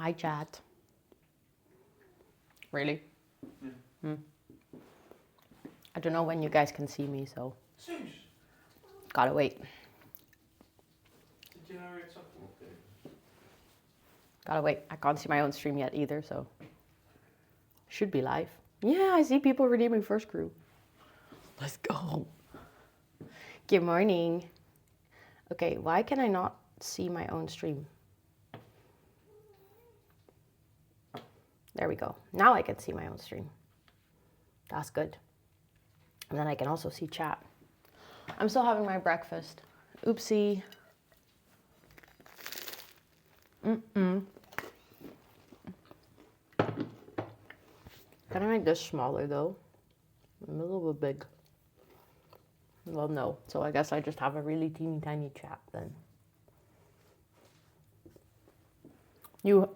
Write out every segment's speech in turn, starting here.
Hi, chat. Really? Yeah. I don't know when you guys can see me, so gotta wait. Gotta wait. I can't see my own stream yet either, so should be live. Yeah, I see people redeeming first crew. Let's go. Good morning. Okay, why can I not see my own stream? There we go. Now I can see my own stream. That's good. And then I can also see chat. I'm still having my breakfast. Oopsie. Can I make this smaller though? I'm a little bit big. Well, no. So I guess I just have a really teeny tiny chat then. You,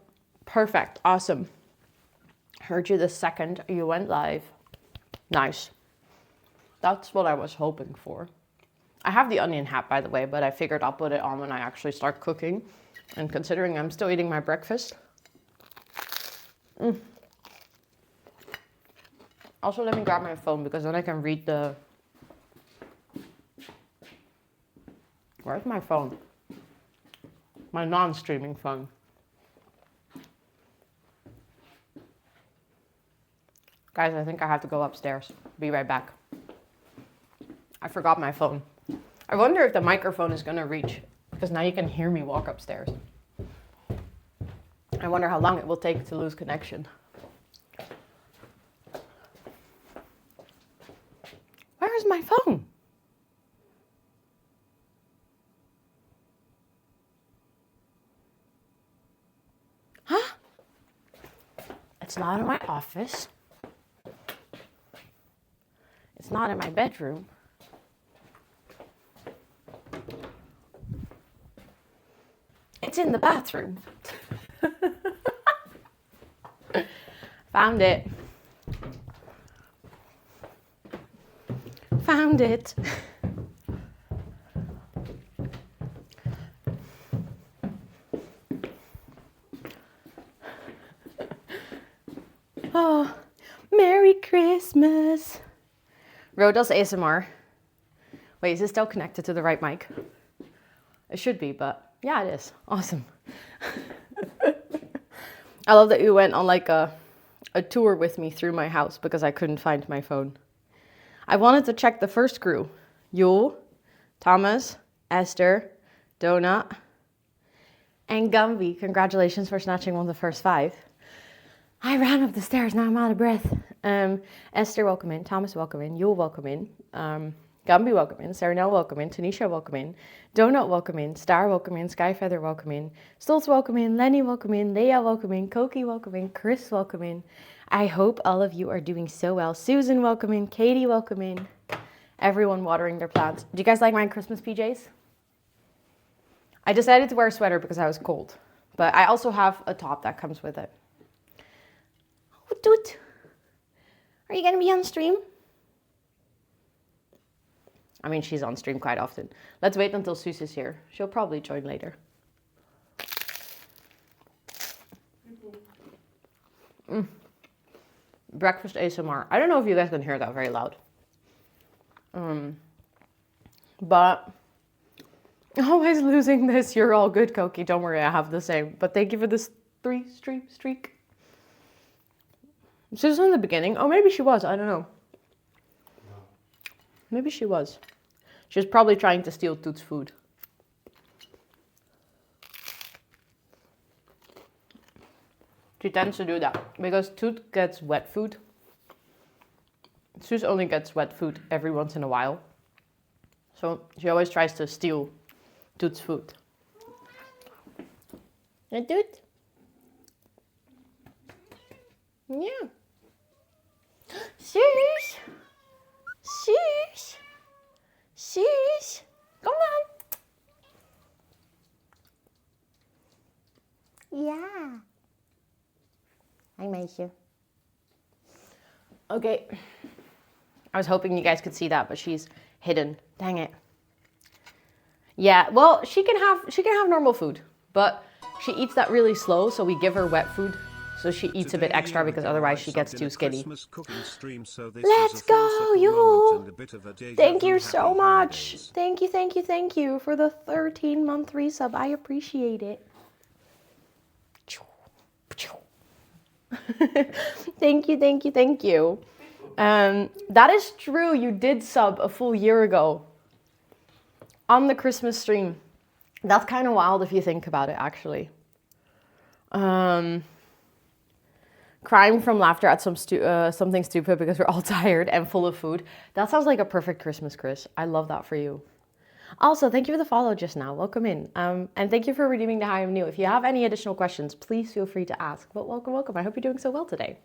perfect. Awesome. Heard you the second you went live. Nice. That's what I was hoping for. I have the onion hat, by the way, but I figured I'll put it on when I actually start cooking. And considering I'm still eating my breakfast. Also, let me grab my phone because then I can read the... Where's my phone? My non-streaming phone. Guys, I think I have to go upstairs. Be right back. I forgot my phone. I wonder if the microphone is gonna reach, because now you can hear me walk upstairs. I wonder how long it will take to lose connection. Where is my phone? Huh? It's not in my office. It's not in my bedroom. It's in the bathroom. Found it. Found it. Oh, Merry Christmas. Ro does ASMR. Wait, is it still connected to the right mic? It should be, but yeah, it is. Awesome. I love that you went on like a tour with me through my house because I couldn't find my phone. I wanted to check the first crew. Yul, Thomas, Esther, Donut, and Gumby. Congratulations for snatching one of the first 5. I ran up the stairs, now I'm out of breath. Esther, welcome in. Thomas, welcome in. Yul, welcome in. Gumby, welcome in. Saranel, welcome in. Tanisha, welcome in. Donut, welcome in. Star, welcome in. Skyfeather, welcome in. Stoltz, welcome in. Lenny, welcome in. Leia, welcome in. Koki, welcome in. Chris, welcome in. I hope all of you are doing so well. Susan, welcome in. Katie, welcome in. Everyone watering their plants. Do you guys like my Christmas PJs? I decided to wear a sweater because I was cold. But I also have a top that comes with it. Oh, dude. Are you going to be on stream? I mean, she's on stream quite often. Let's wait until Suze is here. She'll probably join later. Breakfast ASMR. I don't know if you guys can hear that very loud. But always losing this. You're all good, Koki. Don't worry, I have the same. But thank you for this 3-stream streak. She was in the beginning. Oh, maybe she was. I don't know. Maybe she was. She was probably trying to steal Toot's food. She tends to do that because Toot gets wet food. Suze only gets wet food every once in a while. So she always tries to steal Toot's food. Hey, Toot? Yeah. Suze! Suze! Suze! Kom dan! Ja. Hi, meisje. Okay. I was hoping you guys could see that, but she's hidden. Dang it. Yeah, well, she can have normal food, but She eats that really slow, so we give her wet food. So she eats a bit extra because otherwise she gets too skinny. Let's go, you! Thank you so much. Thank you for the 13-month resub. I appreciate it. Thank you. That is true. You did sub a full year ago on the Christmas stream. That's kind of wild if you think about it, actually. Crying from laughter at something stupid because we're all tired and full of food. That sounds like a perfect Christmas, Chris. I love that for you. Also, thank you for the follow just now. Welcome in. And thank you for redeeming the Hi, I'm New. If you have any additional questions, please feel free to ask. But welcome. I hope you're doing so well today.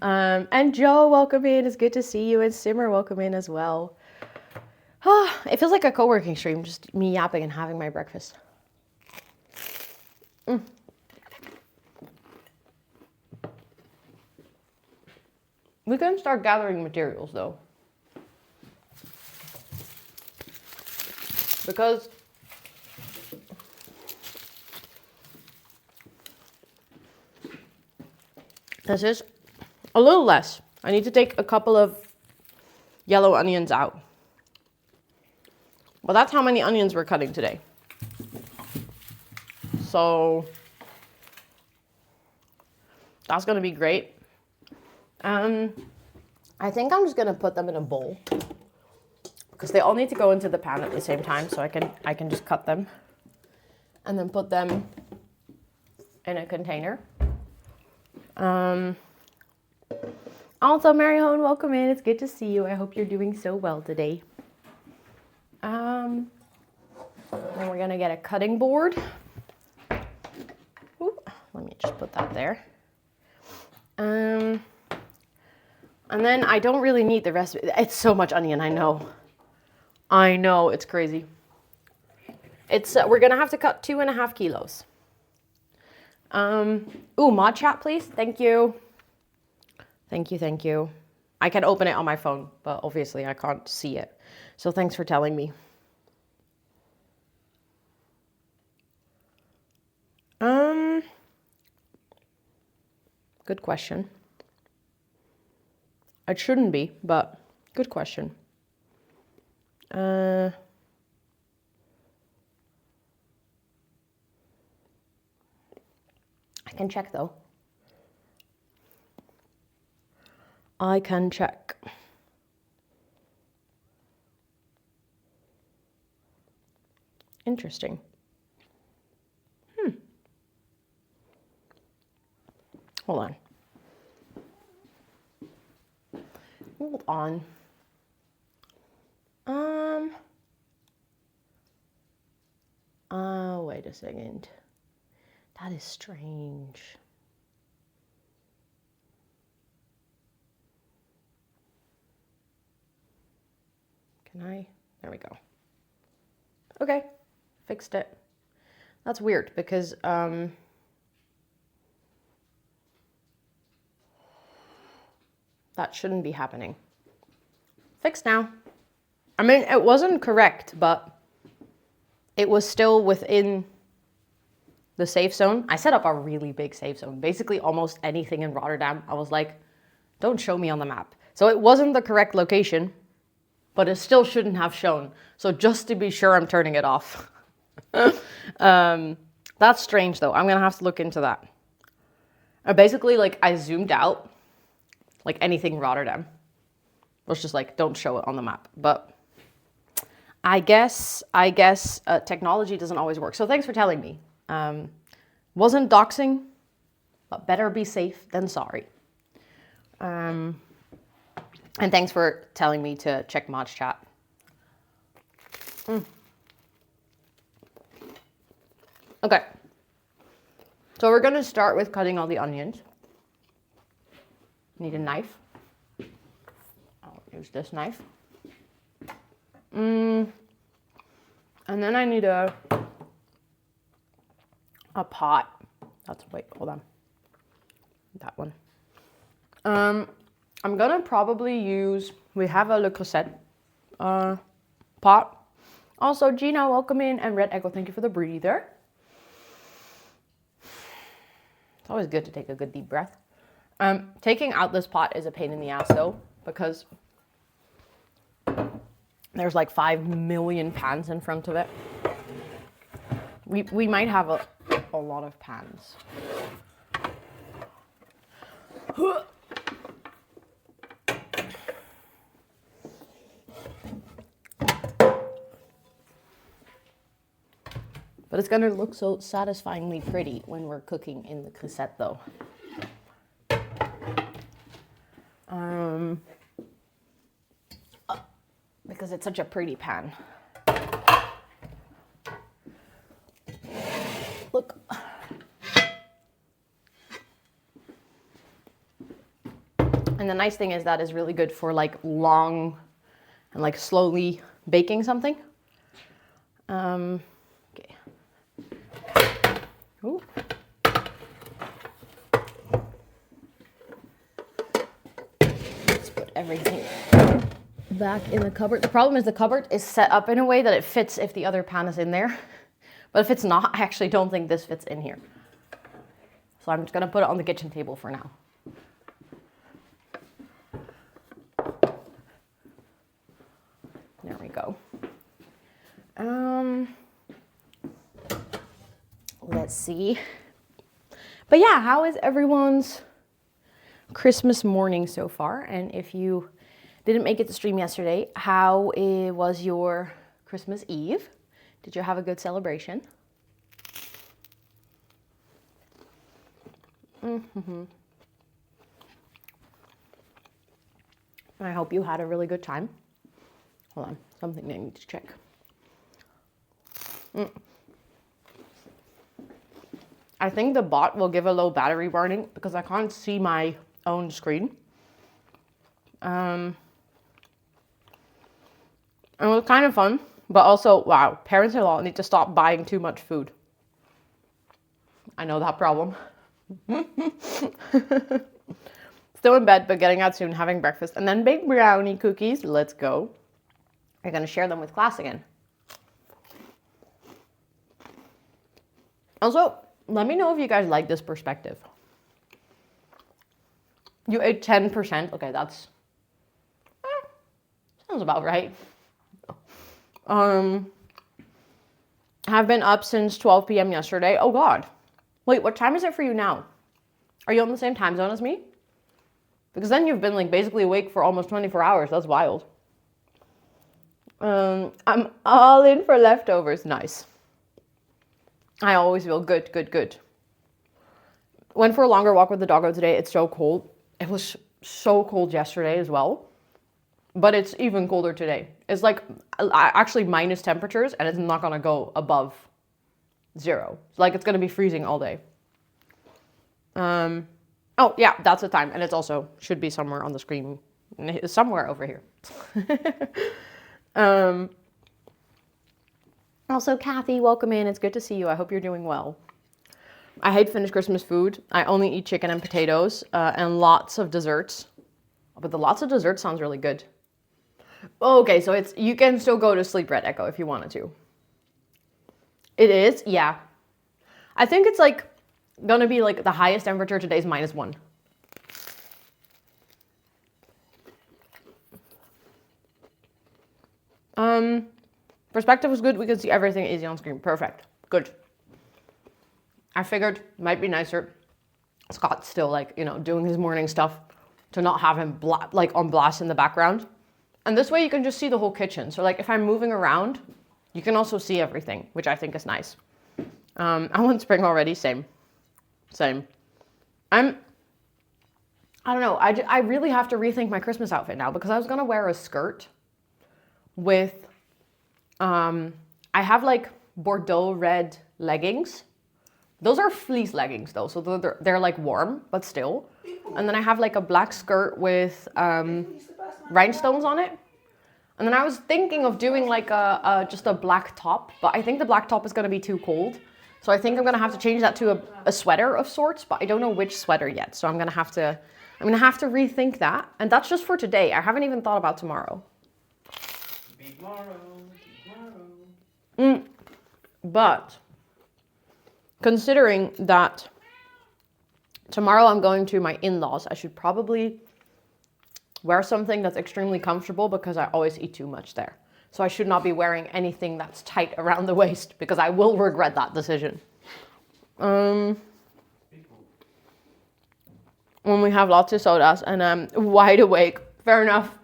And Joe, welcome in. It's good to see you. And Simmer, welcome in as well. It feels like a co-working stream, just me yapping and having my breakfast. We can start gathering materials though. Because this is a little less. I need to take a couple of yellow onions out. Well, that's how many onions we're cutting today. So that's gonna be great. I think I'm just gonna put them in a bowl because they all need to go into the pan at the same time, so I can just cut them and then put them in a container. Also, Mary Hone, welcome in. It's good to see you. I hope you're doing so well today. Then we're gonna get a cutting board. Ooh, let me just put that there. And then I don't really need the rest of it. It's so much onion, I know, it's crazy. It's we're gonna have to cut 2.5 kilos. Ooh, mod chat, please. Thank you. Thank you. I can open it on my phone, but obviously I can't see it. So thanks for telling me. Good question. It shouldn't be, but good question. I can check though. I can check. Interesting. Hold on. Wait a second. That is strange. Can I? There we go. Okay, fixed it. That's weird because that shouldn't be happening. Fixed now. I mean, it wasn't correct, but it was still within the safe zone. I set up a really big safe zone. Basically, almost anything in Rotterdam, I was like, don't show me on the map. So it wasn't the correct location, but it still shouldn't have shown. So just to be sure, I'm turning it off. That's strange, though. I'm going to have to look into that. Basically, like, I zoomed out, like anything Rotterdam. It was just like, don't show it on the map. But I guess technology doesn't always work. So thanks for telling me. Wasn't doxing, but better be safe than sorry. And thanks for telling me to check Mod's chat. Okay. So we're going to start with cutting all the onions. Need a knife. I'll use this knife. And then I need a pot. Wait, hold on. That one. I'm gonna probably use, we have a Le Creuset pot. Also, Gina, welcome in, and Red Echo, thank you for the breather. It's always good to take a good deep breath. Taking out this pot is a pain in the ass though, because there's like 5 million pans in front of it. We might have a lot of pans. But it's gonna look so satisfyingly pretty when we're cooking in the cassette though. Because it's such a pretty pan. Look. And the nice thing is that is really good for like long and like slowly baking something. Okay. Ooh. Let's put everything back in the cupboard. The problem is the cupboard is set up in a way that it fits if the other pan is in there. But if it's not, I actually don't think this fits in here. So I'm just gonna put it on the kitchen table for now. There we go. Let's see. But yeah, how is everyone's Christmas morning so far? And if you didn't make it to stream yesterday, how was your Christmas Eve? Did you have a good celebration? I hope you had a really good time. Hold on, something I need to check. I think the bot will give a low battery warning because I can't see my own screen. It was kind of fun, but also, wow, parents-in-law need to stop buying too much food. I know that problem. Still in bed, but getting out soon, having breakfast, and then bake brownie cookies. Let's go. You're gonna share them with class again. Also, let me know if you guys like this perspective. You ate 10%. Okay, that's sounds about right. Have been up since 12 p.m. yesterday. Oh God. Wait, what time is it for you now? Are you on the same time zone as me? Because then you've been like basically awake for almost 24 hours. That's wild. I'm all in for leftovers. Nice. I always feel good, good, good. Went for a longer walk with the doggo today. It's so cold. It was so cold yesterday as well. But it's even colder today. It's like actually minus temperatures and it's not going to go above 0. Like it's going to be freezing all day. Oh yeah, that's the time. And it also should be somewhere on the screen. Somewhere over here. Also, Kathy, welcome in. It's good to see you. I hope you're doing well. I hate finished Christmas food. I only eat chicken and potatoes and lots of desserts. But the lots of desserts sounds really good. Okay, so you can still go to sleep, Red Echo, if you wanted to. It is, yeah. I think it's like gonna be like the highest temperature today is -1. Perspective was good. We can see everything easy on screen. Perfect. Good. I figured it might be nicer. Scott's still like, you know, doing his morning stuff to not have him like on blast in the background. And this way you can just see the whole kitchen. So like if I'm moving around, you can also see everything, which I think is nice. I want spring already. Same. I don't know. I really have to rethink my Christmas outfit now because I was going to wear a skirt with, I have like Bordeaux red leggings. Those are fleece leggings though. So they're like warm, but still. And then I have like a black skirt with rhinestones on it. And then I was thinking of doing like just a black top, but I think the black top is going to be too cold. So I think I'm going to have to change that to a sweater of sorts, but I don't know which sweater yet. So I'm going to have to rethink that. And that's just for today. I haven't even thought about tomorrow. But considering that Tomorrow I'm going to my in-laws. I should probably wear something that's extremely comfortable because I always eat too much there. So I should not be wearing anything that's tight around the waist because I will regret that decision. When we have lots of sodas and I'm wide awake. Fair enough.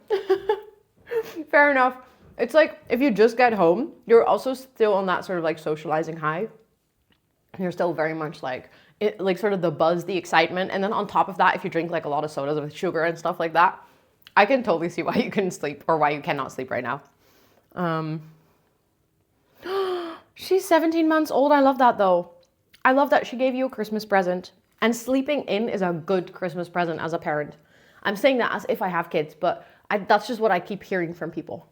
Fair enough. It's like if you just get home, you're also still on that sort of like socializing high. You're still very much like, like sort of the buzz, the excitement. And then on top of that, if you drink like a lot of sodas with sugar and stuff like that, I can totally see why you couldn't sleep or why you cannot sleep right now. She's 17 months old. I love that though. I love that she gave you a Christmas present. And sleeping in is a good Christmas present as a parent. I'm saying that as if I have kids, but that's just what I keep hearing from people.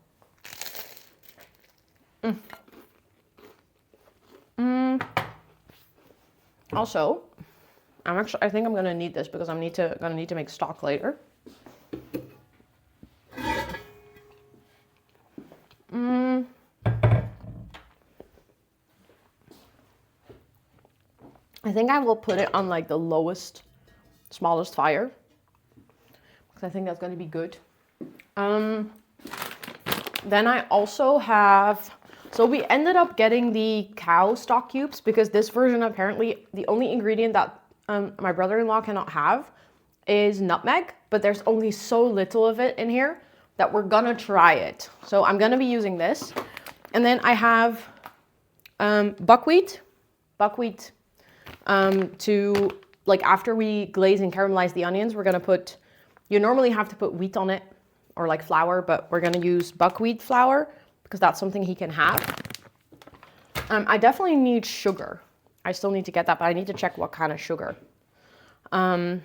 Also, I think I'm gonna need this because I'm gonna need to make stock later. I think I will put it on like the lowest, smallest fire because I think that's going to be good. Then I also have, so we ended up getting the cow stock cubes because this version apparently the only ingredient that my brother-in-law cannot have is nutmeg, but there's only so little of it in here that we're gonna try it. So I'm gonna be using this. And then I have buckwheat to, like, after we glaze and caramelize the onions, we're gonna put, you normally have to put wheat on it or like flour, but we're gonna use buckwheat flour because that's something he can have. I definitely need sugar. I still need to get that, but I need to check what kind of sugar. I'm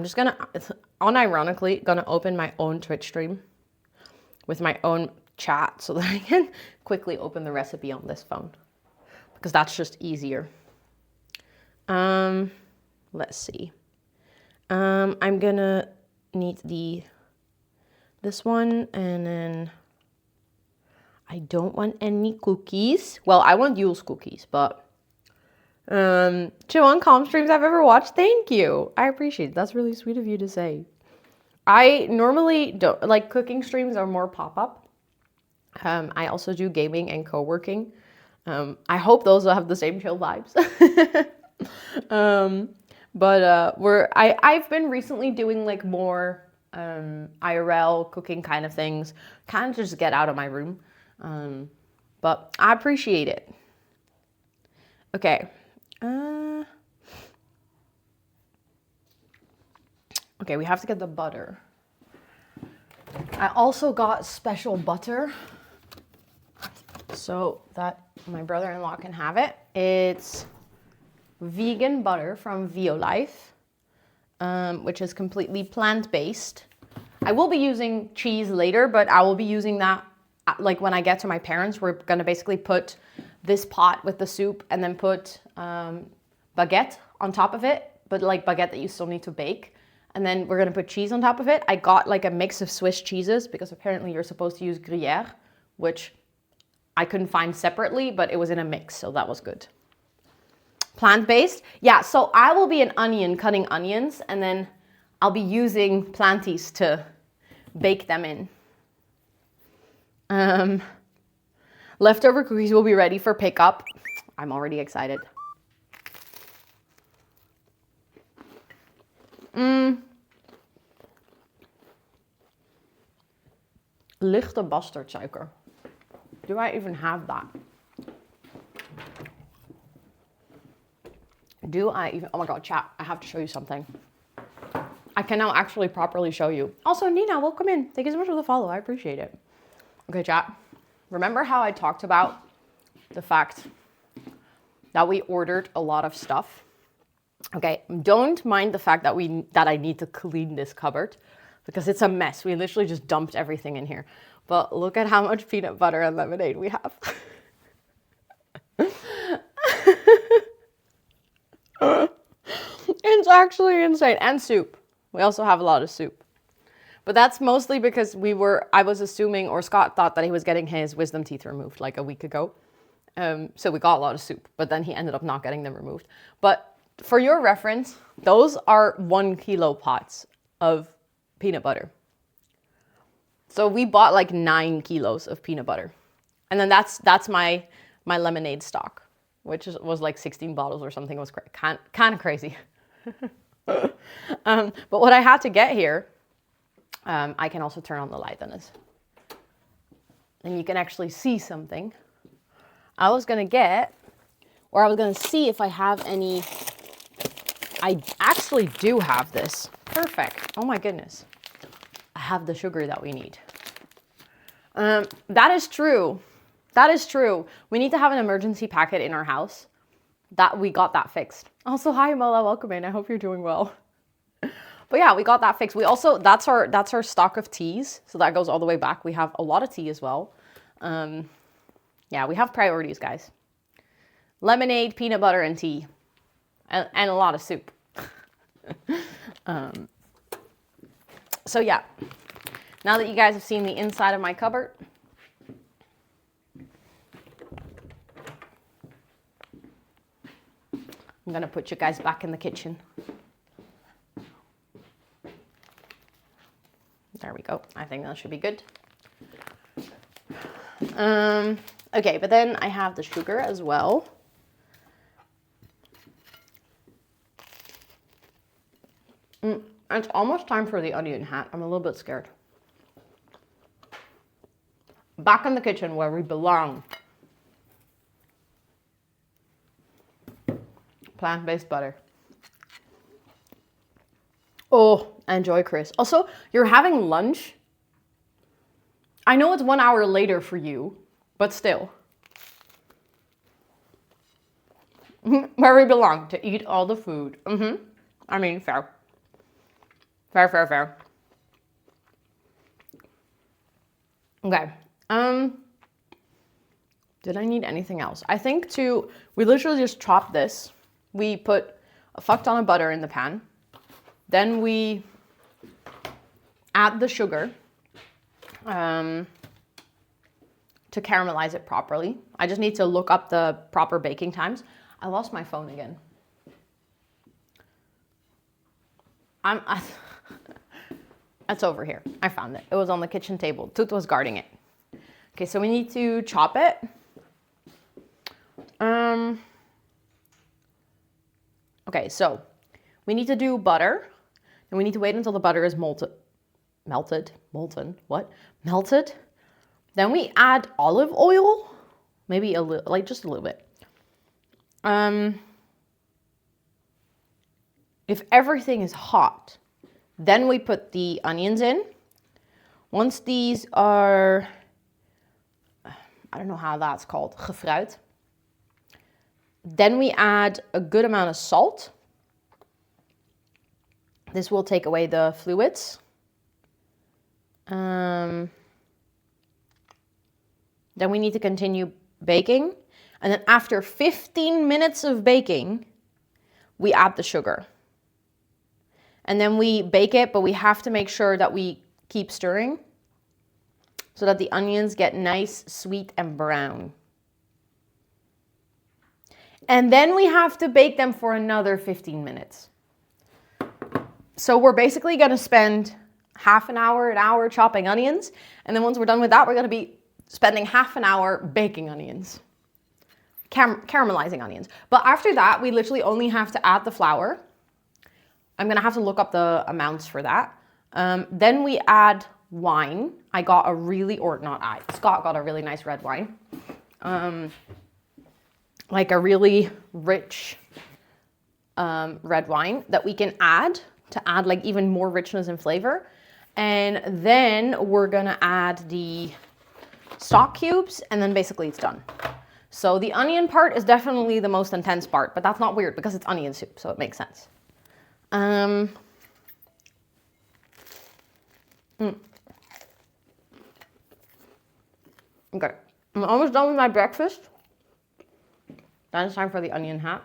just gonna, unironically, gonna open my own Twitch stream with my own chat so that I can quickly open the recipe on this phone because that's just easier. Let's see. I'm gonna need this one, and then I don't want any cookies. Well, I want Yule's cookies, but Joanne Calm streams I've ever watched. Thank you. I appreciate it. That's really sweet of you to say. I normally don't like cooking streams are more pop-up. I also do gaming and co-working. I hope those will have the same chill vibes. I've been recently doing like more IRL cooking kind of things, kind of just get out of my room. But I appreciate it. Okay. Okay, we have to get the butter. I also got special butter so that my brother-in-law can have it. It's vegan butter from Violife, which is completely plant-based. I will be using cheese later, but I will be using that like when I get to my parents. We're gonna basically put this pot with the soup and then put baguette on top of it, but like baguette that you still need to bake. And then we're gonna put cheese on top of it. I got like a mix of Swiss cheeses because apparently you're supposed to use Gruyere, which I couldn't find separately, but it was in a mix, so that was good. Plant-based? Yeah, so I will be an onion, cutting onions, and then I'll be using planties to bake them in. Leftover cookies will be ready for pickup. I'm already excited. Lichte bastardsuiker. Do I even have that? Oh my god, chat, I have to show you something. I can now actually properly show you. Also, Nina, welcome in. Thank you so much for the follow. I appreciate it. Okay, chat. Remember how I talked about the fact that we ordered a lot of stuff? Okay, don't mind the fact that I need to clean this cupboard because it's a mess. We literally just dumped everything in here. But look at how much peanut butter and lemonade we have. It's actually insane. And soup. We also have a lot of soup. But that's mostly because I was assuming, or Scott thought that he was getting his wisdom teeth removed like a week ago. So we got a lot of soup, but then he ended up not getting them removed. But for your reference, those are 1 kilo pots of peanut butter. So we bought like 9 kilos of peanut butter. And then that's my lemonade stock, which was like 16 bottles or something. It was kind of crazy. But what I had to get here, I can also turn on the light on this. And you can actually see something. I was going to see if I have any. I actually do have this. Perfect. Oh my goodness. I have the sugar that we need. That is true. That is true. We need to have an emergency packet in our house. That we got that fixed. Also, hi Mola, welcome in. I hope you're doing well. But yeah, we got that fixed. We also, that's our stock of teas. So that goes all the way back. We have a lot of tea as well. Yeah, we have priorities, guys. Lemonade, peanut butter, and tea. And a lot of soup. So yeah, now that you guys have seen the inside of my cupboard, I'm gonna put you guys back in the kitchen. There we go. I think that should be good. Okay, but then I have the sugar as well. It's almost time for the onion hat. I'm a little bit scared. Back in the kitchen where we belong. Plant-based butter. Oh, enjoy, Chris. Also, you're having lunch. I know it's 1 hour later for you, but still. Where we belong, to eat all the food. I mean, fair. Fair. Okay. Did I need anything else? I think we literally just chopped this. We put a fuck ton of butter in the pan. Then we add the sugar to caramelize it properly. I just need to look up the proper baking times. I lost my phone again. It's over here. I found it. It was on the kitchen table. Toot was guarding it. Okay, so we need to chop it. Okay, so we need to do butter. And we need to wait until the butter is melted. Then we add olive oil. Maybe a little, like just a little bit. If everything is hot, then we put the onions in. Once these are, I don't know how that's called, gefruit. Then we add a good amount of salt. This will take away the fluids. Then we need to continue baking. And then after 15 minutes of baking, we add the sugar. And then we bake it, but we have to make sure that we keep stirring so that the onions get nice, sweet, and brown. And then we have to bake them for another 15 minutes. So we're basically going to spend half an hour chopping onions. And then once we're done with that, we're going to be spending half an hour baking onions. Caramelizing onions. But after that, we literally only have to add the flour. I'm going to have to look up the amounts for that. Then we add wine. Scott got a really nice red wine. Like a really rich red wine that we can add to add like even more richness and flavor. And then we're going to add the stock cubes and then basically it's done. So the onion part is definitely the most intense part, but that's not weird because it's onion soup, so it makes sense. Okay, I'm almost done with my breakfast. Then it's time for the onion hat.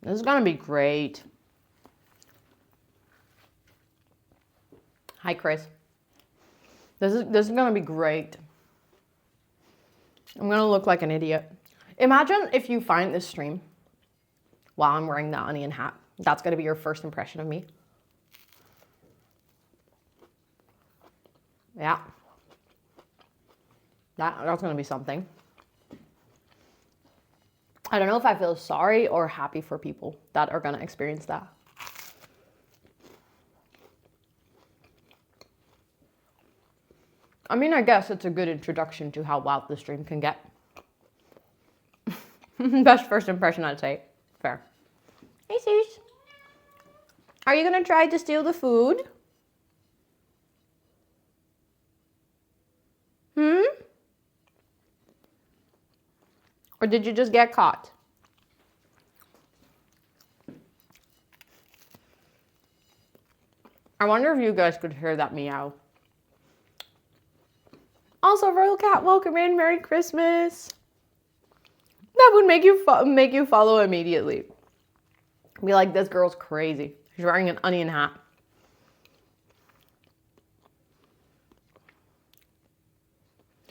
This is gonna be great. Hi, Chris. This is gonna be great. I'm gonna look like an idiot. Imagine if you find this stream while I'm wearing the onion hat. That's gonna be your first impression of me. Yeah. That's gonna be something. I don't know if I feel sorry or happy for people that are gonna experience that. I mean, I guess it's a good introduction to how wild the stream can get. Best first impression, I'd say. Fair. Hey, Sus. Are you gonna try to steal the food? Or did you just get caught? I wonder if you guys could hear that meow. Also, Royal Cat, welcome in. Merry Christmas. That would make you follow immediately. Be like, this girl's crazy. She's wearing an onion hat.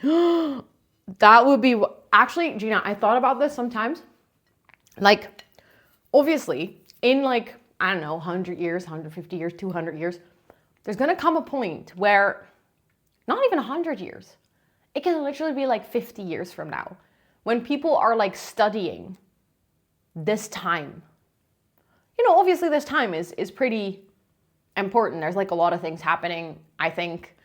That would be... Actually, Gina, I thought about this sometimes. Like, obviously, in like, I don't know, 100 years, 150 years, 200 years, there's going to come a point where, not even 100 years, it can literally be like 50 years from now, when people are like studying this time. You know, obviously this time is pretty important. There's like a lot of things happening, I think,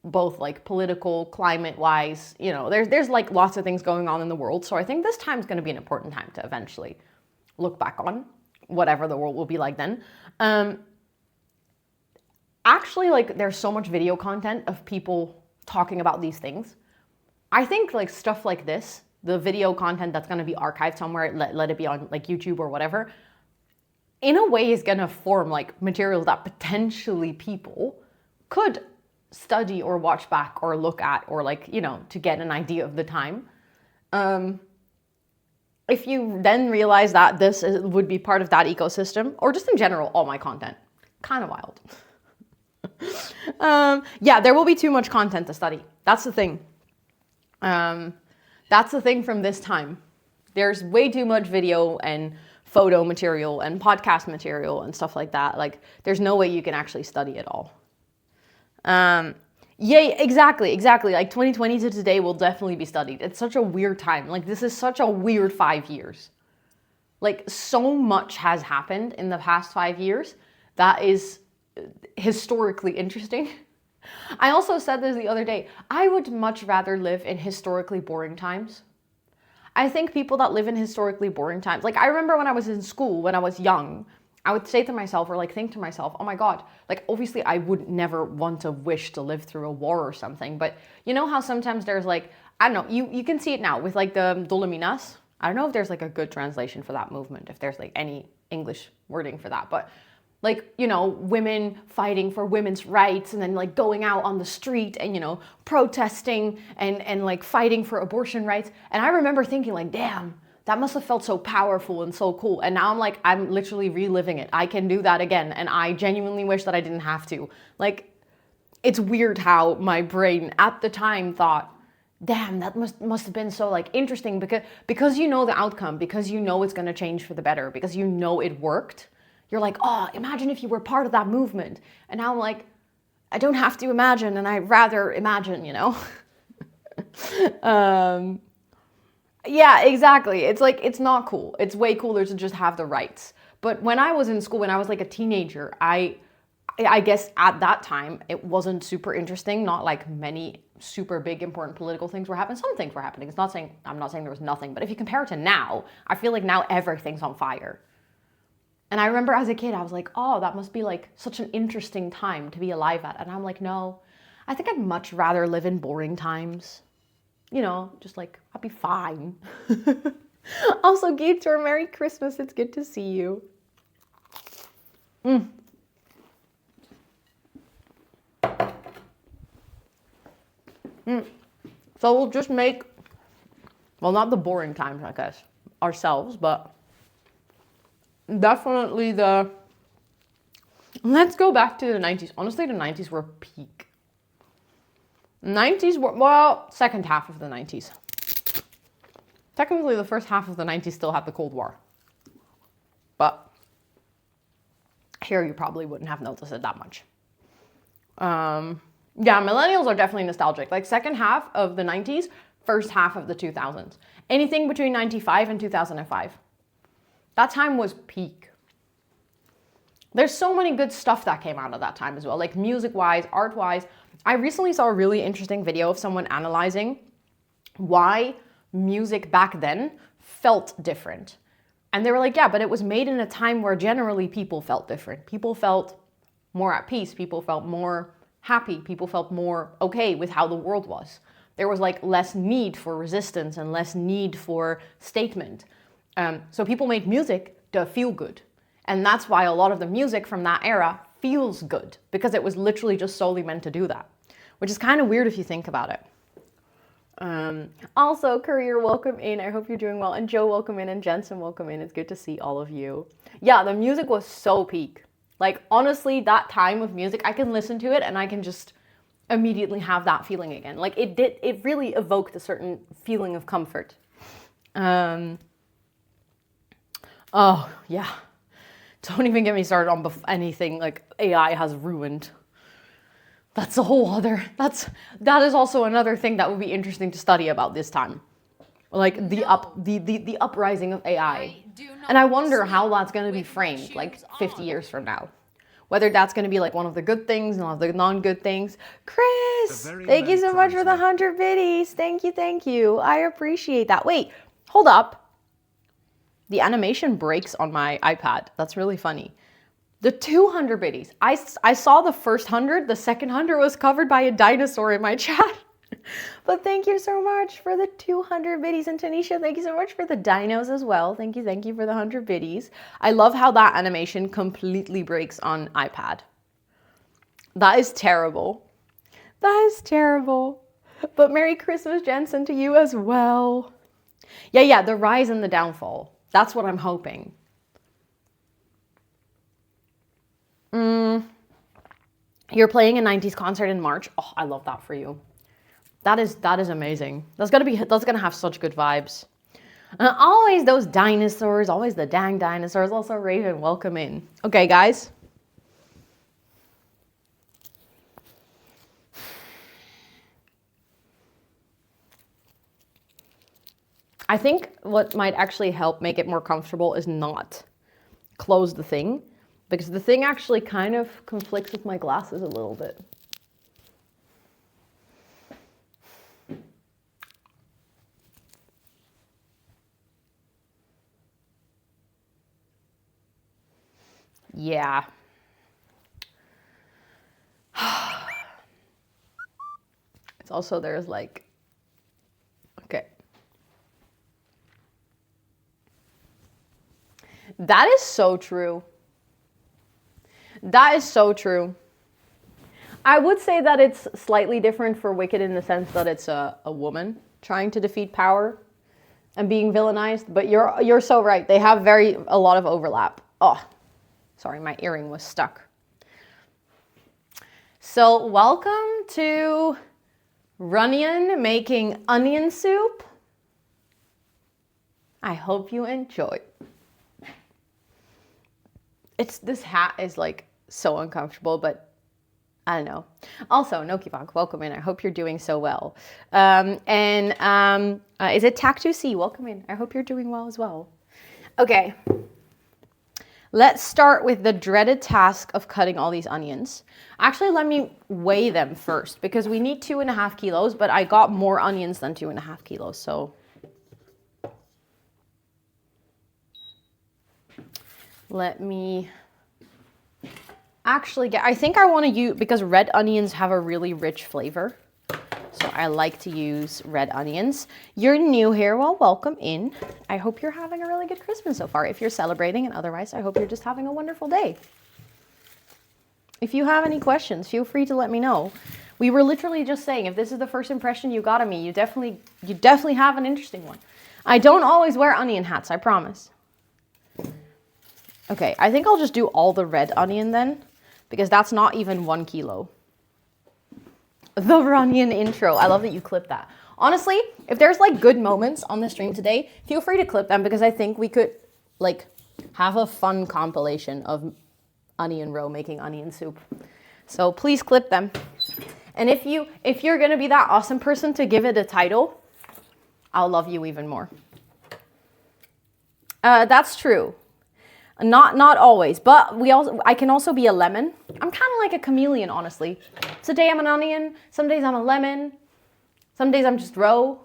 both like political, climate-wise, you know, there's like lots of things going on in the world. So I think this time is going to be an important time to eventually look back on, whatever the world will be like then. Actually, like, there's so much video content of people talking about these things. I think like stuff like this, the video content that's going to be archived somewhere, let it be on like YouTube or whatever, in a way is going to form like material that potentially people could study or watch back or look at, or like, you know, to get an idea of the time. If you then realize that this would be part of that ecosystem, or just in general, all my content, kind of wild. Yeah, there will be too much content to study. That's the thing. That's the thing from this time. There's way too much video and photo material and podcast material and stuff like that. Like, there's no way you can actually study it all. Yeah, exactly. Like 2020 to today will definitely be studied. It's such a weird time. Like, this is such a weird 5 years. Like, so much has happened in the past 5 years that is historically interesting. I also said this the other day. I would much rather live in historically boring times. I think people that live in historically boring times, like I remember when I was in school, when I was young, I would say to myself, or like think to myself, oh my God, like obviously I would never want to wish to live through a war or something. But you know how sometimes there's like, I don't know, you can see it now with like the Dolominas. I don't know if there's like a good translation for that movement, if there's like any English wording for that, but like, you know, women fighting for women's rights and then like going out on the street and, you know, protesting and like fighting for abortion rights. And I remember thinking like, damn, that must have felt so powerful and so cool. And now I'm like, I'm literally reliving it. I can do that again. And I genuinely wish that I didn't have to. Like, it's weird how my brain at the time thought, damn, that must have been so like interesting, because you know the outcome, because you know it's going to change for the better, because you know it worked. You're like, oh, imagine if you were part of that movement. And now I'm like, I don't have to imagine, and I'd rather imagine, you know? Yeah, exactly. It's like, it's not cool. It's way cooler to just have the rights. But when I was in school, when I was like a teenager, I guess at that time, it wasn't super interesting. Not like many super big, important political things were happening. Some things were happening. I'm not saying there was nothing. But if you compare it to now, I feel like now everything's on fire. And I remember as a kid, I was like, oh, that must be like such an interesting time to be alive at. And I'm like, no, I think I'd much rather live in boring times. You know, just like, I'll be fine. Also, Gator, Merry Christmas. It's good to see you. So we'll just make, well, not the boring times, I guess, ourselves, but definitely the Let's go back to the 90s. Honestly, the 90s were peak. 90s were, well, second half of the 90s. Technically, the first half of the 90s still had the Cold War. But here you probably wouldn't have noticed it that much. Yeah, millennials are definitely nostalgic. Like second half of the 90s, first half of the 2000s. Anything between 95 and 2005. That time was peak. There's so many good stuff that came out of that time as well, like music-wise, art-wise. I recently saw a really interesting video of someone analyzing why music back then felt different. And they were like, yeah, but it was made in a time where generally people felt different. People felt more at peace. People felt more happy. People felt more okay with how the world was. There was like less need for resistance and less need for statement. So people made music to feel good. And that's why a lot of the music from that era feels good, because it was literally just solely meant to do that, which is kind of weird if you think about it. Also, Courier, welcome in. I hope you're doing well. And Joe, welcome in. And Jensen, welcome in. It's good to see all of you. Yeah, the music was so peak. Like, honestly, that time of music, I can listen to it and I can just immediately have that feeling again. Like, it really evoked a certain feeling of comfort. Oh, yeah. Don't even get me started on anything like AI has ruined. That's a whole other, that is also another thing that would be interesting to study about this time. Like the uprising of AI. And I wonder how that's going to be framed like 50 years from now. Whether that's going to be like one of the good things and one of the non-good things. Chris, thank you so much for the 100 biddies. Thank you. I appreciate that. Wait, hold up. The animation breaks on my iPad. That's really funny. The 200 biddies. I saw the first 100. The second 100 was covered by a dinosaur in my chat. But thank you so much for the 200 biddies. And Tanisha, thank you so much for the dinos as well. Thank you for the 100 biddies. I love how that animation completely breaks on iPad. That is terrible. That is terrible. But Merry Christmas, Jensen, to you as well. Yeah, the rise and the downfall. That's what I'm hoping. You're playing a 90s concert in March. Oh, I love that for you. That is amazing. That's gonna have such good vibes. Always those dinosaurs, always the dang dinosaurs. Also, Raven, welcome in. Okay, guys. I think what might actually help make it more comfortable is not close the thing, because the thing actually kind of conflicts with my glasses a little bit. Yeah. It's also, there's like, okay. That is so true. That is so true. I would say that it's slightly different for Wicked in the sense that it's a woman trying to defeat power and being villainized, but you're so right. They have a lot of overlap. Oh, sorry, my earring was stuck. So welcome to Runyon making onion soup. I hope you enjoy. This hat is like so uncomfortable, but I don't know. Also, Nokibonk, welcome in. I hope you're doing so well. Is it Tac2C? Welcome in. I hope you're doing well as well. Okay. Let's start with the dreaded task of cutting all these onions. Actually, let me weigh them first because we need 2.5 kilos, but I got more onions than 2.5 kilos, so. Let me actually I think I want to use, because red onions have a really rich flavor. So I like to use red onions. You're new here, well, welcome in. I hope you're having a really good Christmas so far. If you're celebrating, and otherwise, I hope you're just having a wonderful day. If you have any questions, feel free to let me know. We were literally just saying, if this is the first impression you got of me, you definitely have an interesting one. I don't always wear onion hats, I promise. Okay, I think I'll just do all the red onion then. because that's not even 1 kilo. The Runyon intro. I love that you clipped that. Honestly, if there's like good moments on the stream today, feel free to clip them because I think we could like have a fun compilation of onion row making onion soup. So please clip them. And if you're gonna be that awesome person to give it a title, I'll love you even more. That's true. Not always, but I can also be a lemon. I'm kind of like a chameleon, honestly. Today I'm an onion, some days I'm a lemon, some days I'm just roe.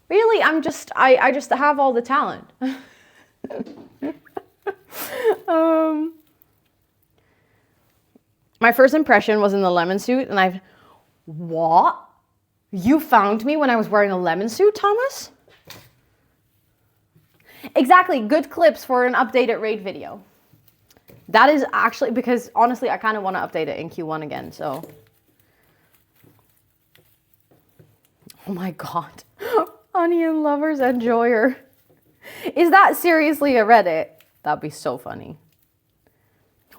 Really, I just have all the talent. My first impression was in the lemon suit, and what? You found me when I was wearing a lemon suit, Thomas? Exactly, good clips for an updated raid video. That is actually, because honestly, I kind of want to update it in Q1 again, so. Oh my God. Onion lovers enjoyer. Is that seriously a Reddit? That'd be so funny.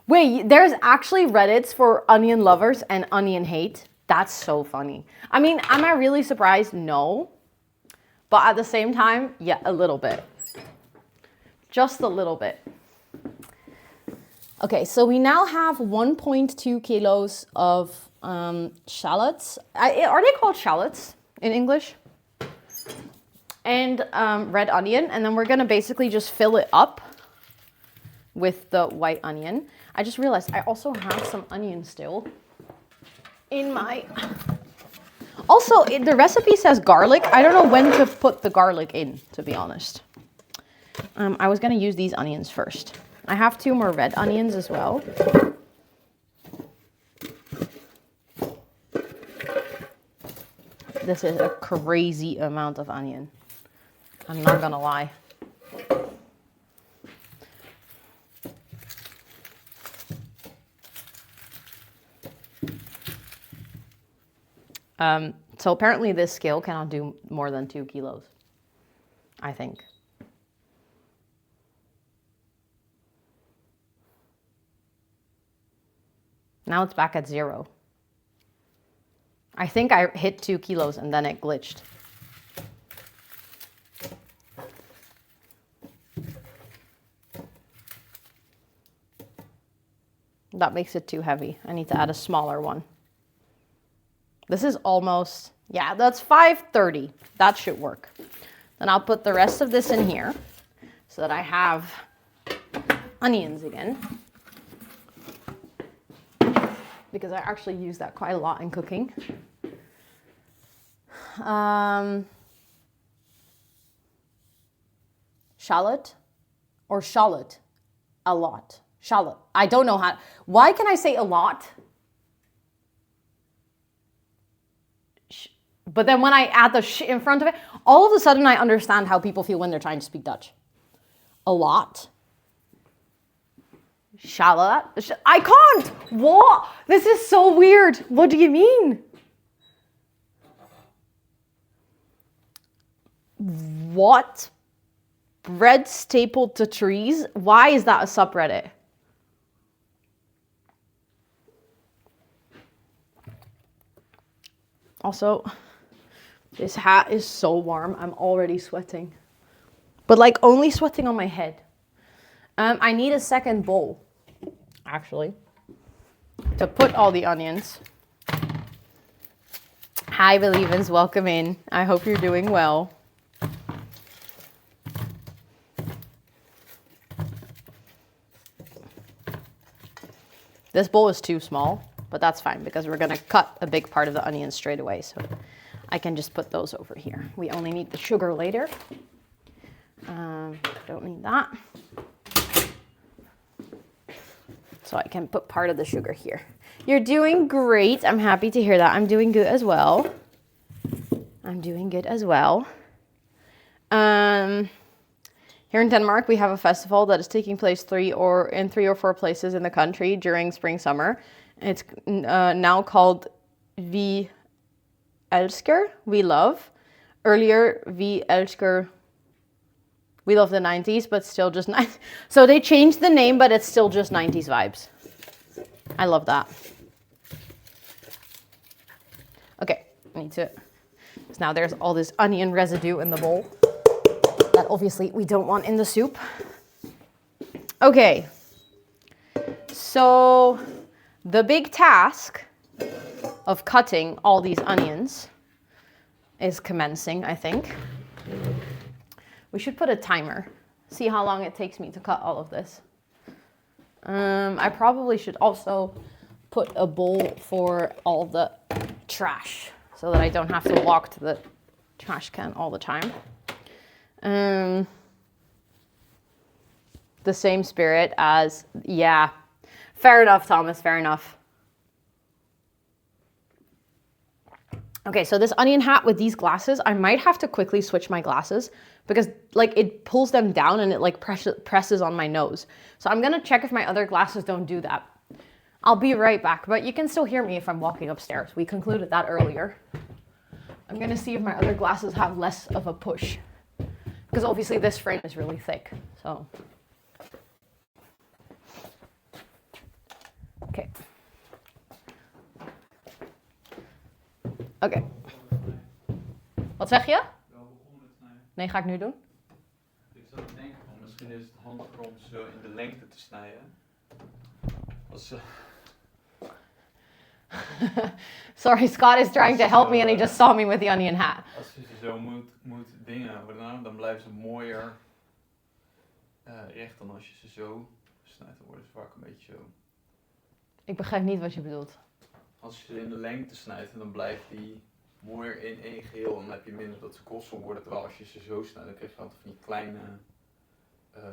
Wait, there's actually Reddits for onion lovers and onion hate? That's so funny. I mean, am I really surprised? No. But at the same time, yeah, a little bit. Just a little bit. Okay, so we now have 1.2 kilos of shallots. Are they called shallots in English? And red onion. And then we're gonna basically just fill it up with the white onion. I just realized I also have some onion still in my... Also, the recipe says garlic. I don't know when to put the garlic in, to be honest. I was gonna use these onions first. I have 2 more red onions as well. This is a crazy amount of onion. I'm not gonna lie. So apparently this scale cannot do more than 2 kilos, I think. Now it's back at 0. I think I hit 2 kilos and then it glitched. That makes it too heavy. I need to add a smaller one. This is almost, yeah, that's 530. That should work. Then I'll put the rest of this in here so that I have onions again. Because I actually use that quite a lot in cooking. Shallot or shallot? A lot. Shallot. I don't know how. Why can I say a lot? But then when I add the sh in front of it, all of a sudden I understand how people feel when they're trying to speak Dutch. A lot. Shallot. I can't. What? This is so weird. What do you mean? What? Bread stapled to trees? Why is that a subreddit? Also, this hat is so warm. I'm already sweating. But like only sweating on my head. I need a second bowl, actually, to put all the onions. Hi, Believins, welcome in. I hope you're doing well. This bowl is too small, but that's fine because we're gonna cut a big part of the onions straight away. So I can just put those over here. We only need the sugar later. Don't need that. So I can put part of the sugar here. You're doing great. I'm happy to hear that. I'm doing good as well. I'm doing good as well. Here in Denmark, we have a festival that is taking place in 3 or 4 places in the country during spring, summer. It's now called Vi Elsker, We Love. Earlier, Vi Elsker, We Love the 90s, but still just 90s. So they changed the name, but it's still just 90s vibes. I love that. Okay, I need to, because now there's all this onion residue in the bowl that obviously we don't want in the soup. Okay, so the big task of cutting all these onions is commencing, I think. We should put a timer, see how long it takes me to cut all of this. I probably should also put a bowl for all the trash so that I don't have to walk to the trash can all the time. The same spirit as, yeah, fair enough, Thomas, fair enough. Okay, so this onion hat with these glasses, I might have to quickly switch my glasses because like it pulls them down and it like presses on my nose. So I'm gonna check if my other glasses don't do that. I'll be right back, but you can still hear me if I'm walking upstairs. We concluded that earlier. I'm gonna see if my other glasses have less of a push because obviously this frame is really thick, so. Okay. Oké. Wat zeg je? Wel begonnen met snijden. Nee, ga ik nu doen. Ik zat te denken van misschien is het handiger om zo in de lengte te snijden. Als, Sorry, Scott is trying to help me and he just saw me with the onion hat. Als je ze zo moet dingen, dan blijven ze mooier recht dan als je ze zo snijdt. Dan worden ze vaak een beetje zo. Ik begrijp niet wat je bedoelt. Als je ze in de lengte snijdt, dan blijft die mooier in één geheel. Dan heb je minder dat ze kotsel worden. Terwijl als je ze zo snijdt, dan krijg je altijd van die kleine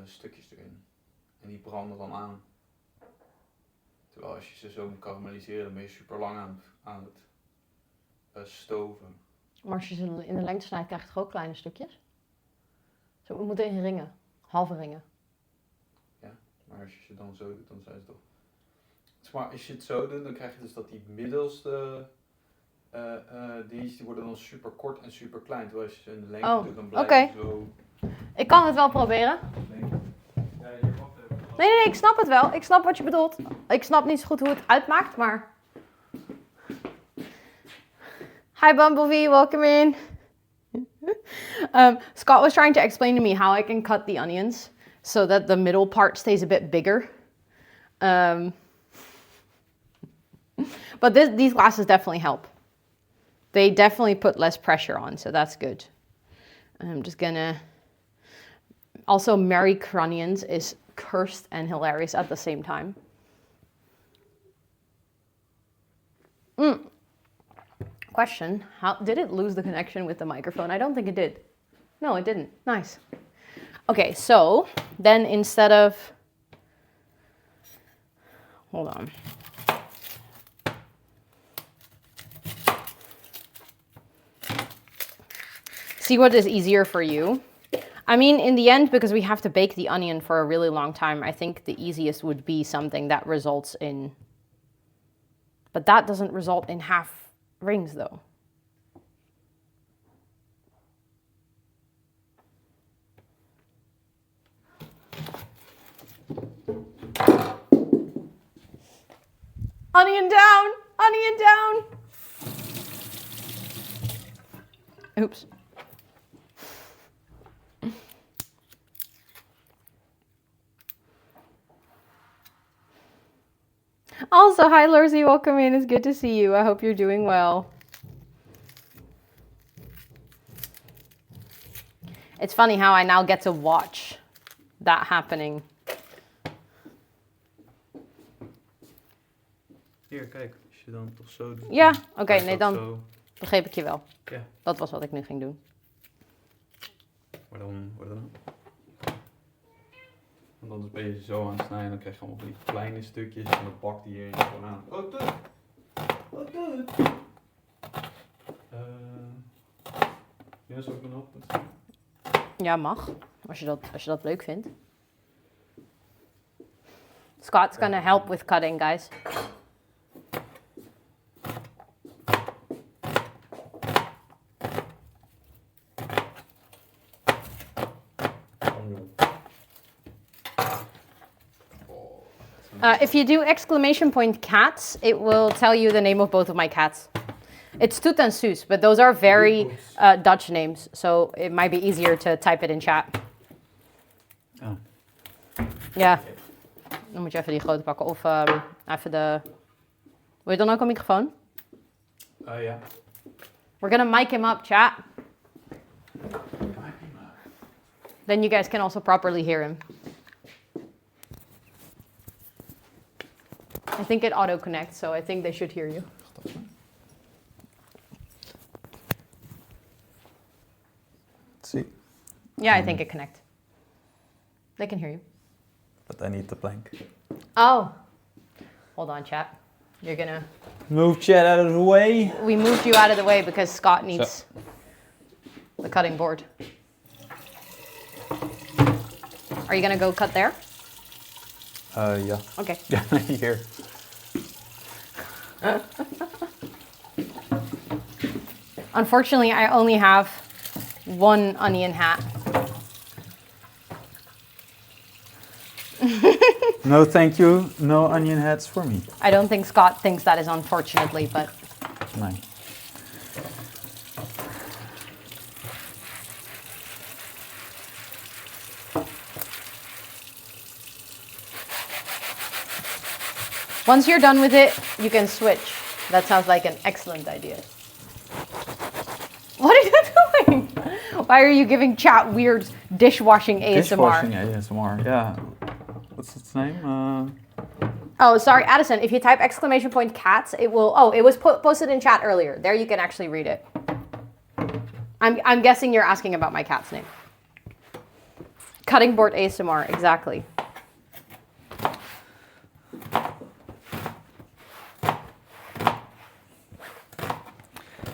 stukjes erin. En die branden dan aan. Terwijl als je ze zo moet karamelliseren, dan ben je super lang aan het stoven. Maar als je ze in de lengte snijdt, krijg je toch ook kleine stukjes? Zo, we moeten in ringen. Halve ringen. Ja, maar als je ze dan zo doet, dan zijn ze toch... Maar als je het zo doet, dan krijg je dus dat die middelste die worden dan super kort en super klein. Terwijl als je ze in de lengte doet, dan blijft het zo... Ik kan het wel proberen. Nee, ik snap het wel. Ik snap wat je bedoelt. Ik snap niet zo goed hoe het uitmaakt, maar... Hi Bumblebee, welcome in. Scott was trying to explain to me how I can cut the onions so that the middle part stays a bit bigger. But these glasses definitely help. They definitely put less pressure on, so that's good. I'm just gonna... Also, Mary Cronions is cursed and hilarious at the same time. Question, how did it lose the connection with the microphone? I don't think it did. No, it didn't. Nice. Okay, so then instead of... Hold on. See what is easier for you? I mean, in the end, because we have to bake the onion for a really long time, I think the easiest would be something that results in... But that doesn't result in half rings, though. Onion down! Onion down! Oops. Also, hi Lurzy, welcome in. It's good to see you. I hope you're doing well. It's funny how I now get to watch that happening. Hier, kijk. Als je dan toch zo doet. Ja, oké, nee, dan zo... begreep ik je wel. Ja. Dat was wat ik nu ging doen. Maar dan wordt het dan... Want anders ben je zo aan het snijden, dan krijg je allemaal die kleine stukjes en dan pakt die hier gewoon aan. Oh, doe het! Oh, doe het! Ja, zou ik dan helpen? Ja, mag. Als je dat leuk vindt. Scott's gonna help with cutting, guys. If you do exclamation point cats, it will tell you the name of both of my cats. It's Toet and Suus, but those are very Dutch names, so it might be easier to type it in chat. Oh. Ja, dan moet je even die grote pakken of even de... Wil je dan ook een microfoon? Ja. We're gonna mic him up, chat. Then you guys can also properly hear him. I think it auto-connects, so I think they should hear you. See. Yeah, I think it connects. They can hear you. But I need the plank. Oh. Hold on, chat. You're gonna... Move chat out of the way. We moved you out of the way because Scott needs the cutting board. Are you gonna go cut there? Yeah. Okay. Yeah, here. Unfortunately, I only have one onion hat. No, thank you. No onion hats for me. I don't think Scott thinks that is unfortunately, but... No. Once you're done with it, you can switch. That sounds like an excellent idea. What are you doing? Why are you giving chat weird dishwashing ASMR? Dishwashing ASMR, yeah. What's its name? Oh, sorry, Addison. If you type exclamation point cats, it will... Oh, it was posted in chat earlier. There you can actually read it. I'm guessing you're asking about my cat's name. Cutting board ASMR, exactly.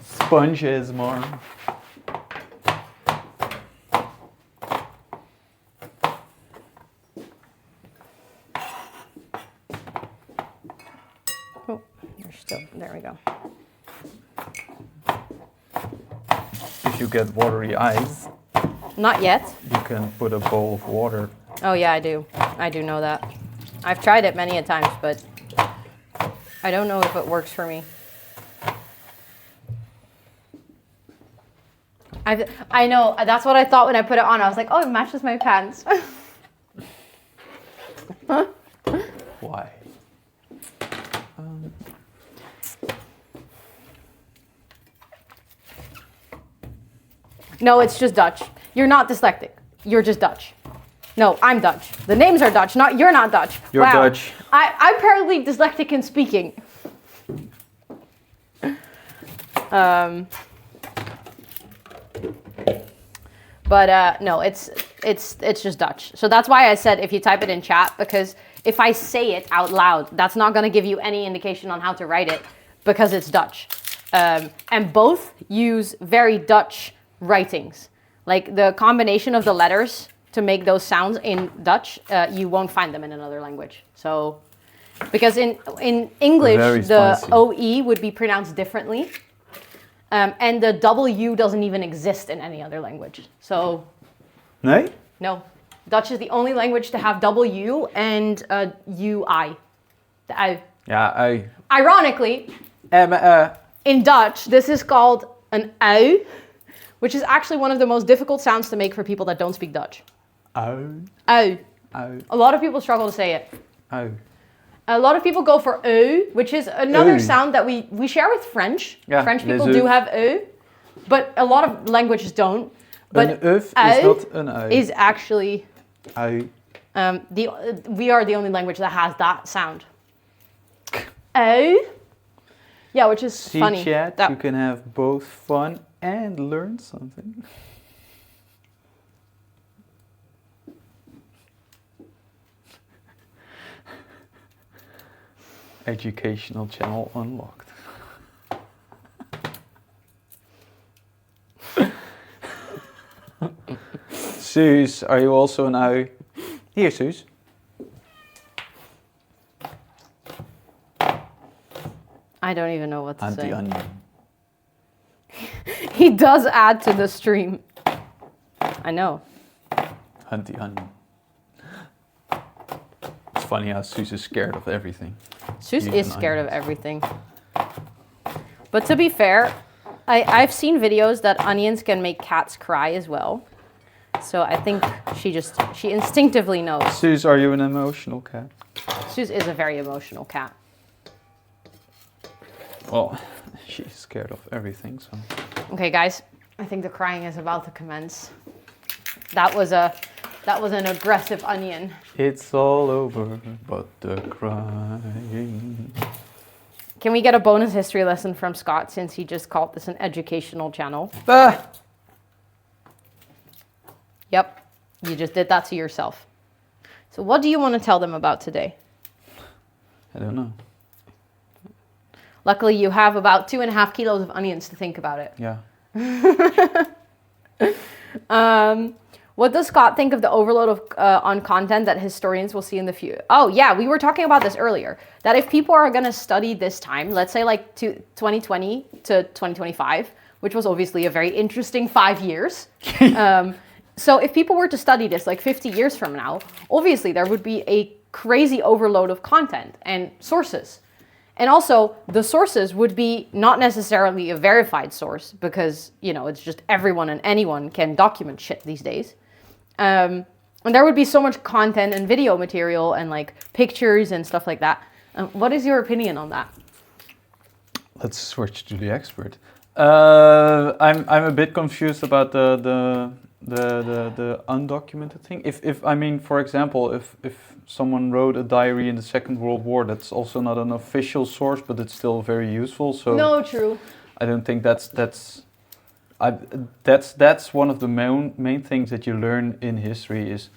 Sponge ASMR. Oh, you're still... There we go. If you get watery eyes, Not yet. you can put a bowl of water. Oh, yeah, I do. I do know that. I've tried it many a times, but I don't know if it works for me. I know. That's what I thought when I put it on. I was like, oh, it matches my pants. Why? No, it's just Dutch. You're not dyslexic. You're just Dutch. No, I'm Dutch. The names are Dutch. You're not Dutch. You're wow. Dutch. I'm apparently dyslexic in speaking. But no, it's just Dutch. So that's why I said if you type it in chat, because if I say it out loud, that's not going to give you any indication on how to write it because it's Dutch. And both use very Dutch writings. Like the combination of the letters to make those sounds in Dutch, you won't find them in another language. So, because in English, the OE would be pronounced differently. And the W doesn't even exist in any other language. So, Nee? no. Dutch is the only language to have W and UI. The ui. Ja, ui. Ironically, in Dutch, this is called an ui, which is actually one of the most difficult sounds to make for people that don't speak Dutch. Ui. Ui. Ui. A lot of people struggle to say it. Ui. A lot of people go for eu, which is another sound that we share with French. Yeah, French people do have eu, but a lot of languages don't. But Een uf is not een ui. Is actually Ui. we are the only language that has that sound. Eu. Yeah, which is See, funny. chat, you can have both fun and learn something. Educational channel unlocked. Suus, are you also an ui? Here, Suus. I don't even know what to say. Anti-onion. He does add to the stream. I know. Anti-onion. funny how Suze is scared of everything. Suze Even is scared of onions. everything. But to be fair, I've seen videos that onions can make cats cry as well. So I think she instinctively knows. Suze, are you an emotional cat? Suze is a very emotional cat. Well, she's scared of everything, so. Okay, guys, I think the crying is about to commence. That was an aggressive onion. It's all over, but the crying. Can we get a bonus history lesson from Scott since he just called this an educational channel? Ah! Yep, you just did that to yourself. So what do you want to tell them about today? I don't know. Luckily, you have about 2.5 kilos of onions to think about it. Yeah. What does Scott think of the overload of on content that historians will see in the future? Oh, yeah, we were talking about this earlier. That if people are going to study this time, let's say like 2020 to 2025, which was obviously a very interesting 5 years. So if people were to study this like 50 years from now, obviously there would be a crazy overload of content and sources. And also, the sources would be not necessarily a verified source because, you know, it's just everyone and anyone can document shit these days. And there would be so much content and video material and like pictures and stuff like that. What is your opinion on that? Let's switch to the expert. I'm a bit confused about the undocumented thing. If I mean, for example, if someone wrote a diary in the Second World War, that's also not an official source, but it's still very useful. So No, true. I don't think that's one of the main things that you learn in history is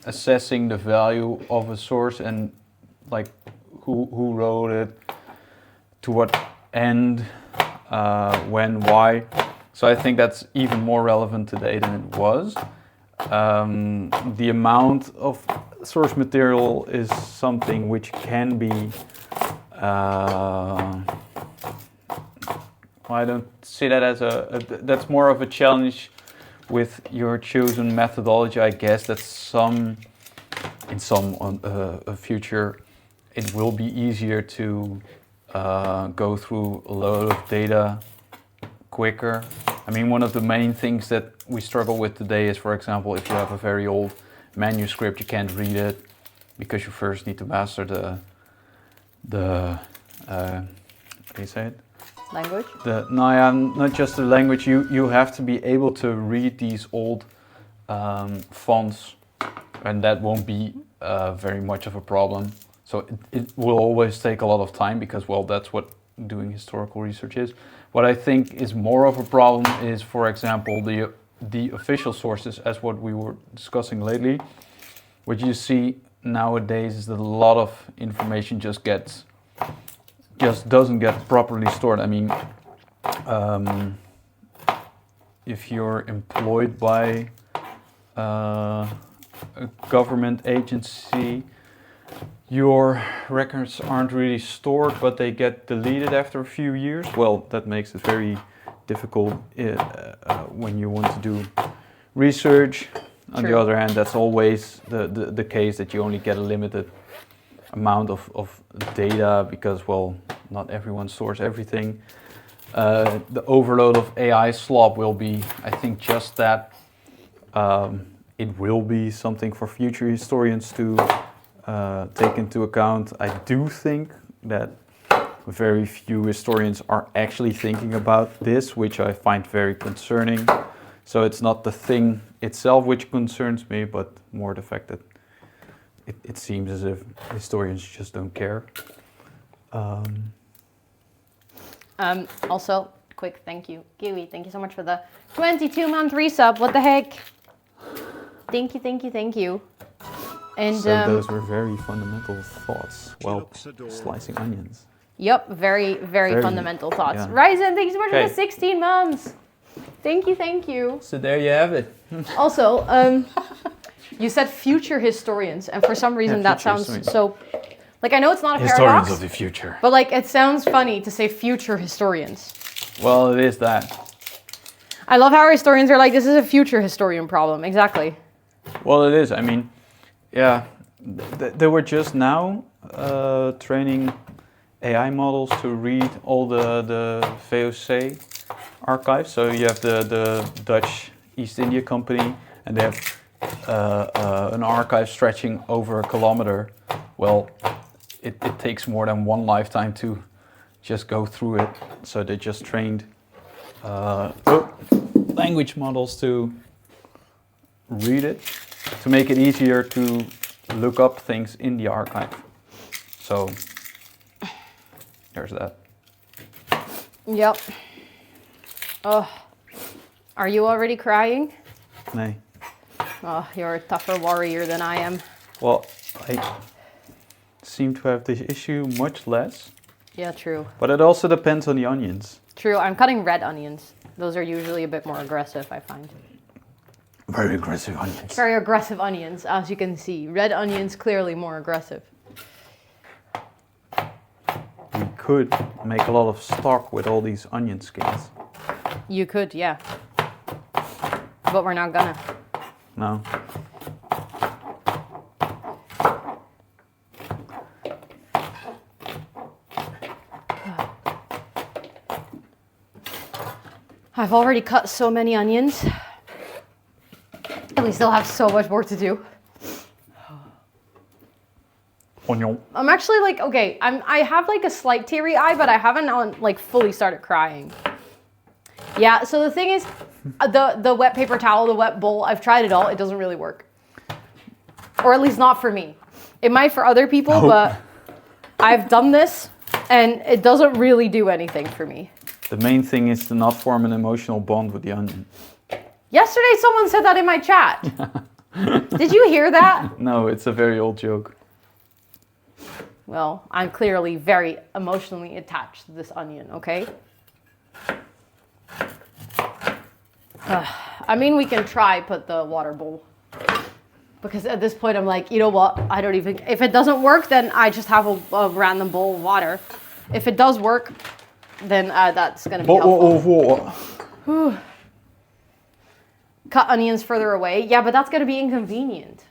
assessing the value of a source and like who wrote it, to what end, when, why. So I think that's even more relevant today than it was. The amount of source material is something which can be I don't see that as that's more of a challenge with your chosen methodology. I guess that in some future it will be easier to go through a lot of data quicker. I mean, one of the main things that we struggle with today is, for example, if you have a very old manuscript, you can't read it because you first need to master the how do you say it? Language? Not just the language. You have to be able to read these old fonts, and that won't be very much of a problem. So it will always take a lot of time because, well, that's what doing historical research is. What I think is more of a problem is, for example, the official sources, as what we were discussing lately. What you see nowadays is that a lot of information just doesn't get properly stored. I mean, if you're employed by a government agency, your records aren't really stored, but they get deleted after a few years. Well, that makes it very difficult when you want to do research. On the other hand, that's always the case, that you only get a limited amount of data because, well, not everyone stores everything. The overload of AI slop will be, I think, just that. It will be something for future historians to take into account. I do think that very few historians are actually thinking about this, which I find very concerning. So it's not the thing itself which concerns me, but more the fact that it seems as if historians just don't care. Also, quick thank you. Kiwi, thank you so much for the 22-month resub. What the heck? Thank you, thank you, thank you. And So those were very fundamental thoughts while slicing onions. Yep, very fundamental thoughts. Yeah. Ryzen, thank you so much for Okay. the 16 months. Thank you, thank you. So there you have it. Also, you said future historians, and for some reason that future sounds historians. so... Like, I know it's not a Historians paradox, of the future. but like, it sounds funny to say future historians. Well, it is that. I love how our historians are like, this is a future historian problem. Exactly. Well, it is. I mean, Yeah, they were just now training AI models to read all the VOC archives. So you have the Dutch East India Company, and they have an archive stretching over a kilometer. Well, it takes more than one lifetime to just go through it. So they just trained language models to read it, to make it easier to look up things in the archive. So there's that. Yep. Oh, are you already crying? Nee. Oh, you're a tougher warrior than I am. Well, I seem to have this issue much less. Yeah, true. But it also depends on the onions. True, I'm cutting red onions. Those are usually a bit more aggressive, I find. Very aggressive onions. Very aggressive onions, as you can see. Red onions, clearly more aggressive. We could make a lot of stock with all these onion skins. You could, yeah. But we're not gonna. No. I've already cut so many onions. And we still have so much more to do. Onion. I'm actually like, okay, I have like a slight teary eye, but I haven't like fully started crying. Yeah, so the thing is, the wet paper towel, the wet bowl, I've tried it all. It doesn't really work. Or at least not for me. It might for other people, but I've done this and it doesn't really do anything for me. The main thing is to not form an emotional bond with the onion. Yesterday someone said that in my chat. Did you hear that? No, it's a very old joke. Well, I'm clearly very emotionally attached to this onion, okay? I mean, we can try put the water bowl. Because at this point I'm like, you know what? I don't even, if it doesn't work, then I just have a random bowl of water. If it does work, then that's going to be helpful. Water. Cut onions further away. Yeah, but that's going to be inconvenient.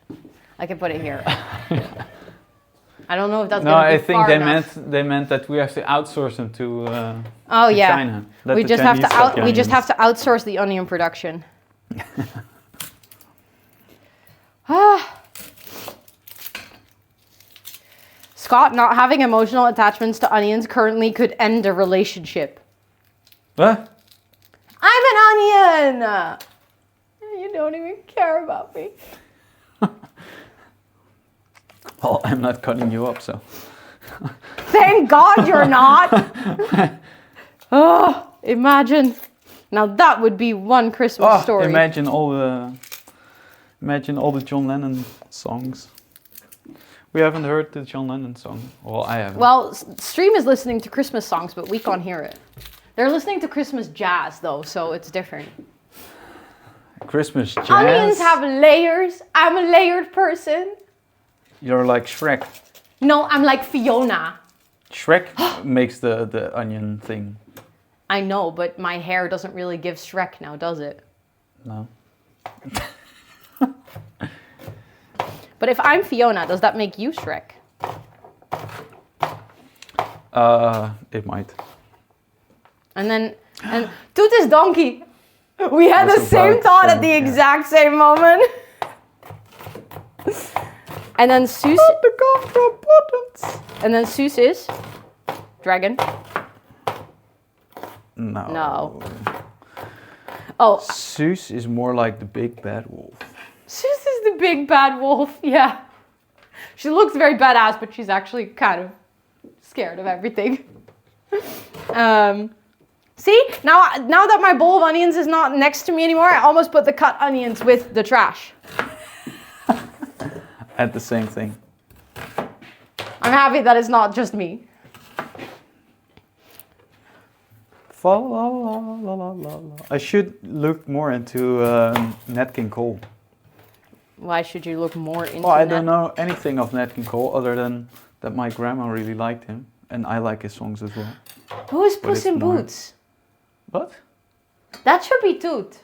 I can put it here. I don't know if that's going to be I think far they enough. meant that we have to outsource them to Oh to yeah. China. We just have to outsource the onion production. Scott, not having emotional attachments to onions currently could end a relationship. What? I'm an onion! You don't even care about me. Well, I'm not cutting you up, so. Thank God you're not! Oh, imagine. Now that would be one Christmas story. Imagine all the John Lennon songs. We haven't heard the John Lennon song. Well, I haven't. Well, Stream is listening to Christmas songs, but we can't hear it. They're listening to Christmas jazz, though, so it's different. Christmas jazz. Onions have layers. I'm a layered person. You're like Shrek. No, I'm like Fiona. Shrek makes the onion thing. I know, but my hair doesn't really give Shrek now, does it? No. But if I'm Fiona, does that make you Shrek? It might. And Toot is donkey. We had the same thought at the exact same moment. And then Soos. And then Soos is dragon. No. No. Oh, Soos is more like the big bad wolf. Soos is the big bad wolf. Yeah. She looks very badass, but she's actually kind of scared of everything. See, now that my bowl of onions is not next to me anymore, I almost put the cut onions with the trash. At the same thing. I'm happy that it's not just me. I should look more into Nat King Cole. Why should you look more into Well, I that? don't know anything of Nat King Cole other than that my grandma really liked him. And I like his songs as well. Who is But Puss it's in more- Boots? What? That should be Toot.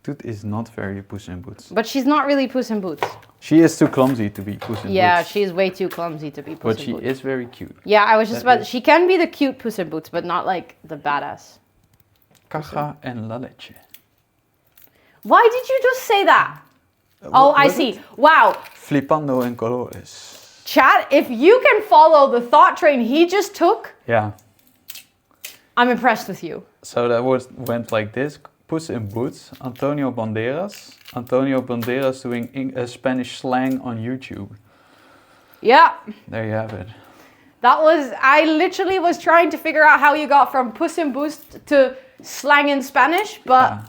Toot is not very Puss in Boots. But she's not really Puss in Boots. She is too clumsy to be Puss in Yeah, Boots. she's way too clumsy to be Puss But in she Boots. is very cute. Yeah, I was just That about. is- She can be the cute Puss in Boots, but not like the badass. Caja en la leche. Why did you just say that? Oh, I see. Wow. Flipando en colores. Chat, if you can follow the thought train he just took, Yeah. I'm impressed with you. So that went like this. Puss in Boots, Antonio Banderas. Antonio Banderas doing Spanish slang on YouTube. Yeah, There you have it. that was. I literally was trying to figure out how you got from Puss in Boots to slang in Spanish, but Yeah.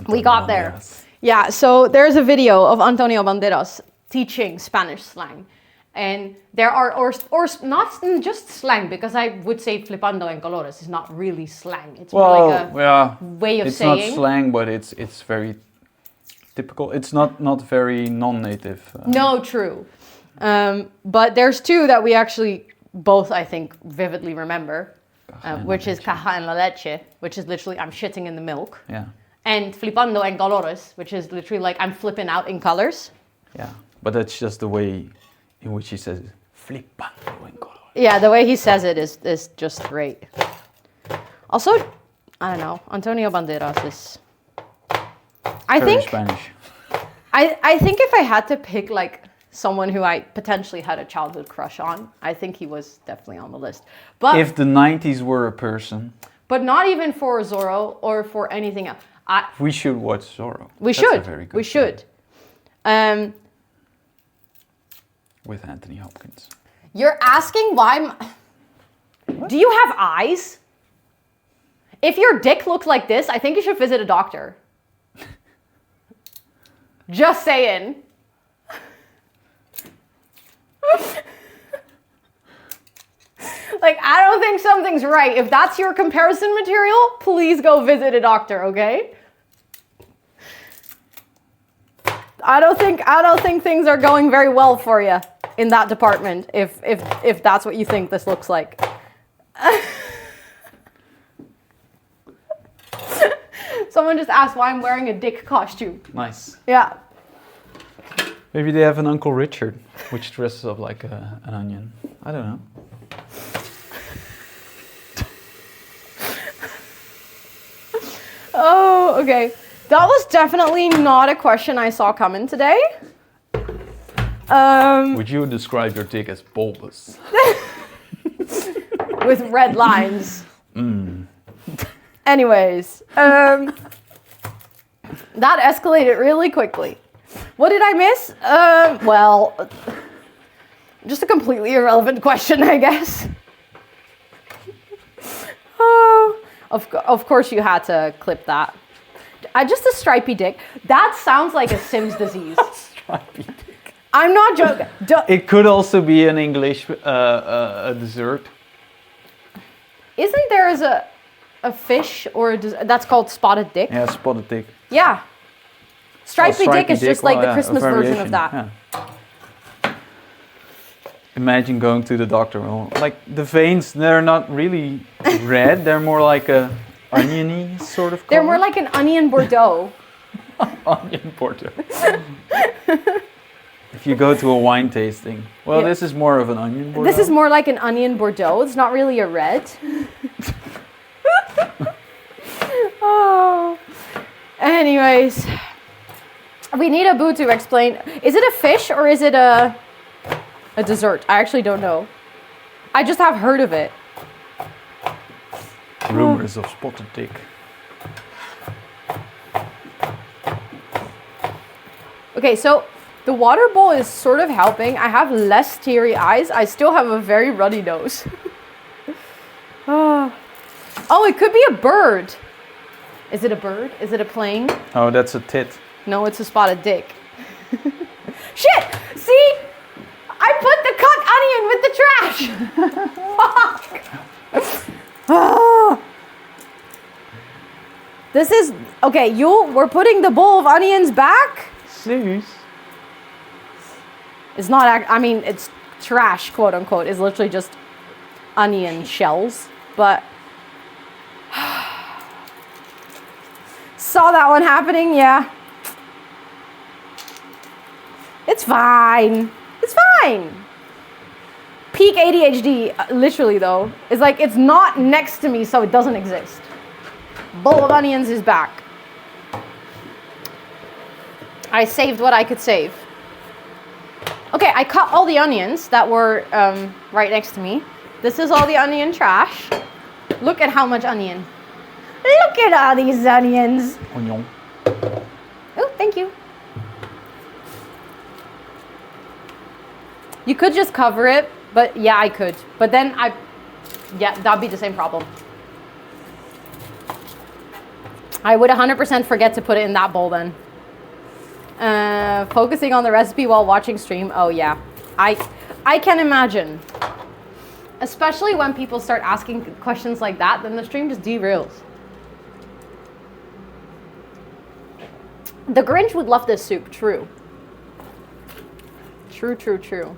we Antonio got there. Banderas. Yeah, so there's a video of Antonio Banderas teaching Spanish slang. And there are, or not just slang, because I would say flipando en colores is not really slang. It's more Well, like a yeah. way of It's saying. not slang, but it's very typical. It's not very non-native. No, true. But there's two that we actually both, I think, vividly remember, which is caja en la leche, which is literally I'm shitting in the milk. Yeah. And flipando en colores, which is literally like I'm flipping out in colors. Yeah. But that's just the way in which he says flipando en colores. Yeah, the way he says it is just great. Also, I don't know, Antonio Banderas is. I Very think Spanish. I think if I had to pick like someone who I potentially had a childhood crush on, I think he was definitely on the list. But If the 90s were a person, but not even for Zorro or for anything else. we should watch Zorro. We That's should. A very good We film should. with Anthony Hopkins. You're asking why. Do you have eyes? If your dick looks like this, I think you should visit a doctor. Just saying. Like, I don't think something's right. If that's your comparison material, please go visit a doctor, okay? I don't think things are going very well for you in that department if that's what you think this looks like. Someone just asked why I'm wearing a dick costume. Nice. Yeah. Maybe they have an Uncle Richard, which dresses up like an onion. I don't know. Oh, okay. That was definitely not a question I saw coming today. Would you describe your dick as bulbous? With red lines. Anyways, that escalated really quickly. What did I miss? Well, just a completely irrelevant question, I guess. Oh, of course you had to clip that. Just a stripy dick. That sounds like a Sims disease. Stripy dick. I'm not joking. It could also be an English a dessert. Isn't there a fish or that's called spotted dick? Yeah, spotted dick. Yeah. Stripy dick is just like well, the yeah, Christmas a version of variation, that. yeah. Imagine going to the doctor. Like the veins, they're not really red. They're more like a oniony sort of color. They're more like an onion Bordeaux. onion Bordeaux. If you go to a wine tasting, well, Yeah. this is more of an onion Bordeaux. This is more like an onion Bordeaux. It's not really a red. Oh. Anyways, we need a boo to explain. Is it a fish or is it a dessert? I actually don't know. I just have heard of it. Rumors of spotted dick. Okay, so the water bowl is sort of helping. I have less teary eyes. I still have a very runny nose. Oh, it could be a bird. Is it a bird? Is it a plane? Oh, that's a tit. No, it's a spotted dick. Shit! See? I put the cut onion with the trash. Fuck. Ah. This is okay. We're putting the bowl of onions back. Serious? It's not. I mean, it's trash, quote unquote. It's literally just onion shells. But saw that one happening. Yeah. It's fine. It's fine. Peak ADHD, literally though, is like it's not next to me, so it doesn't exist. Bowl of onions is back. I saved what I could save. Okay, I cut all the onions that were right next to me. This is all the onion trash. Look at how much onion. Look at all these onions. Onion. Oh, thank you. You could just cover it, but yeah, I could. But then yeah, that'd be the same problem. I would 100% forget to put it in that bowl then. Focusing on the recipe while watching stream. Oh yeah, I can imagine. Especially when people start asking questions like that, then the stream just derails. The Grinch would love this soup, true. True, true, true.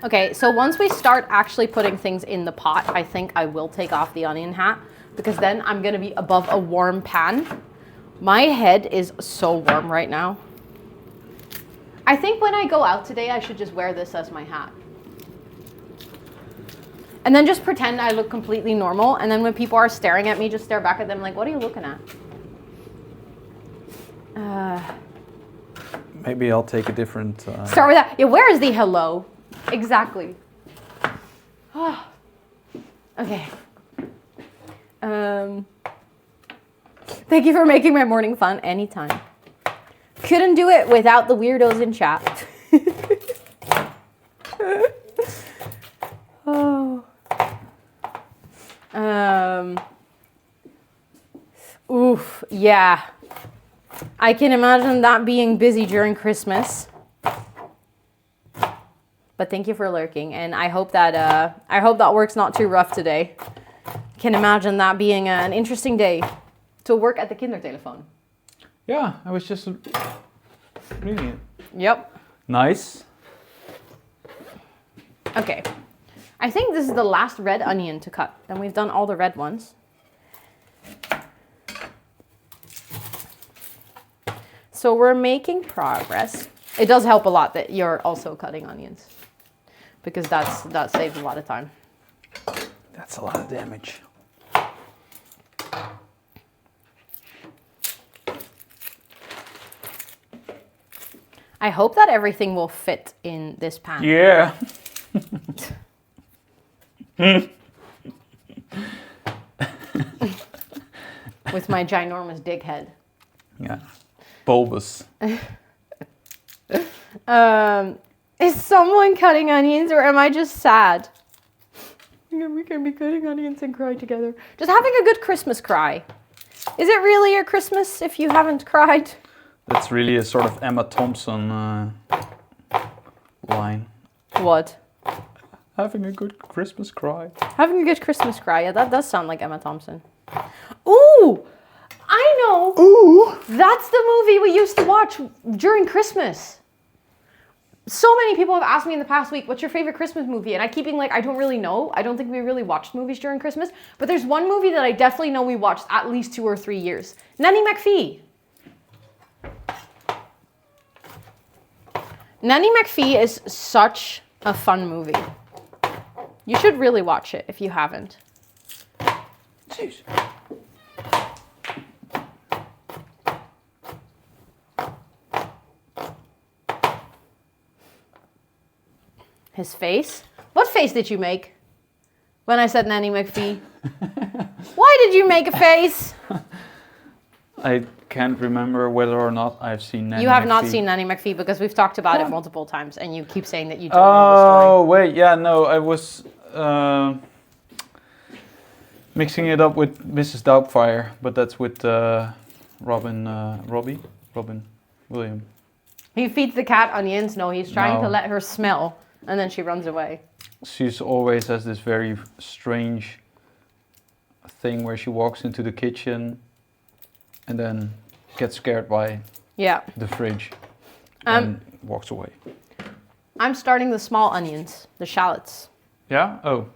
Okay, so once we start actually putting things in the pot, I think I will take off the onion hat because then I'm gonna be above a warm pan. My head is so warm right now. I think when I go out today, I should just wear this as my hat. And then just pretend I look completely normal. And then when people are staring at me, just stare back at them like, what are you looking at? Maybe I'll take a different... Start with that. Yeah, where is the hello? Exactly. Okay. Thank you for making my morning fun anytime. Couldn't do it without the weirdos in chat. Oh. Oof, yeah. I can imagine that being busy during Christmas. But thank you for lurking, and I hope that work's not too rough today. Can imagine that being an interesting day to work at the kindertelefoon. Yeah, I was just reading it. Yep. Nice. Okay. I think this is the last red onion to cut, and we've done all the red ones. So we're making progress. It does help a lot that you're also cutting onions, because that saves a lot of time. That's a lot of damage. I hope that everything will fit in this pan. Yeah. With my ginormous dick head. Yeah. Bulbous. Is someone cutting onions or am I just sad? We can be cutting onions and cry together. Just having a good Christmas cry. Is it really your Christmas if you haven't cried? That's really a sort of Emma Thompson line. What? Having a good Christmas cry. Having a good Christmas cry. Yeah, that does sound like Emma Thompson. Ooh! I know! Ooh! That's the movie we used to watch during Christmas. So many people have asked me in the past week, what's your favorite Christmas movie? And I keep being like, I don't really know. I don't think we really watched movies during Christmas. But there's one movie that I definitely know we watched at least 2 or 3 years. Nanny McPhee. Nanny McPhee is such a fun movie. You should really watch it if you haven't. Jeez. His face? What face did you make when I said Nanny McPhee? Why did you make a face? I can't remember whether or not I've seen Nanny You have McPhee. not seen Nanny McPhee because we've talked about it multiple times and you keep saying that you don't know the story. Oh, wait, yeah, no, I was mixing it up with Mrs. Doubtfire, but that's with Robin Williams. He feeds the cat onions. No, he's trying No. to let her smell and then she runs away. She's always has this very strange thing where she walks into the kitchen and then gets scared by Yeah. the fridge and walks away. I'm starting the small onions, the shallots. Yeah? Oh.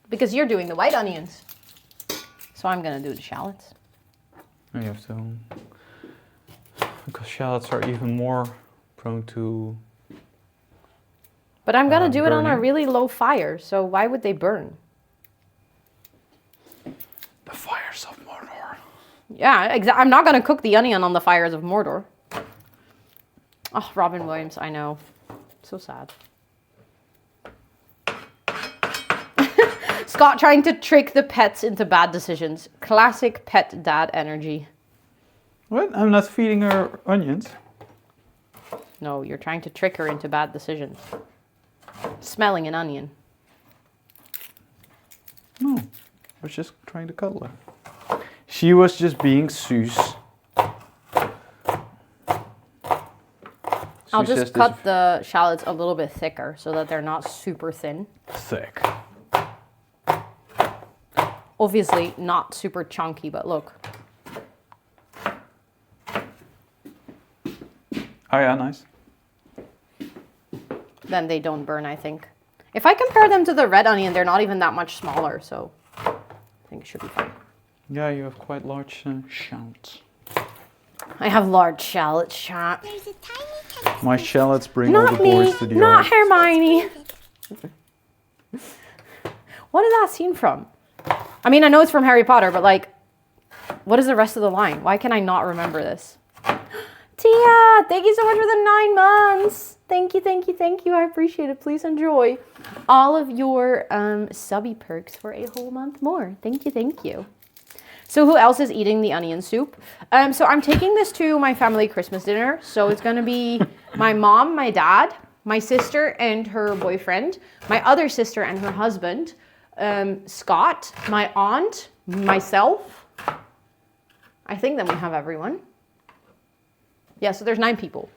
Because you're doing the white onions. So I'm gonna do the shallots. You have to, because shallots are even more prone to. But I'm gonna do it on a burning. really low fire, so why would they burn? The fires of Mordor. Yeah, I'm not gonna cook the onion on the fires of Mordor. Oh, Robin Williams, I know. So sad. Scott trying to trick the pets into bad decisions. Classic pet dad energy. What? I'm not feeding her onions. No, you're trying to trick her into bad decisions. Smelling an onion. No, I was just trying to cuddle her. She was just being Suze. I'll Suze just says cut the shallots a little bit thicker so that they're not super thin. this thick. Obviously not super chunky, but look. Oh yeah, nice. Then they don't burn, I think. If I compare them to the red onion, they're not even that much smaller, so I think it should be fine. Yeah, you have quite large shallots. I have large shallots, chat. There's a tiny My shallots bring all Not the me, boys to the not yard. Hermione. What is that scene from? I mean, I know it's from Harry Potter, but like, what is the rest of the line? Why can I not remember this? Tia, thank you so much for the 9 months. Thank you, thank you, thank you. I appreciate it. Please enjoy all of your subby perks for a whole month more. Thank you, thank you. So who else is eating the onion soup? So I'm taking this to my family Christmas dinner. So it's going to be my mom, my dad, my sister and her boyfriend, my other sister and her husband, Scott, my aunt, myself. I think then we have everyone. Yeah, so there's 9 people.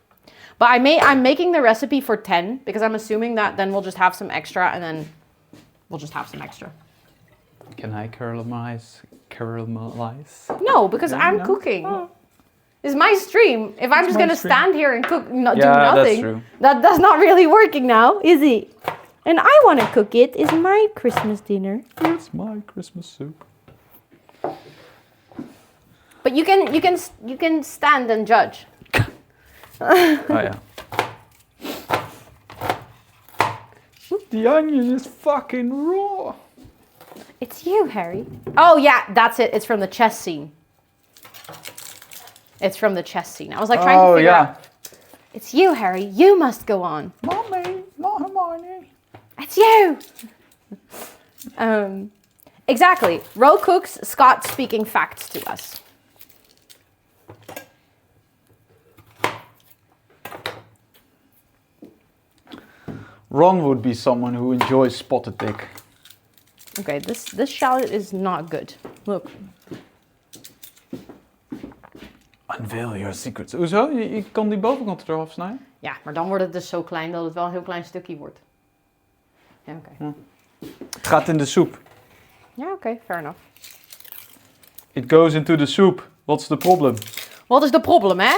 But I'm making the recipe for 10 because I'm assuming that then we'll just have some extra and then we'll just have some extra. Can I caramelize? No, because I'm no? cooking. It's my stream. If I'm It's just my going to stream. stand here and cook, do Yeah, nothing, that's true. that's not really working now, is it? And I want to cook it. It's my Christmas dinner. It's my Christmas soup. But you can stand and judge. Oh yeah. The onion is fucking raw. It's you, Harry. Oh yeah, that's it. It's from the chess scene. It's from the chess scene. I was like trying to figure out. It's you, Harry. You must go on. Not me, not Hermione. It's you. Exactly. Ro cooks, Scott speaking facts to us. Ron would be someone who enjoys spotted dick. Okay, this shallot is not good. Look. Unveil your secrets. Hoezo? Je kan die bovenkant eraf snijden? Ja, maar dan wordt het dus zo klein dat het wel een heel klein stukje wordt. Ja, oké. Het gaat in de soep. Ja, oké, fair enough. It goes into the soup. What's the problem? What is the problem, hè?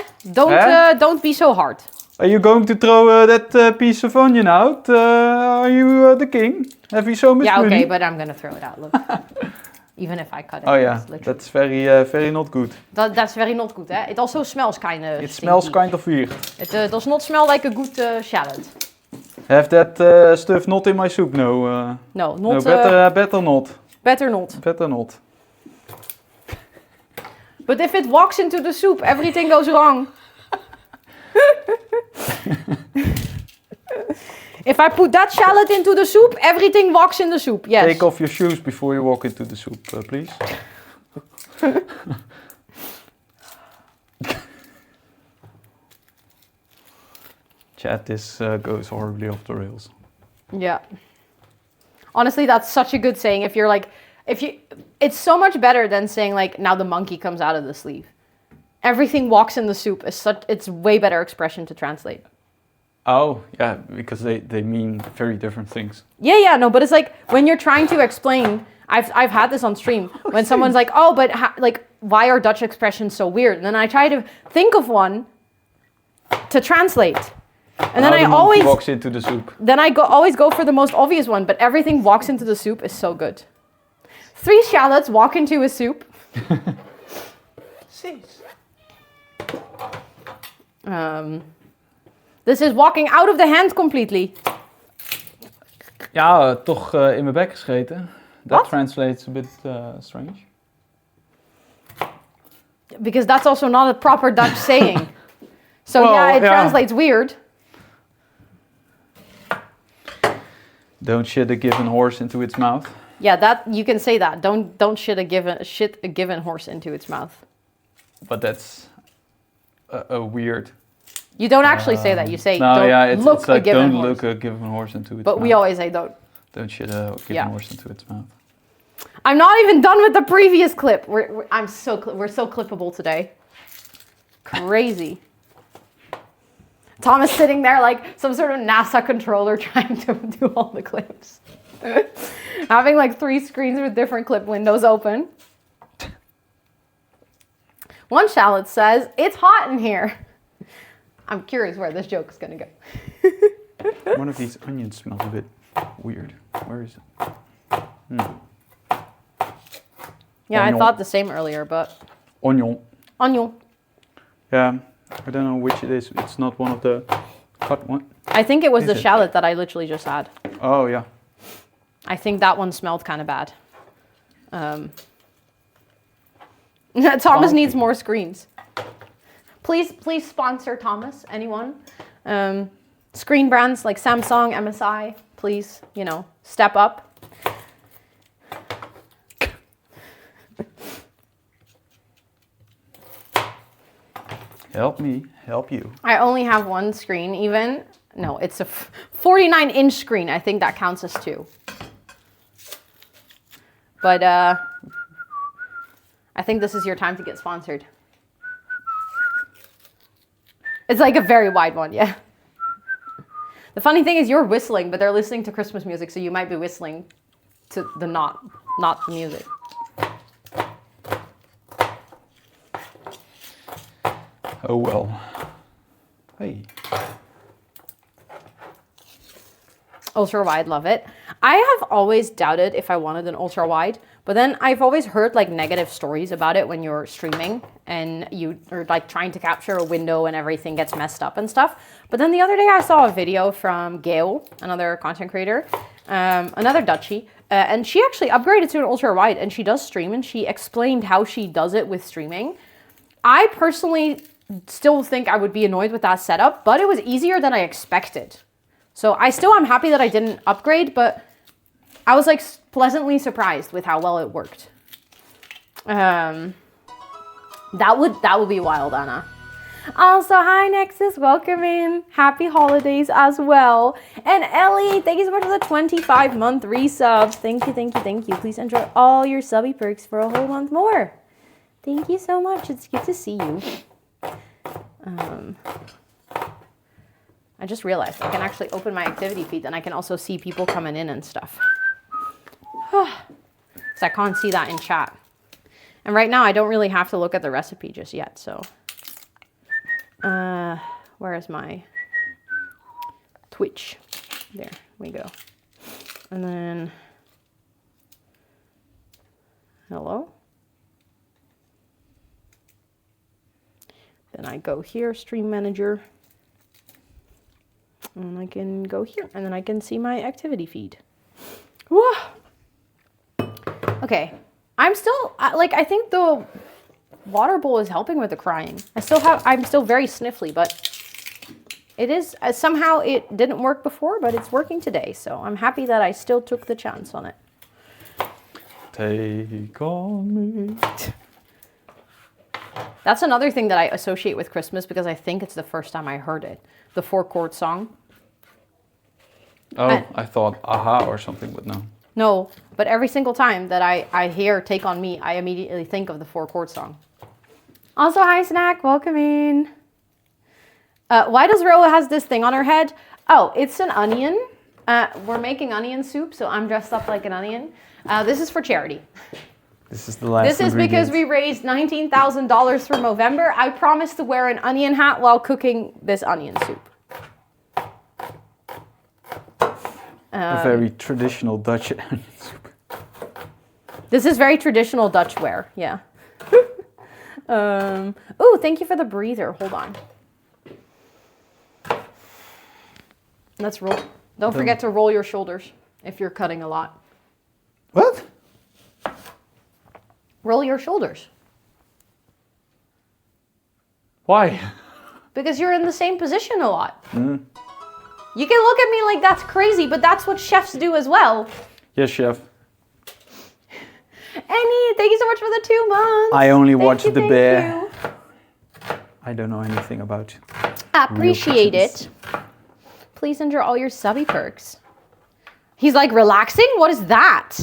Don't be so hard. Are you going to throw that piece of onion out? Are you the king? Have you so much Yeah, money? okay, but I'm gonna throw it out, look. Even if I cut it. Oh yeah, it's literally- that's very not good. That's very not good, eh? It also smells kind of It smells kind of weird. It does not smell like a good shallot. Have that stuff not in my soup, no. No, No, not... better not. better not. Better not. But if it walks into the soup, everything goes wrong. If I put that shallot into the soup, everything walks in the soup, yes. Take off your shoes before you walk into the soup, please. Chat, this goes horribly off the rails. Yeah. Honestly, that's such a good saying. If you're like, it's so much better than saying like, now the monkey comes out of the sleeve. Everything walks in the soup is it's way better expression to translate. Oh, yeah, because they mean very different things. Yeah, no, but it's like when you're trying to explain, I've had this on stream, when someone's like, oh, but like, why are Dutch expressions so weird? And then I try to think of one to translate. And then Now I the monkey always walks into the soup. always go for the most obvious one, but everything walks into the soup is so good. 3 shallots walk into a soup. This is walking out of the hand completely. Ja, toch in mijn bek gescheten. That What? translates a bit strange. Because that's also not a proper Dutch saying. So Well, yeah, it yeah. translates weird. Don't shit a given horse into its mouth. Yeah, that you can say that. Don't shit a given horse into its mouth. But that's a weird... You don't actually say that. You say No, don't yeah, it's look a like given don't horse. look a given horse into its But mouth. we always say don't. Don't shit a given Yeah. horse into its mouth. I'm not even done with the previous clip. We're so clippable today. Crazy. Thomas sitting there like some sort of NASA controller trying to do all the clips. Having like 3 screens with different clip windows open. One shallot says, "It's hot in here." I'm curious where this joke is gonna go. One of these onions smells a bit weird. Where is it? Yeah, I Onion. thought the same earlier, but Onion. onion. Yeah, I don't know which it is. It's not one of the cut one. I think it was Is the it? shallot that I literally just had. Oh yeah. I think that one smelled kind of bad. Thomas needs more screens. Please sponsor Thomas. Anyone? Screen brands like Samsung, MSI. Please, step up. Help me, help you. I only have one screen. Even no, it's a 49-inch screen. I think that counts as 2. But I think this is your time to get sponsored. It's like a very wide one, yeah. The funny thing is you're whistling, but they're listening to Christmas music, so you might be whistling to the not the music. Oh well. Hey. Ultra wide, love it. I have always doubted if I wanted an ultra wide, but then I've always heard like negative stories about it when you're streaming and you are like trying to capture a window and everything gets messed up and stuff. But then the other day I saw a video from Gail, another content creator, another Dutchie, and she actually upgraded to an ultra wide and she does stream and she explained how she does it with streaming. I personally still think I would be annoyed with that setup, but it was easier than I expected. So I still am happy that I didn't upgrade, but I was like pleasantly surprised with how well it worked. That would be wild, Anna. Also, hi Nexus, welcome in. Happy holidays as well. And Ellie, thank you so much for the 25-month resub. Thank you. Please enjoy all your subby perks for a whole month more. Thank you so much. It's good to see you. I just realized I can actually open my activity feed and I can also see people coming in and stuff. So I can't see that in chat. And right now I don't really have to look at the recipe just yet, so. Where is my Twitch? There we go. And then, hello? Then I go here, Stream Manager. And I can go here, and then I can see my activity feed. Whoa. Okay, I'm still, I think the water bowl is helping with the crying. I'm still very sniffly, but it is, somehow it didn't work before, but it's working today. So I'm happy that I still took the chance on it. Take on me. That's another thing that I associate with Christmas because I think it's the first time I heard it. The 4-chord song. Oh, I thought aha or something, but no. No, but every single time that I hear Take On Me, I immediately think of the 4-chord song. Also, hi Snack, welcome in. Why does Roa has this thing on her head? Oh, it's an onion. We're making onion soup, so I'm dressed up like an onion. This is for charity. This is the last This is because we raised $19,000 for Movember. I promised to wear an onion hat while cooking this onion soup. A very traditional Dutch onion soup. This is very traditional Dutch ware, yeah. Oh, thank you for the breather. Hold on. Let's roll. Don't forget to roll your shoulders if you're cutting a lot. What? Roll your shoulders. Why? Because you're in the same position a lot. You can look at me like that's crazy, but that's what chefs do as well. Yes, chef. Annie, thank you so much for the 2 months. I only Thank watch you, The thank Bear. you. I don't know anything about Appreciate real it. Please enjoy all your subby perks. He's like, relaxing? What is that?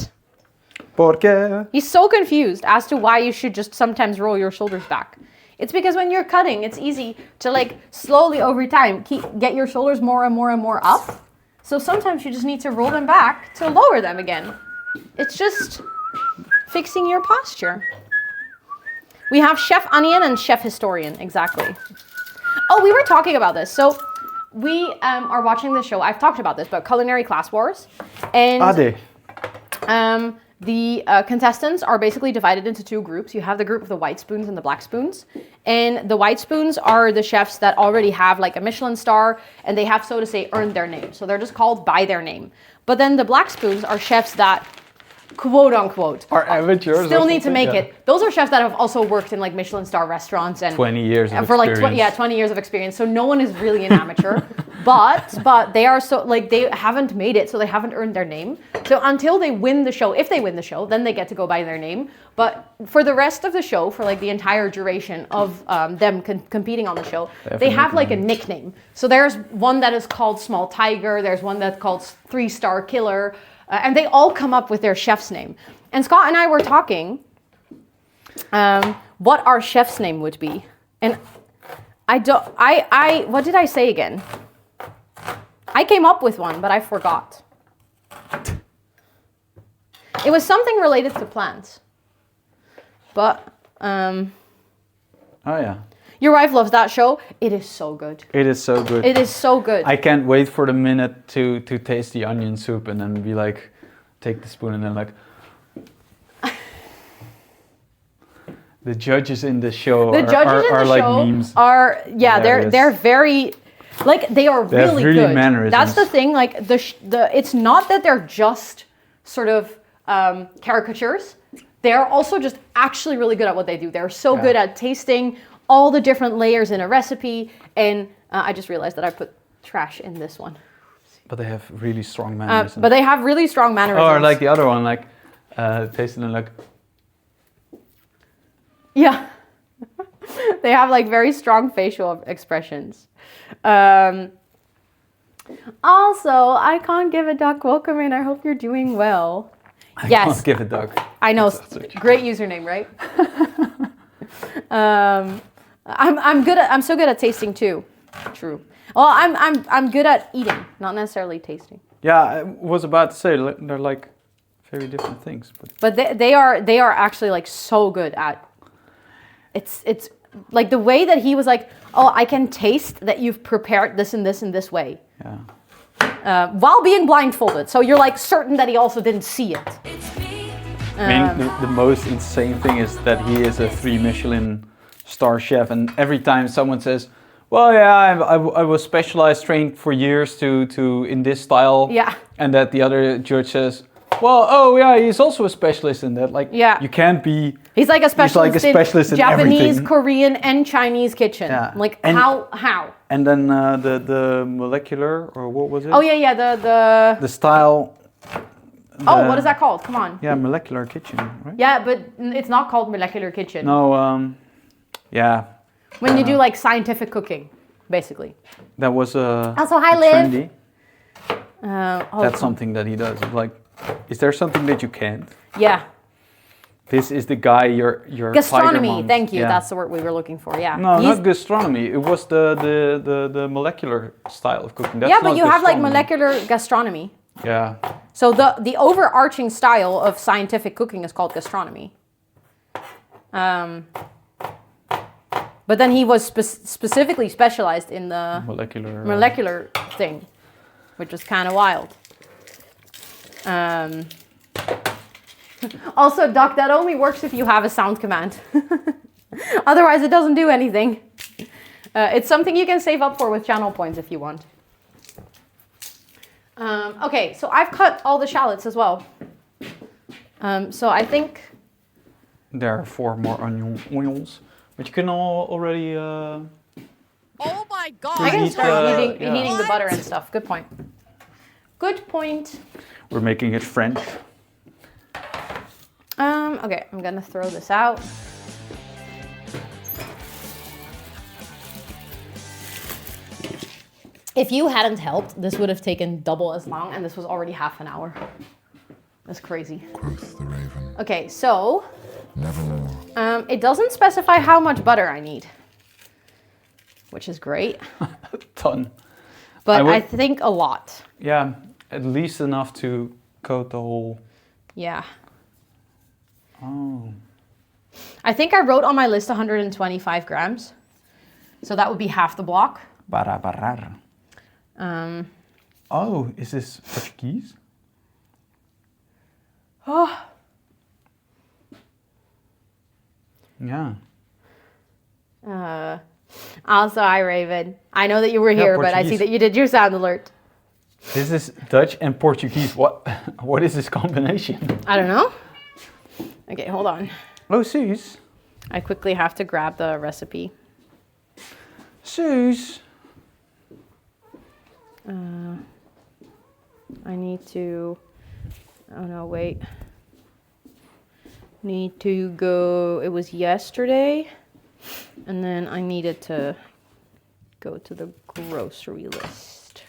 Porque. He's so confused as to why you should just sometimes roll your shoulders back. It's because when you're cutting, it's easy to like slowly over time get your shoulders more and more and more up. So sometimes you just need to roll them back to lower them again. It's just fixing your posture. We have Chef Onion and Chef Historian, exactly. Oh, we were talking about this. So we are watching this show. I've talked about this, but Culinary Class Wars. And the contestants are basically divided into 2 groups. You have the group of the white spoons and the black spoons. And the white spoons are the chefs that already have like a Michelin star and they have, so to say, earned their name. So they're just called by their name. But then the black spoons are chefs that, quote unquote, Are amateurs. still need to make it. Those are chefs that have also worked in like Michelin star restaurants and 20 years of for like experience. 20 years of experience. So no one is really an amateur, but they are so like they haven't made it, so they haven't earned their name. So until they win the show, if they win the show, then they get to go by their name. But for the rest of the show, for like the entire duration of them competing on the show, they have like a nickname. So there's one that is called Small Tiger. There's one that's called 3-Star Killer. And they all come up with their chef's name. And Scott and I were talking what our chef's name would be. And what did I say again? I came up with one, but I forgot. It was something related to plants. But, Oh yeah. your wife loves that show. It is so good. It is so good. It is so good. I can't wait for the minute to taste the onion soup and then be like, take the spoon and then like. The judges in the show are like memes. They're very, like they are They have really really good. mannerisms. That's the thing. Like it's not that they're just sort of caricatures. They are also just actually really good at what they do. They're so good at tasting all the different layers in a recipe. And I just realized that I put trash in this one. But they have really strong mannerisms. But they have really strong mannerisms. Or like the other one, like tasting and like. Yeah. They have like very strong facial expressions. Also, I can't give a duck. Welcome in. I hope you're doing well. I Yes. can't give a duck. I know. That's such a- Great username, right? I'm so good at tasting too. True. Well, I'm good at eating, not necessarily tasting. Yeah, I was about to say they're like very different things, But they are actually like so good at. It's like the way that he was like, oh, I can taste that you've prepared this and this in this way. yeah. While being blindfolded, so you're like certain that he also didn't see it. I mean, the most insane thing is that he is a 3 Michelin star chef, and every time someone says, "Well, yeah, I was specialized, trained for years to in this style," Yeah. and that the other judge says, "Well, oh yeah, he's also a specialist in that." Like, Yeah. you can't be. He's like a specialist, specialist in Japanese, everything. Korean, and Chinese kitchen. Yeah. Like And- how? And then the molecular, or what was it? Oh yeah, the The style. oh, what is that called? Come on. Yeah, molecular kitchen, right? Yeah, but it's not called molecular kitchen. No, yeah, When you do like scientific cooking, basically. that was Also, hi, Liv. trendy. Oh, That's something that he does. Like, is there something that you can't? yeah. This is the guy your Gastronomy. tiger mom- Thank you. Yeah. That's the word we were looking for. Yeah. No, He's- not gastronomy. It was the molecular style of cooking. That's yeah, but not you have like gastronomy. molecular gastronomy. Yeah, So the overarching style of scientific cooking is called gastronomy. But then he was specifically specialized in the molecular. molecular thing, which was kind of wild. Also, Doc, that only works if you have a sound command. Otherwise, it doesn't do anything. It's something you can save up for with channel points if you want. Okay, so I've cut all the shallots as well. So I think... There are 4 more onions. But you can already... Oh my god! I can Heat, start yeah. heating the butter and stuff. Good point. Good point. We're making it French. Okay, I'm gonna throw this out. If you hadn't helped, this would have taken double as long, and this was already half an hour. That's crazy. Quoth the raven, Okay, so nevermore. it doesn't specify how much butter I need, which is great, A ton. but would- I think a lot. Yeah, at least enough to coat the whole... Yeah. Oh. I think I wrote on my list 125 grams, so that would be half the block. Barabarar. Oh, is this Portuguese? Oh, Yeah. also, hi, Raven. I know that you were Yeah, here, but I see Portuguese. that you did your sound alert. This is Dutch and Portuguese. What is this combination? I don't know. Okay, hold on. Oh, Suze. I quickly have to grab the recipe. Suze. I need to... Oh, no, wait. Need to go... It was yesterday. And then I needed to go to the grocery list.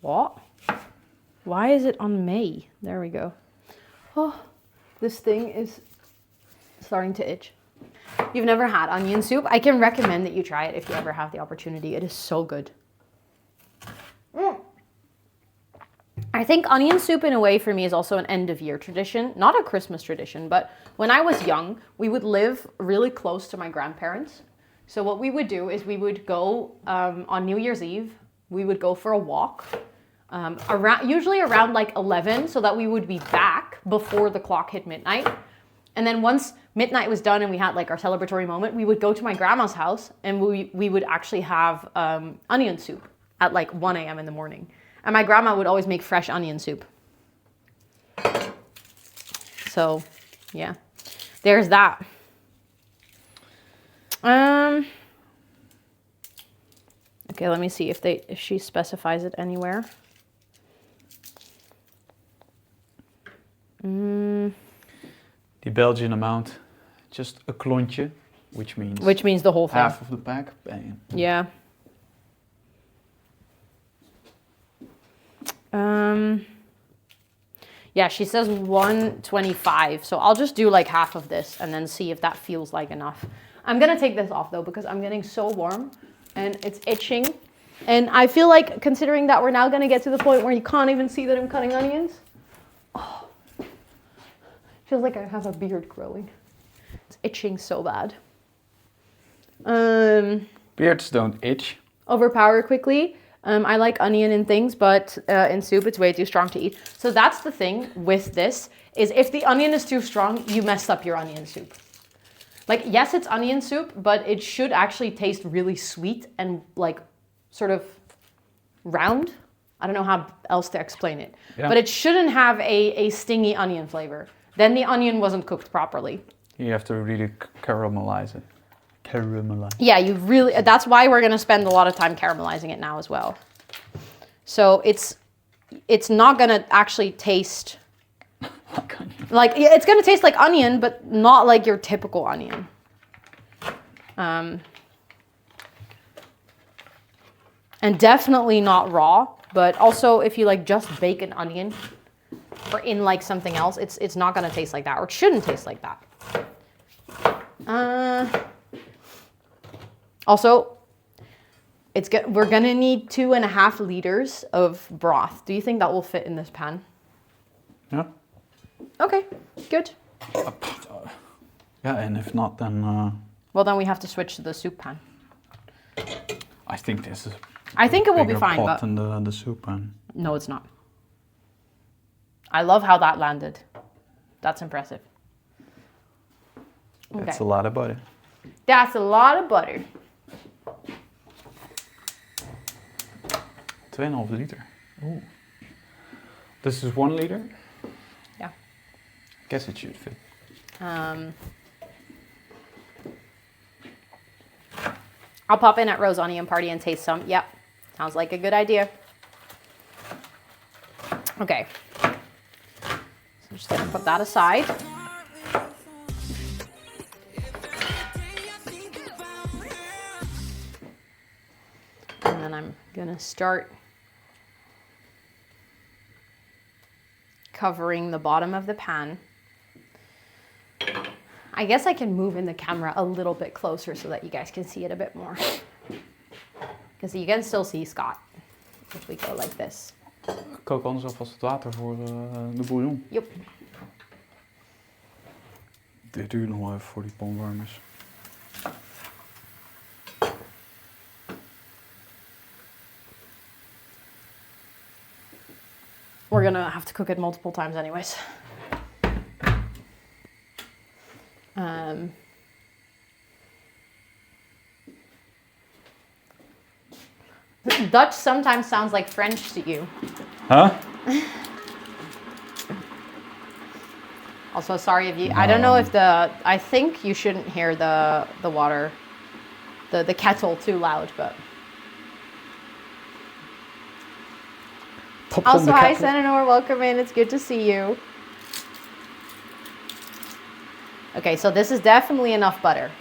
What? Why is it on May? There we go. Oh, this thing is starting to itch. You've never had onion soup? I can recommend that you try it if you ever have the opportunity. It is so good. I think onion soup in a way for me is also an end of year tradition, not a Christmas tradition, but when I was young, we would live really close to my grandparents. So what we would do is we would go on New Year's Eve, we would go for a walk, usually around like 11, so that we would be back before the clock hit midnight. And then once midnight was done and we had like our celebratory moment, we would go to my grandma's house and we would actually have onion soup at like 1 a.m. in the morning. And my grandma would always make fresh onion soup. So, yeah, there's that. Okay, let me see if she specifies it anywhere. The Belgian amount, just a klontje, which means the whole thing. half of the pack. Bang. Yeah. Yeah, she says 125, so I'll just do like half of this and then see if that feels like enough. I'm gonna take this off though because I'm getting so warm and it's itching. And I feel like considering that we're now gonna get to the point where you can't even see that I'm cutting onions. Oh, feels like I have a beard growing. It's itching so bad. Beards don't itch. Overpower quickly. I like onion in things, but in soup it's way too strong to eat. So that's the thing with this, is if the onion is too strong, you messed up your onion soup. Like, yes, it's onion soup, but it should actually taste really sweet and like sort of round. I don't know how else to explain it. Yeah. But it shouldn't have a stingy onion flavor. Then the onion wasn't cooked properly. You have to really caramelize it. Caramelize. Yeah, you really, that's why we're gonna spend a lot of time caramelizing it now as well. So it's not gonna actually taste Like onion. like, it's gonna taste like onion, but not like your typical onion. And definitely not raw, but also if you like just bake an onion or in like something else, it's not gonna taste like that, or it shouldn't taste like that. Also, we're gonna need 2.5 liters of broth. Do you think that will fit in this pan? Yeah. Okay, good. Yeah, and if not, then Well, then we have to switch to the soup pan. I think this is I think it will be bigger fine, pot but than the soup pan. no, it's not. I love how that landed. That's impressive. That's Okay. a lot of butter. That's a lot of butter. 2,5 liter. Ooh. This is 1 liter? Yeah. Guess it should fit. I'll pop in at Rose Onion Party and taste some. Yep. Sounds like a good idea. Okay. So I'm just gonna put that aside. And then I'm gonna start covering the bottom of the pan. I guess I can move in the camera a little bit closer so that you guys can see it a bit more. Because you can still see Scott if we go like this. Ik kook anders alvast het water voor de bouillon. Yep. Dit duurt nog wel even voor die pan warm is. We're gonna have to cook it multiple times anyways. Dutch sometimes sounds like French to you. Huh? Also, sorry if you. I don't know if I think you shouldn't hear the water, the kettle too loud, but. Also, hi, Senator. Welcome in. It's good to see you. Okay, so this is definitely enough butter.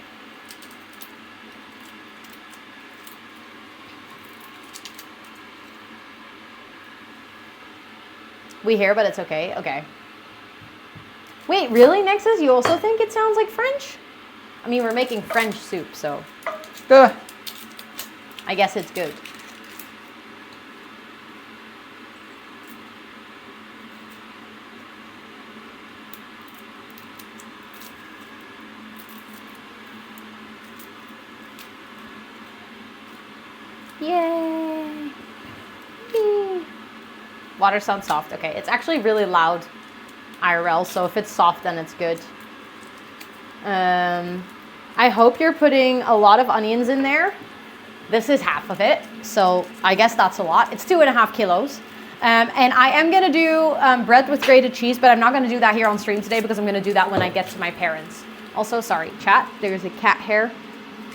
We hear, but it's okay. Okay. Wait, really, Nexus? You also think it sounds like French? I mean, we're making French soup, so I guess it's good. Yay! Yay. Water sounds soft. Okay, it's actually really loud IRL, so if it's soft, then it's good. I hope you're putting a lot of onions in there. This is half of it, so I guess that's a lot. It's 2.5 kilos. And I am gonna do bread with grated cheese, but I'm not gonna do that here on stream today because I'm gonna do that when I get to my parents. Also, sorry, chat, there's a cat hair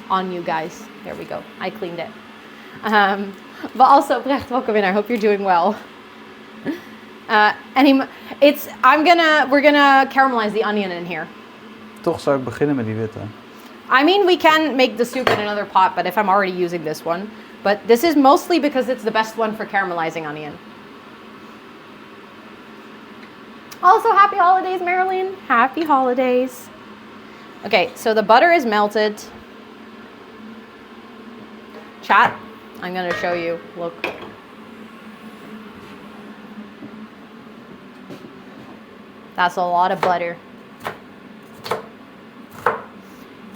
on you guys. There we go, I cleaned it. But also, Brecht, welcome in. I hope you're doing well. We're gonna caramelize the onion in here. Toch zou ik beginnen met die witte. I mean, we can make the soup in another pot, but if I'm already using this one. But this is mostly because it's the best one for caramelizing onion. Also, happy holidays, Marilyn. Happy holidays. Okay, so the butter is melted. Chat, I'm gonna show you. Look. That's a lot of butter.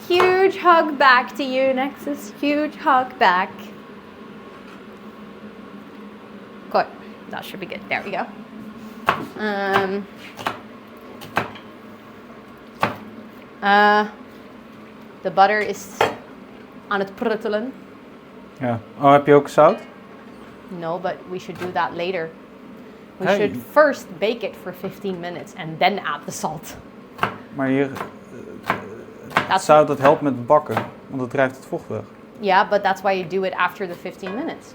Huge hug back to you, Nexus. Huge hug back. Good. That should be good. There we go. The butter is aan het pruttelen. Ja. Oh, heb je ook zout? No, but we should do that later. We Hey. should first bake it for 15 minutes and then add the salt. Maar hier, That's zout dat helpt met bakken, want het drijft het vocht weg. Yeah, but that's why you do it after the 15 minutes.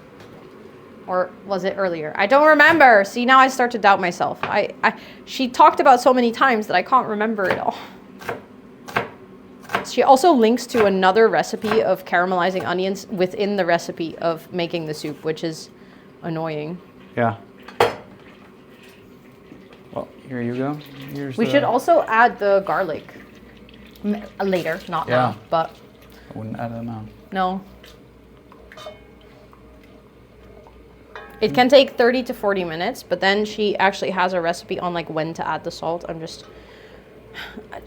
Or was it earlier? I don't remember. See, now I start to doubt myself. She talked about so many times that I can't remember it all. She also links to another recipe of caramelizing onions within the recipe of making the soup, which is annoying. Ja. Well, here you go. Here's We should also add the garlic later, not now, but I wouldn't add it now. no. It can take 30 to 40 minutes, but then she actually has a recipe on like when to add the salt.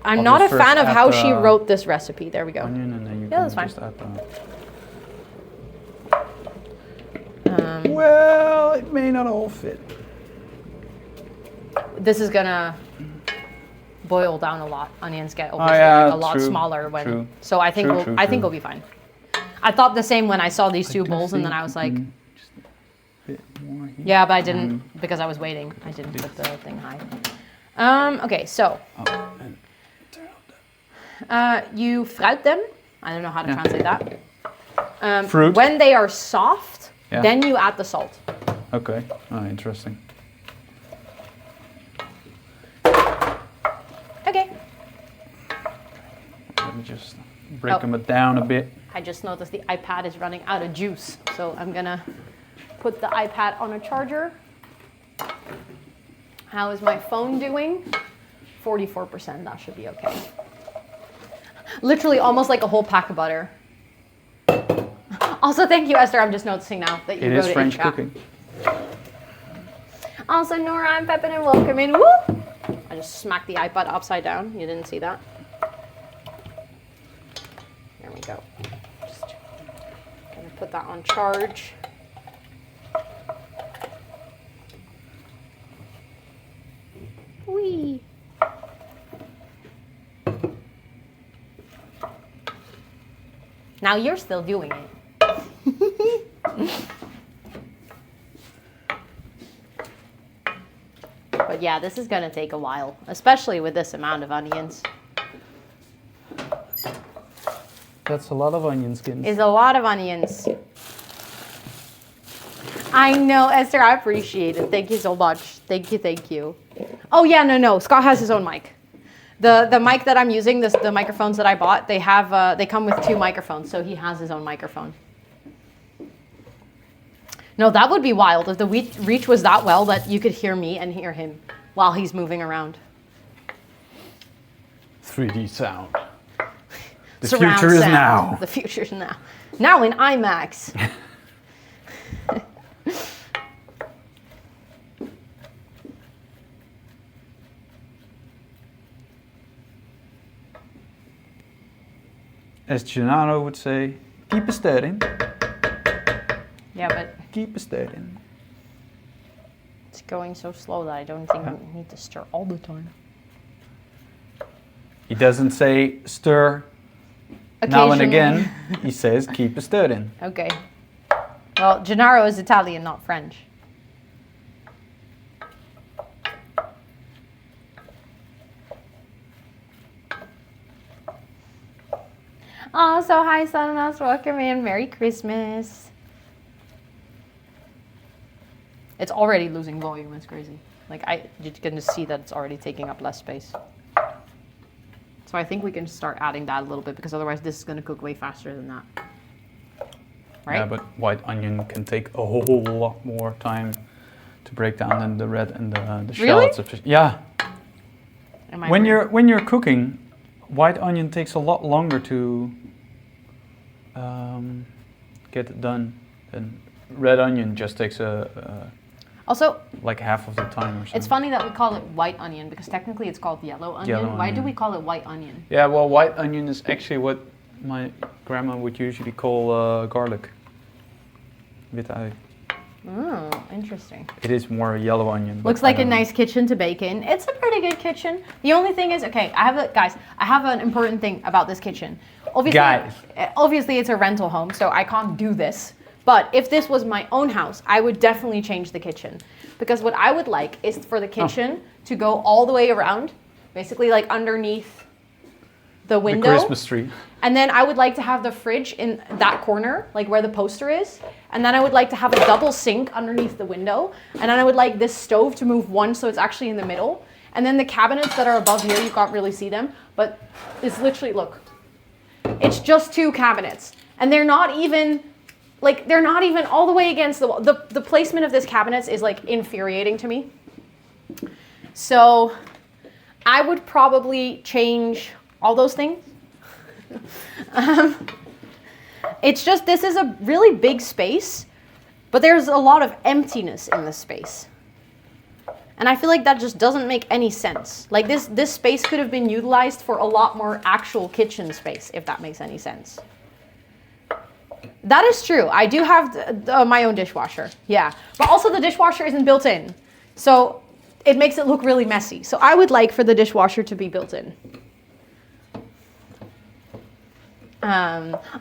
I'm not a just fan of first how add she the wrote this recipe. There we go. Onion and then you Yeah, can that's fine. just add Well, it may not all fit. This is gonna boil down a lot. Onions get obviously yeah, a lot true, smaller when. true. So I think True, I think true. we'll be fine. I thought the same when I saw these two do bowls, and then think I was like, just a bit more here. yeah, but I didn't because I was waiting. I didn't put the thing high. Okay, so Oh, and turn on that. you fruit them. I don't know how to translate that. Fruit? When they are soft, Yeah. then you add the salt. Okay. Oh, interesting. Okay. Let me just break them down a bit. I just noticed the iPad is running out of juice, so I'm gonna put the iPad on a charger. How is my phone doing? 44%, that should be okay. Literally almost like a whole pack of butter. Also, thank you, Esther. I'm just noticing now that you It go is to French Extratxt. cooking. Also, Nora and Pepin and welcome in. Woo! I just smacked the iPad upside down. You didn't see that? There we go. Just gonna put that on charge. Whee! Now you're still doing it. But yeah, this is gonna take a while, especially with this amount of onions. That's a lot of onion skins. Is a lot of onions. I know, Esther, I appreciate it. Thank you so much. Thank you, thank you. Oh yeah, no. Scott has his own mic. The mic that I'm using, the microphones that I bought, they come with 2 microphones, so he has his own microphone. No, that would be wild if the reach was that well that you could hear me and hear him while he's moving around. 3D sound. The Surround future is sound. now. The future is now. Now in IMAX. As Gennaro would say, keep a stirring. Yeah, but Keep a stirring. it's going so slow that I don't think we need to stir all the time. He doesn't say stir now and Occasionally. again. He says keep a stirring. Okay. Well, Gennaro is Italian, not French. Also, hi, Sonanas. Welcome in. Merry Christmas. It's already losing volume. It's crazy. Like, you can just see that it's already taking up less space. So I think we can start adding that a little bit because otherwise this is going to cook way faster than that. Right? Yeah, but white onion can take a whole lot more time to break down than the red and the Really? shallots. Yeah. Am I When weird? when you're cooking, white onion takes a lot longer to get it done, and red onion just takes Also, like half of the time or something. it's funny that we call it white onion because technically it's called yellow onion. Yellow Why do onion. we call it white onion? Yeah, well, white onion is actually what my grandma would usually call garlic. Witte ui. Oh, interesting. It is more a yellow onion. but Looks I like a don't know. nice kitchen to bake in. It's a pretty good kitchen. The only thing is, okay, guys, I have an important thing about this kitchen. Obviously it's a rental home, so I can't do this. But if this was my own house, I would definitely change the kitchen. Because what I would like is for the kitchen to go all the way around, basically like underneath the window. The Christmas tree. And then I would like to have the fridge in that corner, like where the poster is. And then I would like to have a double sink underneath the window. And then I would like this stove to move one so it's actually in the middle. And then the cabinets that are above here, you can't really see them, but it's literally, look, it's just 2 cabinets. And they're not even all the way against the wall. The placement of this cabinets is like infuriating to me. So I would probably change all those things. It's just, this is a really big space, but there's a lot of emptiness in the space. And I feel like that just doesn't make any sense. Like this space could have been utilized for a lot more actual kitchen space, if that makes any sense. That is true. I do have my own dishwasher. Yeah. But also the dishwasher isn't built in. So it makes it look really messy. So I would like for the dishwasher to be built in.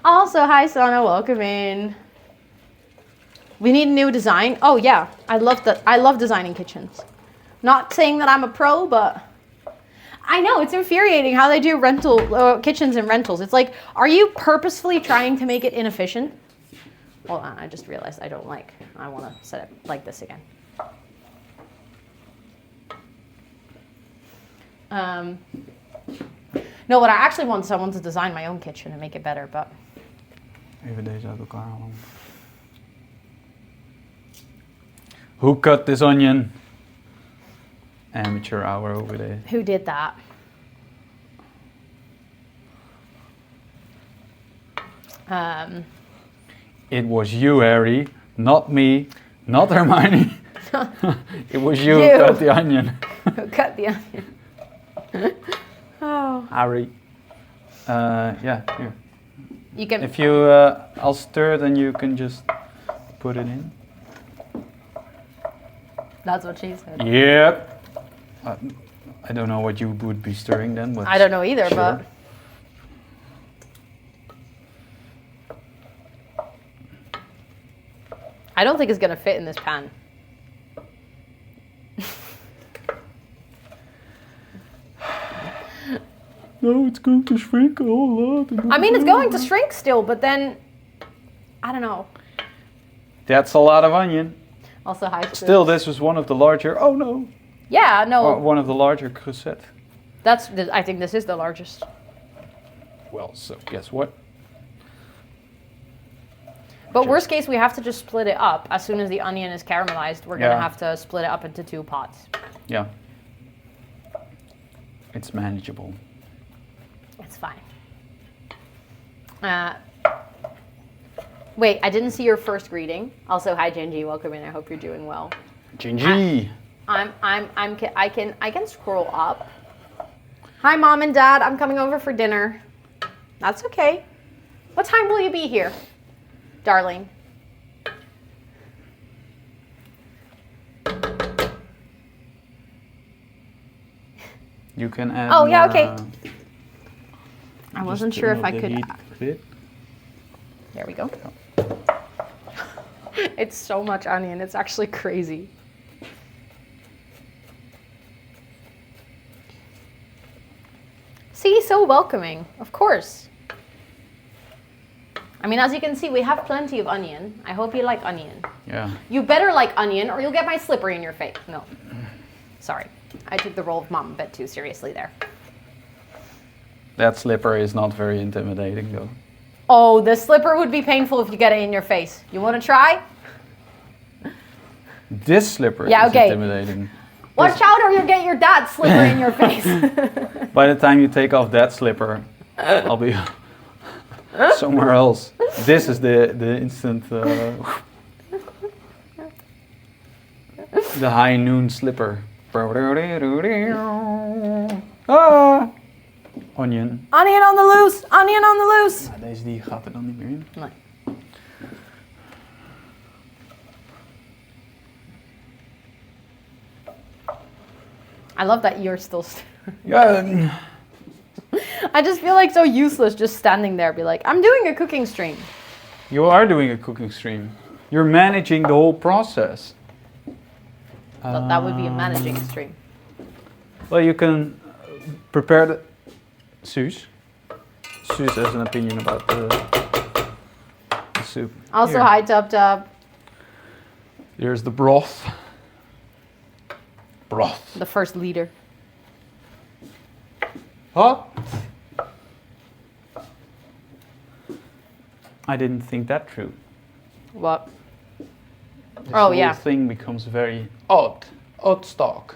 Also, hi Sana, welcome in. We need a new design. Oh yeah, I love designing kitchens. Not saying that I'm a pro, but I know it's infuriating how they do rental kitchens and rentals. It's like, are you purposefully trying to make it inefficient? Hold on, I just realized I want to set it like this again. No, what I actually want someone to design my own kitchen and make it better, but... Even deze uit elkaar halen. Who cut this onion? Amateur hour over there. Who did that? It was you, Harry, not me, not Hermione. It was you who cut the onion. Who cut the onion? Oh. Harry. Yeah, here. You can. If you, I'll stir, then you can just put it in. That's what she said. Yep. I don't know what you would be stirring then, but I don't know either, sure. but. I don't think it's gonna fit in this pan. No, it's going to shrink a whole lot. I mean, it's going to shrink still, but then I don't know. That's a lot of onion. Also, hi. Still, this was one of the larger. Oh no. Yeah, no. One of the larger croissettes. I think this is the largest. Well, so guess what? But worst case, we have to just split it up. As soon as the onion is caramelized, we're gonna Yeah. have to split it up into 2 pots. Yeah. It's manageable. It's fine. Wait, I didn't see your first greeting. Also, hi Genji, welcome in. I hope you're doing well. Gingy. I can scroll up. Hi mom and dad, I'm coming over for dinner. That's okay. What time will you be here, darling? You can add. Oh, yeah, more, okay. I wasn't just sure turn if I up the could. heat a bit. There we go. It's so much onion. It's actually crazy. See, so welcoming. Of course. I mean, as you can see, we have plenty of onion. I hope you like onion. Yeah. You better like onion or you'll get my slipper in your face. No. Sorry. I took the role of mom a bit too seriously there. That slipper is not very intimidating though. Oh, the slipper would be painful if you get it in your face. You want to try? This slipper Yeah, is okay. intimidating. Watch out or you'll get your dad's slipper in your face. By the time you take off that slipper, I'll be somewhere else. This is the instant, the high noon slipper. Ah, onion. Onion on the loose! Onion on the loose! Ja, deze die gaat er dan niet meer in. Nee. I love that you're still... Yeah. I just feel like so useless just standing there, be like, I'm doing a cooking stream. You are doing a cooking stream. You're managing the whole process. That would be a managing stream. Well, you can prepare the... Suus. Suus has an opinion about the soup. Also, Here. hi Tub Tub. Here's the broth. Broth. The first leader. Huh? I didn't think that through. What? This Oh, whole yeah. thing becomes very odd. Odd stock.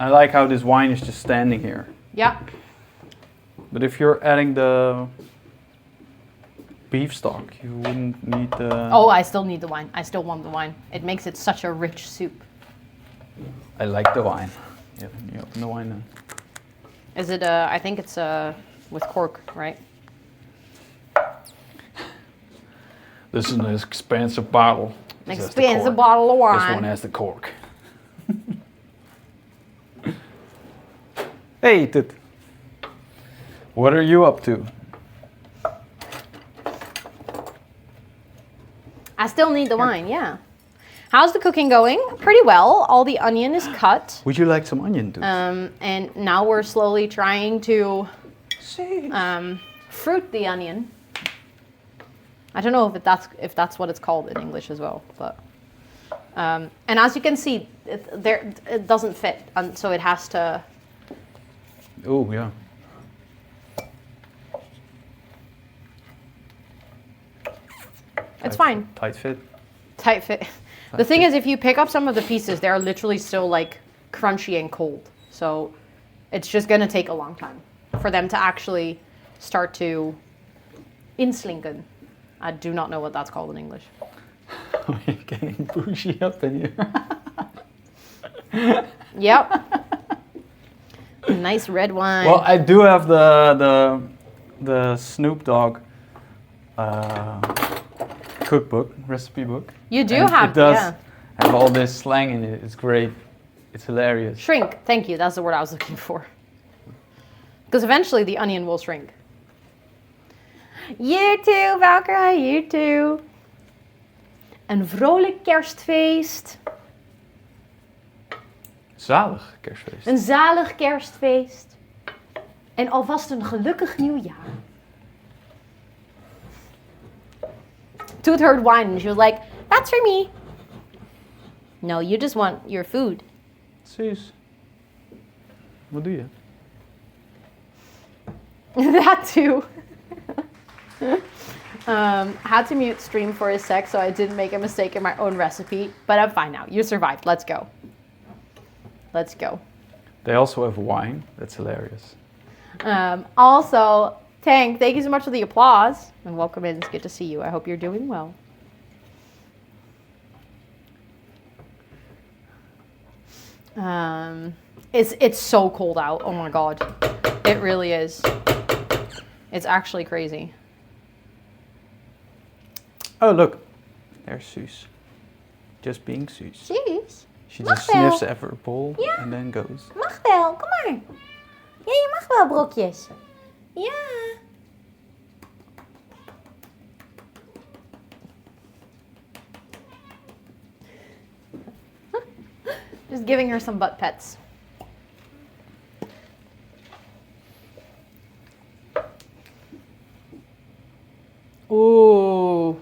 I like how this wine is just standing here. Yeah. But if you're adding the beef stock, you wouldn't need the... Oh, I still need the wine. I still want the wine. It makes it such a rich soup. I like the wine. Yeah, you open the wine then. Is it, I think it's with cork, right? This is an expensive bottle. An This has the expensive cork. bottle of This one wine. has the cork. Hey, Tit. What are you up to? I still need the wine, yeah. How's the cooking going? Pretty well. All the onion is cut. Would you like some onion too? And now we're slowly trying to fruit the onion. I don't know if that's what it's called in English as well, but and as you can see, it doesn't fit, and so it has to. Oh yeah. It's fine. Tight fit. Tight fit. The thing is, if you pick up some of the pieces, they're literally still like crunchy and cold. So it's just gonna take a long time for them to actually start to inslinken. I do not know what that's called in English. We're getting bougie up in here. Yep. Nice red wine. Well, I do have the Snoop Dogg cookbook, recipe book. You do And have, it does yeah. have all this slang in it. It's great. It's hilarious. Shrink. Thank you. That's the word I was looking for. Because eventually the onion will shrink. You too, Valkyrie. You too. Een vrolijk kerstfeest. Zalig kerstfeest. Een zalig kerstfeest. En alvast een gelukkig nieuwjaar. Toot heard wine and she was like, that's for me. No, you just want your food. Suus. Wat doe je? That too. Had to mute stream for a sec so I didn't make a mistake in my own recipe, but I'm fine now. You survived. Let's go. Let's go. They also have wine. That's hilarious. Also, Tank, thank you so much for the applause and welcome in. It's good to see you. I hope you're doing well. It's so cold out. Oh my god, it really is. It's actually crazy. Oh, look. There's Suus. Just being Suus. Jeez. She Mag just wel. sniffs every bowl Ja. and then goes. Mag wel, kom maar. Ja, je mag wel brokjes. Ja. Just giving her some butt pets. Ooh,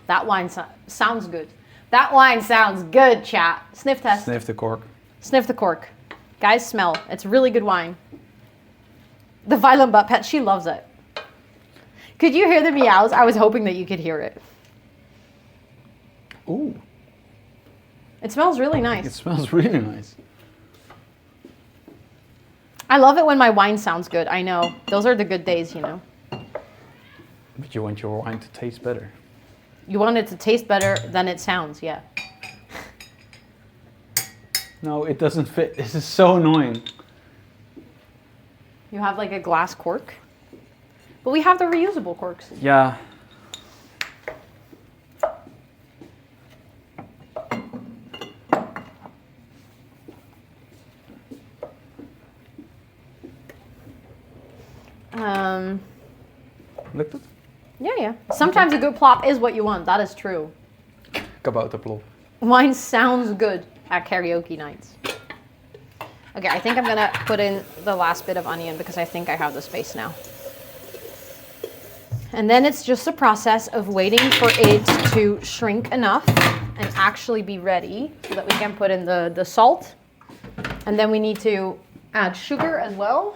that wine sounds good. That wine sounds good, chat. Sniff test. Sniff the cork. Sniff the cork. Guys, smell. It's really good wine. The violent butt pet, she loves it. Could you hear the meows? I was hoping that you could hear it. Ooh, It smells really nice. it smells really nice. I love it when my wine sounds good. I know. Those are the good days, you know. But you want your wine to taste better. You want it to taste better than it sounds, yeah. No, it doesn't fit. This is so annoying. You have like a glass cork. But we have the reusable corks. Yeah. Lukt het? Yeah. Sometimes a good plop is what you want. That is true. Kabouterplop. Wine sounds good at karaoke nights. Okay, I think I'm gonna put in the last bit of onion because I think I have the space now. And then it's just a process of waiting for it to shrink enough and actually be ready so that we can put in the salt. And then we need to add sugar as well.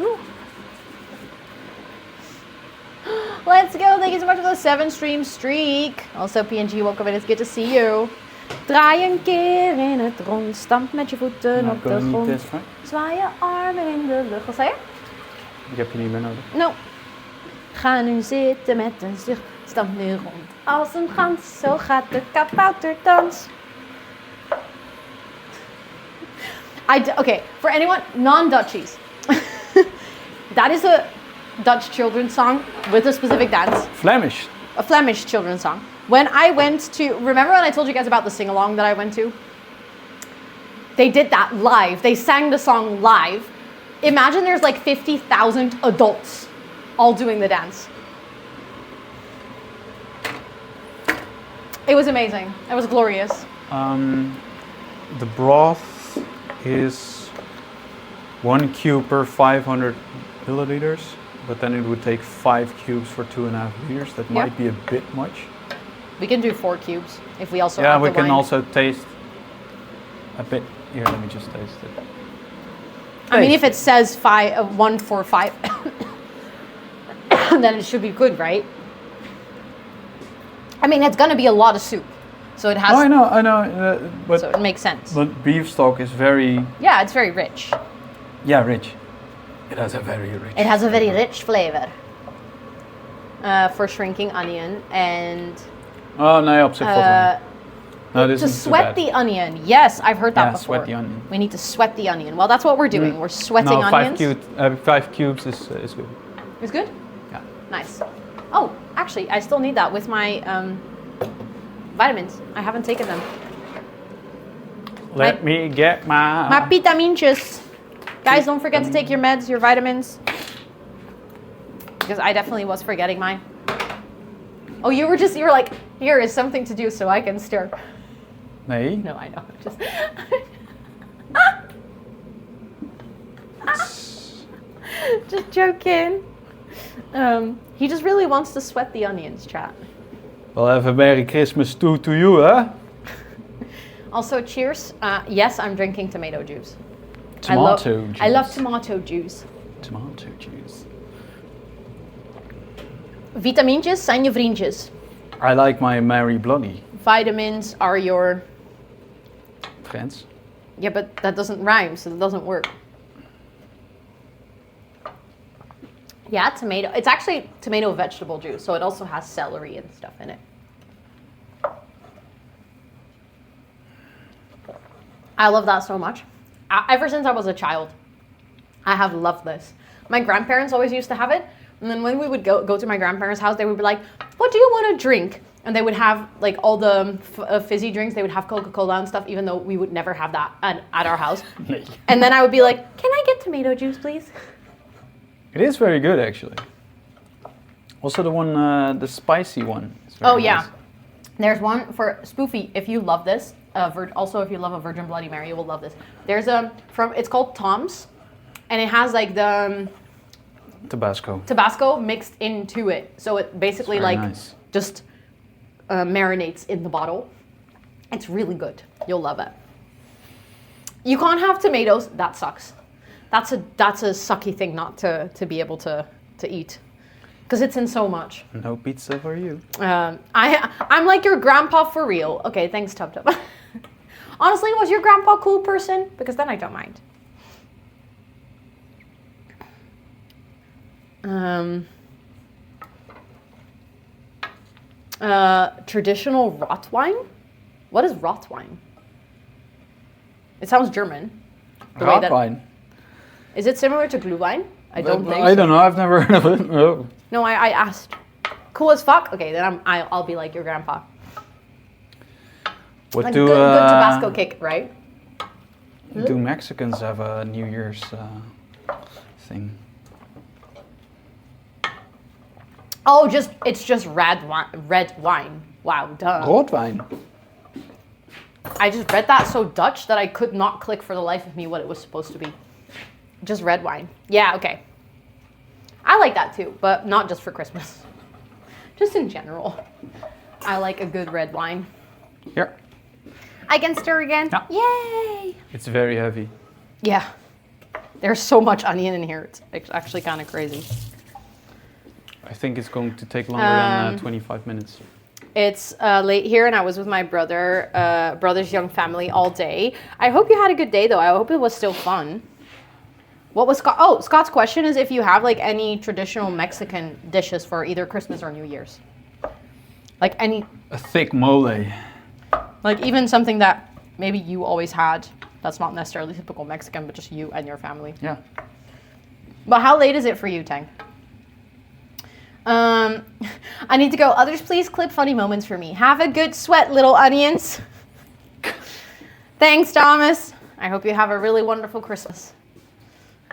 Ooh. Let's go. Thank you so much for the 7-stream streak. Also, PNG, welcome in. It's good to see you. Draai een keer in het rond. Stamp met je voeten op de grond. Zwaai je armen in de lucht. Wat zei je? Ik heb je niet meer nodig. No. Ga nu zitten met een zucht. Stamp nu rond als een gans. Zo gaat de kabouterdans. Okay, for anyone, non-Dutchies. That is a Dutch children's song with a specific dance. Flemish. A Flemish children's song. When I went to, remember when I told you guys about the sing-along that I went to? They did that live. They sang the song live. Imagine there's like 50,000 adults all doing the dance. It was amazing. It was glorious. The broth is 1 cube per 500 milliliters, but then it would take 5 cubes for 2.5 liters. That might be a bit much. We can do 4 cubes if we also Yeah, add we the can wine. also taste a bit. Here, let me just taste it. I mean, if it says 1 for 5, then it should be good, right? I mean, it's gonna be a lot of soup, so it has. Oh, I know, but So it makes sense. but beef stock is very Yeah, it's very rich. rich. It has a very rich. It has a very rich flavor. For shrinking onion and Oh nee, op zich valt wel. No, this to is too sweat bad. the onion. Yes, I've heard that Yeah, before. sweat the onion. We need to sweat the onion. Well, that's what we're doing. We're sweating No, onions. 5 cubes is good. It's good? Yeah. Nice. Oh, actually, I still need that with my vitamins. I haven't taken them. Let me get My vitamintjes. Guys, don't forget to take your meds, your vitamins. Because I definitely was forgetting mine. Oh, you were like, here is something to do so I can stir. Nee. No, I know. Just just joking. He just really wants to sweat the onions, chat. Well, have a Merry Christmas too to you, huh? Also, cheers. Yes, I'm drinking tomato juice. Tomato juice. I love tomato juice. Tomato juice. Vitamintjes zijn je vriendjes. I like my Mary Bloody Vitamins are your... friends. Yeah, but that doesn't rhyme, so it doesn't work. Yeah, tomato. It's actually tomato vegetable juice, so it also has celery and stuff in it. I love that so much. Ever since I was a child, I have loved this. My grandparents always used to have it, and then when we would go to my grandparents' house, they would be like, "What do you want to drink?" And they would have like all the fizzy drinks. They would have Coca-Cola and stuff, even though we would never have that at our house. Nee. And then I would be like, "Can I get tomato juice, please?" It is very good, actually. Also, the one, the spicy one. Is very Oh yeah, nice. there's one for Spoofy. If you love this, also if you love a Virgin Bloody Mary, you will love this. There's it's called Tom's, and it has like the Tabasco. Tabasco mixed into it, so it basically It's very like nice. just marinates in the bottle. It's really good. You'll love it. You can't have tomatoes. That sucks. That's a sucky thing not to be able to eat, because it's in so much. No pizza for you. I'm like your grandpa for real. Okay, thanks, Tub Tub. Honestly, was your grandpa a cool person? Because then I don't mind. Traditional Rotwein? What is Rotwein? It sounds German. The way that- Rotwein. Is it similar to Glühwein? I don't think I so. don't know. I've never heard of it. No. No, I asked. Cool as fuck? Okay, then I'll be like your grandpa. What Like do good Tabasco kick, right? do Mexicans have a New Year's thing? Oh, it's just red wine. Wow, duh. Rotwein. I just read that so Dutch that I could not click for the life of me what it was supposed to be. Just red wine. Yeah, okay. I like that too, but not just for Christmas. Just in general. I like a good red wine. Here. I can stir again. Yeah. Yay! It's very heavy. Yeah. There's so much onion in here. It's actually kind of crazy. I think it's going to take longer than 25 minutes. It's late here, and I was with my brother's young family all day. I hope you had a good day, though. I hope it was still fun. What was Scott's question is if you have like any traditional Mexican dishes for either Christmas or New Year's, like any, A thick mole. like even something that maybe you always had That's not necessarily typical Mexican, but just you and your family. Yeah. But how late is it for you, Tang? I need to go. Others, please clip funny moments for me. Have a good sweat, little onions. Thanks, Thomas. I hope you have a really wonderful Christmas.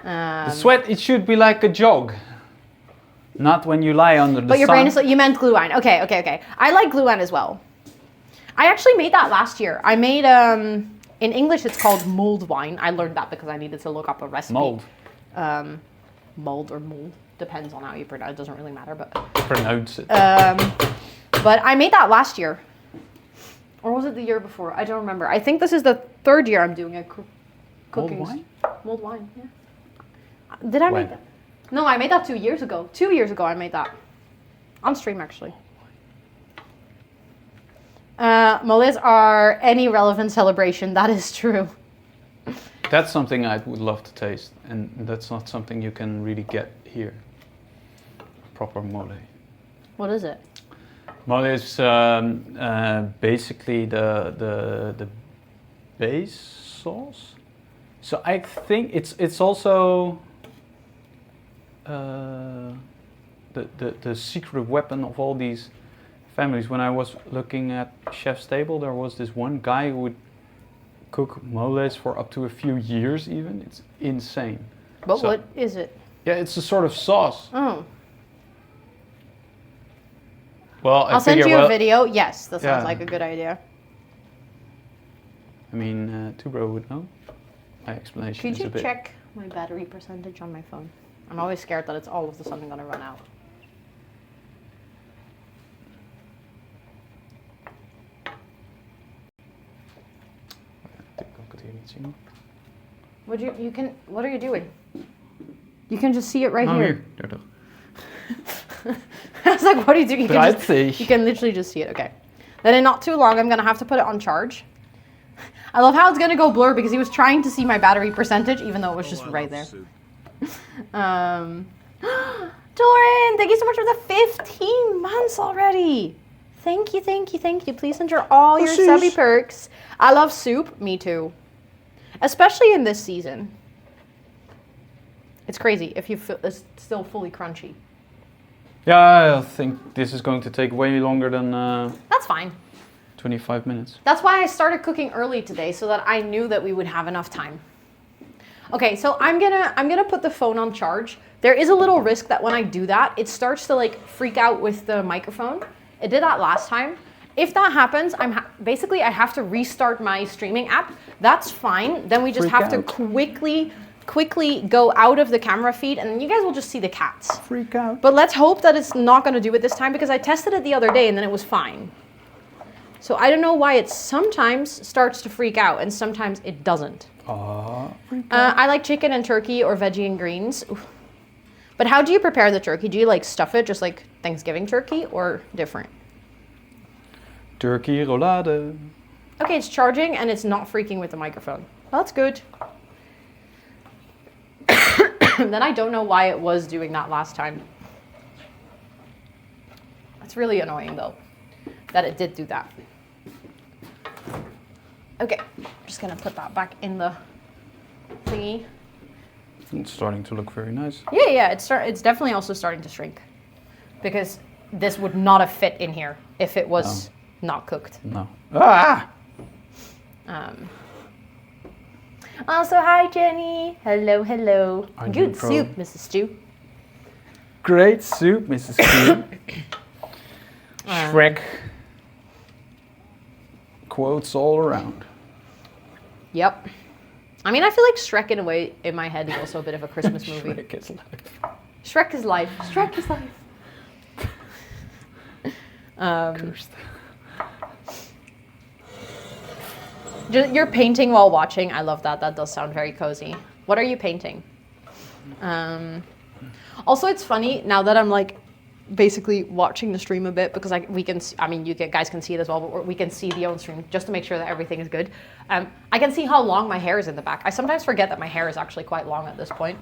The sweat, it should be like a jog. Not when you lie under the sun. But your brain is like, you meant glue wine. Okay. I like glue wine as well. I actually made that last year. I made, in English it's called mulled wine. I learned that because I needed to look up a recipe. Mold. Mulled or mold. Depends on how you pronounce it. It doesn't really matter, but... Pronounce it. But I made that last year. Or was it the year before? I don't remember. I think this is the third year I'm doing a cooking. Mulled wine? Mulled wine, yeah. Did I make that? No, I made that 2 years ago. 2 years ago I made that. On stream, actually. Moles are any relevant celebration. That is true. That's something I would love to taste. And that's not something you can really get here. Proper mole. What is it? Mole is basically the base sauce. So I think it's also the secret weapon of all these families. When I was looking at Chef's Table, there was this one guy who would cook moles for up to a few years even. It's insane. But So- what is it? Yeah, it's a sort of sauce. Oh. Well, I'll send figure, you a well, video. Yes, that sounds Yeah. like a good idea. I mean, Tubro would know. My explanation Could is you a bit... check my battery percentage on my phone? I'm always scared that it's all of a sudden going to run out. Ik het hier niet zien. What are you doing? You can just see it right Oh, here. hier. Daar toch. I was like, what are you doing? Draait You can literally just see it. Okay. Then in not too long, I'm going to have to put it on charge. I love how it's going to go blur because he was trying to see my battery percentage, even though it was just right there. Doran, thank you so much for the 15 months already. Thank you. Please enter all your subby perks. I love soup. Me too. Especially in this season. It's crazy if you feel it's still fully crunchy. Yeah, I think this is going to take way longer than That's fine. 25 minutes. That's why I started cooking early today, so that I knew that we would have enough time. Okay, so I'm gonna put the phone on charge. There is a little risk that when I do that, it starts to like freak out with the microphone. It did that last time. If that happens, basically I have to restart my streaming app. That's fine. Then we just Freak have to out. quickly go out of the camera feed, and then you guys will just see the cats. Freak out. But let's hope that it's not going to do it this time, because I tested it the other day and then it was fine. So I don't know why it sometimes starts to freak out and sometimes it doesn't. I like chicken and turkey or veggie and greens. Oof. But how do you prepare the turkey? Do you like stuff it just like Thanksgiving turkey or different? Turkey roulade. Okay, it's charging and it's not freaking with the microphone. That's good. Then I don't know why it was doing that last time. It's really annoying though, that it did do that. Okay, I'm just gonna put that back in the thingy. It's starting to look very nice. Yeah, it's definitely also starting to shrink. Because this would not have fit in here if it was not cooked. No. Ah! Also, hi Jenny. Hello. Are you Good pro? soup, Mrs. Stew. Great soup, Mrs. Q. Shrek. Quotes all around. Yep. I mean, I feel like Shrek in a way, in my head, is also a bit of a Christmas movie. Shrek is life. Shrek is life. Shrek is life. Cursed. You're painting while watching. I love that. That does sound very cozy. What are you painting? Also, it's funny now that I'm like basically watching the stream a bit because we can. I mean, guys can see it as well, but we can see the own stream just to make sure that everything is good. I can see how long my hair is in the back. I sometimes forget that my hair is actually quite long at this point.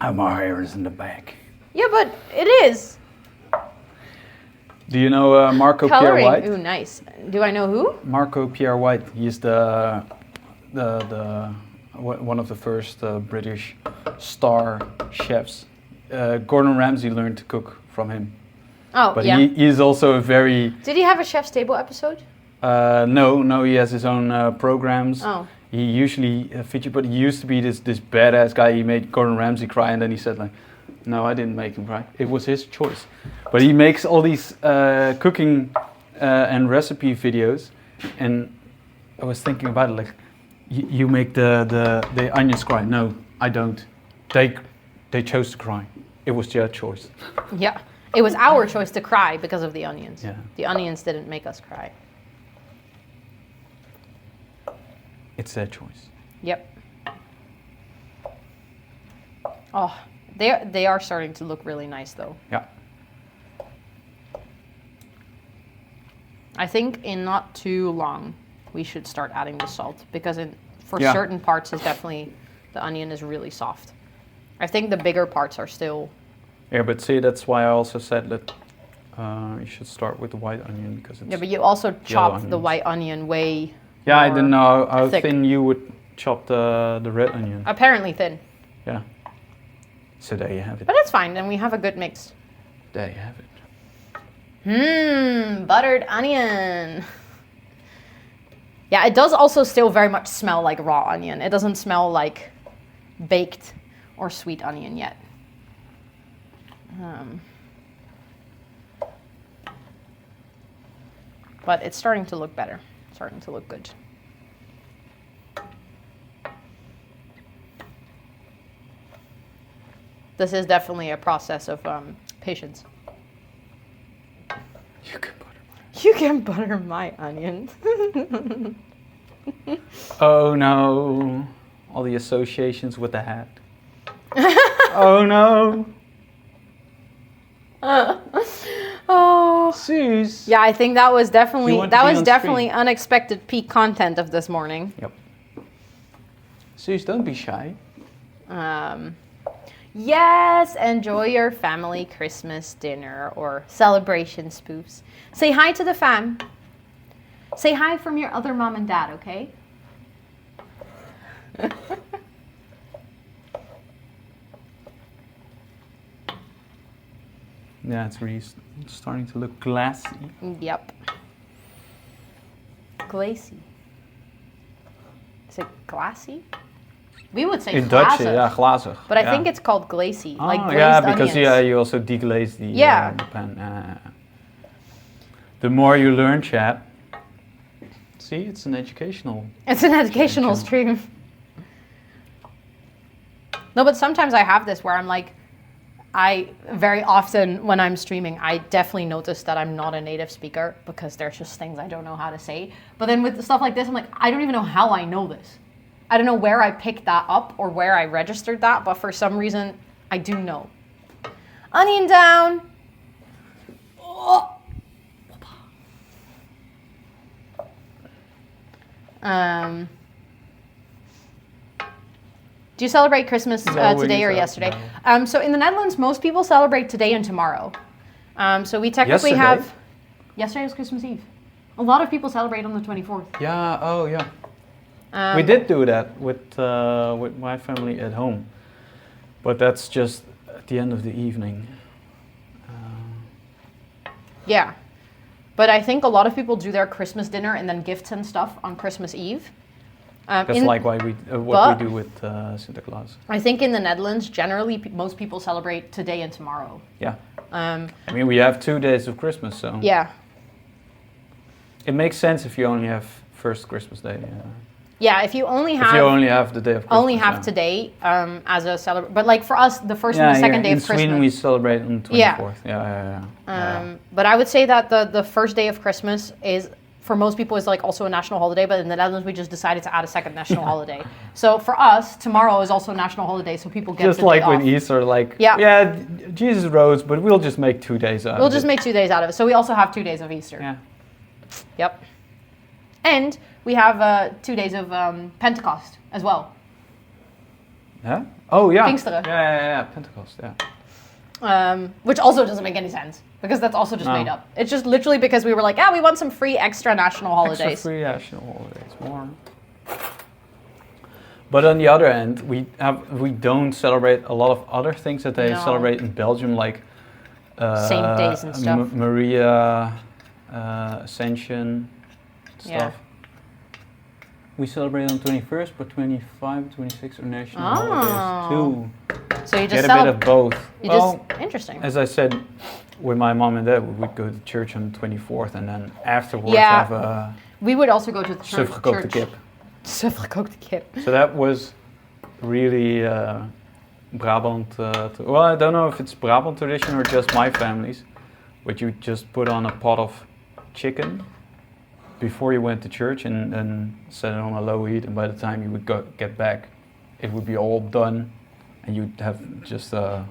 My hair is in the back. Yeah, but it is. Do you know Marco Pierre Coloring. White? Ooh, nice. Do I know who? Marco Pierre White. He's the one of the first British star chefs. Gordon Ramsay learned to cook from him. Oh, But yeah. he is also a very... Did he have a Chef's Table episode? No, he has his own programs. Oh. He usually featured, but he used to be this badass guy. He made Gordon Ramsay cry, and then he said like, "No, I didn't make him cry. It was his choice." But he makes all these cooking and recipe videos, and I was thinking about it like, you make the onions cry. No, I don't. They chose to cry. It was their choice. Yeah. It was our choice to cry because of the onions. Yeah. The onions didn't make us cry. It's their choice. Yep. Oh, they are starting to look really nice though. Yeah. I think in not too long we should start adding the salt because for Yeah. certain parts is definitely the onion is really soft. I think the bigger parts are still. Yeah, but see, that's why I also said that you should start with the white onion because it's... Yeah, but you also chop the onions. white onion way. Yeah, I more didn't know how thick. thin you would chop the red onion. Apparently thin, Yeah. So there you have it. but that's fine. Then we have a good mix. There you have it. Buttered onion. Yeah, it does also still very much smell like raw onion. It doesn't smell like baked or sweet onion yet. But it's starting to look better. Starting to look good. This is definitely a process of patience. You can butter mine. You can butter my onion. Oh no. All the associations with the hat. Oh no. Oh. Suze. Yeah, I think that was You definitely want to be on definitely screen. unexpected peak content of this morning. Yep. Suze, don't be shy. Yes, enjoy your family Christmas dinner or celebration spoofs. Say hi to the fam. Say hi from your other mom and dad, okay? Yeah, it's really starting to look glassy. Yep. Glacy. Is it glassy? We would say In Dutch, glazig, yeah, glazig. but I yeah. think it's called glacy, like glazed yeah, because onions. you also deglaze the, Yeah. the pan. The more you learn, chat. See, it's an educational. It's an educational stream. No, but sometimes I have this where I'm like, I very often when I'm streaming, I definitely notice that I'm not a native speaker because there's just things I don't know how to say. But then with stuff like this, I'm like, I don't even know how I know this. I don't know where I picked that up or where I registered that, but for some reason, I do know. Onion down. Oh. Do you celebrate Christmas today or yesterday? So in the Netherlands, most people celebrate today and tomorrow. So we technically have... Yesterday was Christmas Eve. A lot of people celebrate on the 24th. Yeah, oh yeah. We did do that with my family at home. But that's just at the end of the evening. Yeah. But I think a lot of people do their Christmas dinner and then gifts and stuff on Christmas Eve. That's like why what we do with Santa Claus. I think in the Netherlands, generally, most people celebrate today and tomorrow. Yeah. I mean, we have 2 days of Christmas, so... Yeah. It makes sense if you only have first Christmas day. Yeah, if you only have... If you only have the day of Christmas. Only have today as a celebration. But like for us, the first and the second day of Christmas. In Sweden, we celebrate on the 24th. Yeah. But I would say that the first day of Christmas is, for most people, is like also a national holiday. But in the Netherlands, we just decided to add a second national holiday. So for us, tomorrow is also a national holiday, so people get just the like day with off. Easter, like Yeah. Jesus rose, but we'll just make 2 days out of it. We'll just make 2 days out of it. So we also have 2 days of Easter. Yeah. Yep. And we have 2 days of Pentecost as well. Yeah? Oh, yeah. Pinksteren. Yeah. Pentecost, yeah. Which also doesn't make any sense because that's also just No. made up. It's just literally because we were like, we want some free extra national holidays. Extra free national holidays. More. But on the other end, we don't celebrate a lot of other things that they No. celebrate in Belgium, like Saint days and stuff. Maria Ascension stuff. Yeah. We celebrate on 21st, but 25, 26 are national Oh. holidays too. So you Get just a bit of both. You Well, just interesting. as I said, with my mom and dad, we would go to church on the 24th, and then afterwards Yeah. have a We would also go to the surfgekookte church. kip. Surfgekookte kip. So that was really Brabant. Well, I don't know if it's Brabant tradition or just my family's, but you just put on a pot of chicken before you went to church and set it on a low heat, and by the time you would get back, it would be all done, and you'd have just a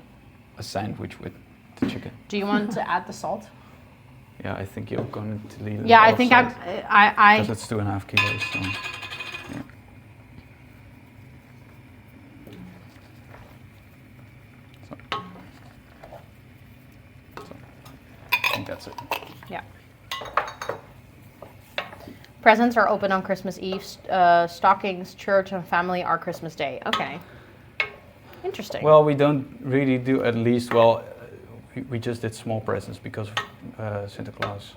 sandwich with the chicken. Do you want to add the salt? Yeah, I think you're going to leave it. Yeah, I think I. Because it's 2.5 kilos. So. Yeah. I think that's it. Yeah. Presents are open on Christmas Eve. Stockings, church, and family are Christmas Day. Okay. Interesting. Well, we don't really do at least, well, we just did small presents because of Santa Claus.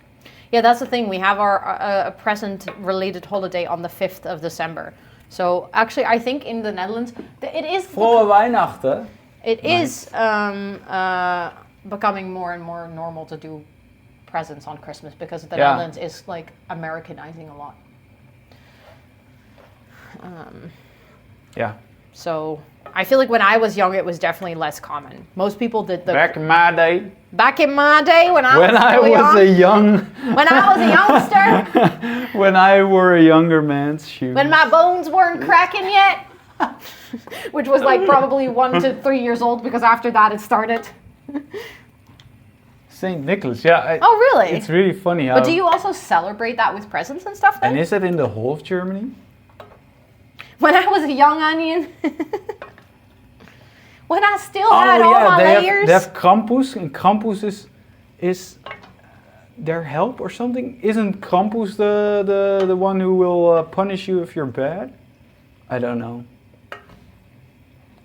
Yeah, that's the thing. We have our present-related holiday on the 5th of December. So actually, I think in the Netherlands, it is Weihnachten. it is becoming more and more normal to do presents on Christmas because the Yeah. Netherlands is like Americanizing a lot. Yeah. So I feel like when I was young, it was definitely less common. Most people did the Back in my day, back in my day when I when was I still was a young, young, when I was a youngster, when I wore a younger man's shoes. when my bones weren't cracking yet, which was like probably 1 to 3 years old because after that it started. Saint Nicholas, yeah. Oh really? It's really funny how. But do you also celebrate that with presents and stuff then? And is that in the whole of Germany? When I was a young onion. When I still had all my layers. They have Krampus, and Krampus is their help or something. Isn't Krampus the one who will punish you if you're bad? I don't know.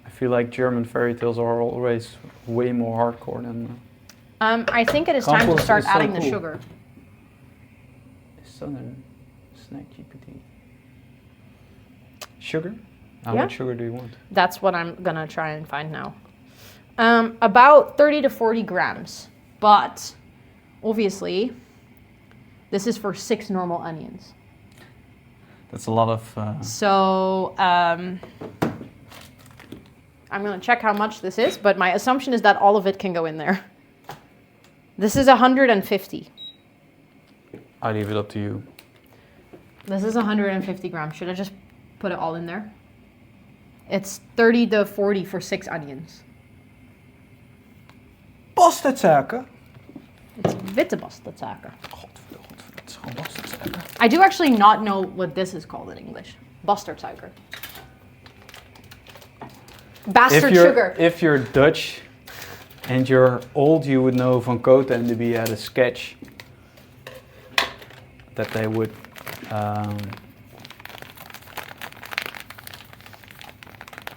I feel like German fairy tales are always way more hardcore than. I think it is time to Krampus start is so adding the cool. sugar. Southern Snack GPT. Sugar? How Yeah. much sugar do you want? That's what I'm gonna try and find now. About 30 to 40 grams, but obviously this is for 6 normal onions. That's a lot of. So I'm gonna check how much this is, but my assumption is that all of it can go in there. This is 150. I leave it up to you. This is 150 grams. Should I just put it all in there? It's 30 to 40 for 6 onions. Bastardsuiker. It's witte bastardsuiker. Godverdomme, het is gewoon bastardsuiker. I do actually not know what this is called in English. Bastardsuiker. Bastard sugar. If you're Dutch and you're old, you would know Van Cote and de Bie had a sketch that they would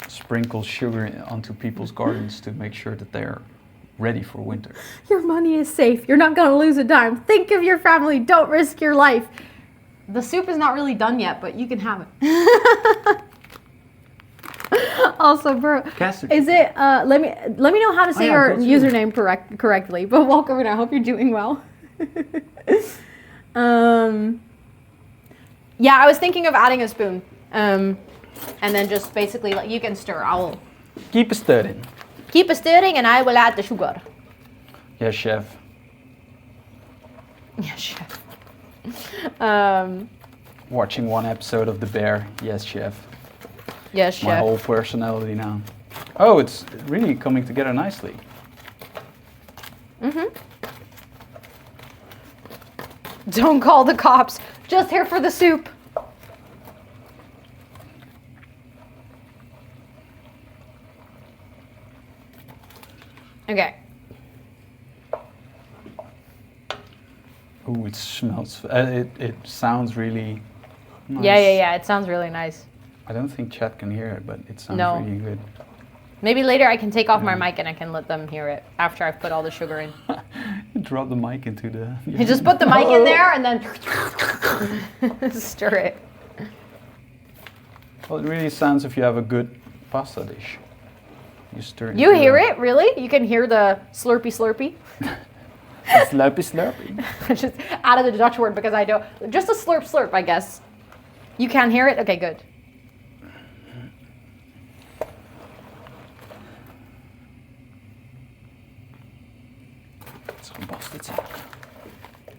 sprinkle sugar onto people's gardens to make sure that they're ready for winter. Your money is safe. You're not going to lose a dime. Think of your family. Don't risk your life. The soup is not really done yet, but you can have it. Also, bro, Castor. is it? Let me know how to say yeah, your that's you. username correctly. But welcome, and I hope you're doing well. Yeah, I was thinking of adding a spoon, and then just basically like you can stir. I'll Keep stirring. keep stirring, and I will add the sugar. Yes, chef. Yeah, chef. Watching one episode of The Bear. Yes, chef. Yes, My chef. whole personality now. Oh, it's really coming together nicely. Don't call the cops. Just here for the soup. Okay. Ooh, it smells. It sounds really nice. Yeah. It sounds really nice. I don't think chat can hear it, but it sounds No. really good. Maybe later I can take off my Yeah. mic and I can let them hear it after I've put all the sugar in. You drop the mic into the... You just put the mic in there and then stir it. Well, it really sounds if you have a good pasta dish. You stir it. You hear it, really? You can hear the slurpy slurpy? Slurpy slurpy. I just added the Dutch word because I don't. Just a slurp slurp, I guess. You can hear it? Okay, good.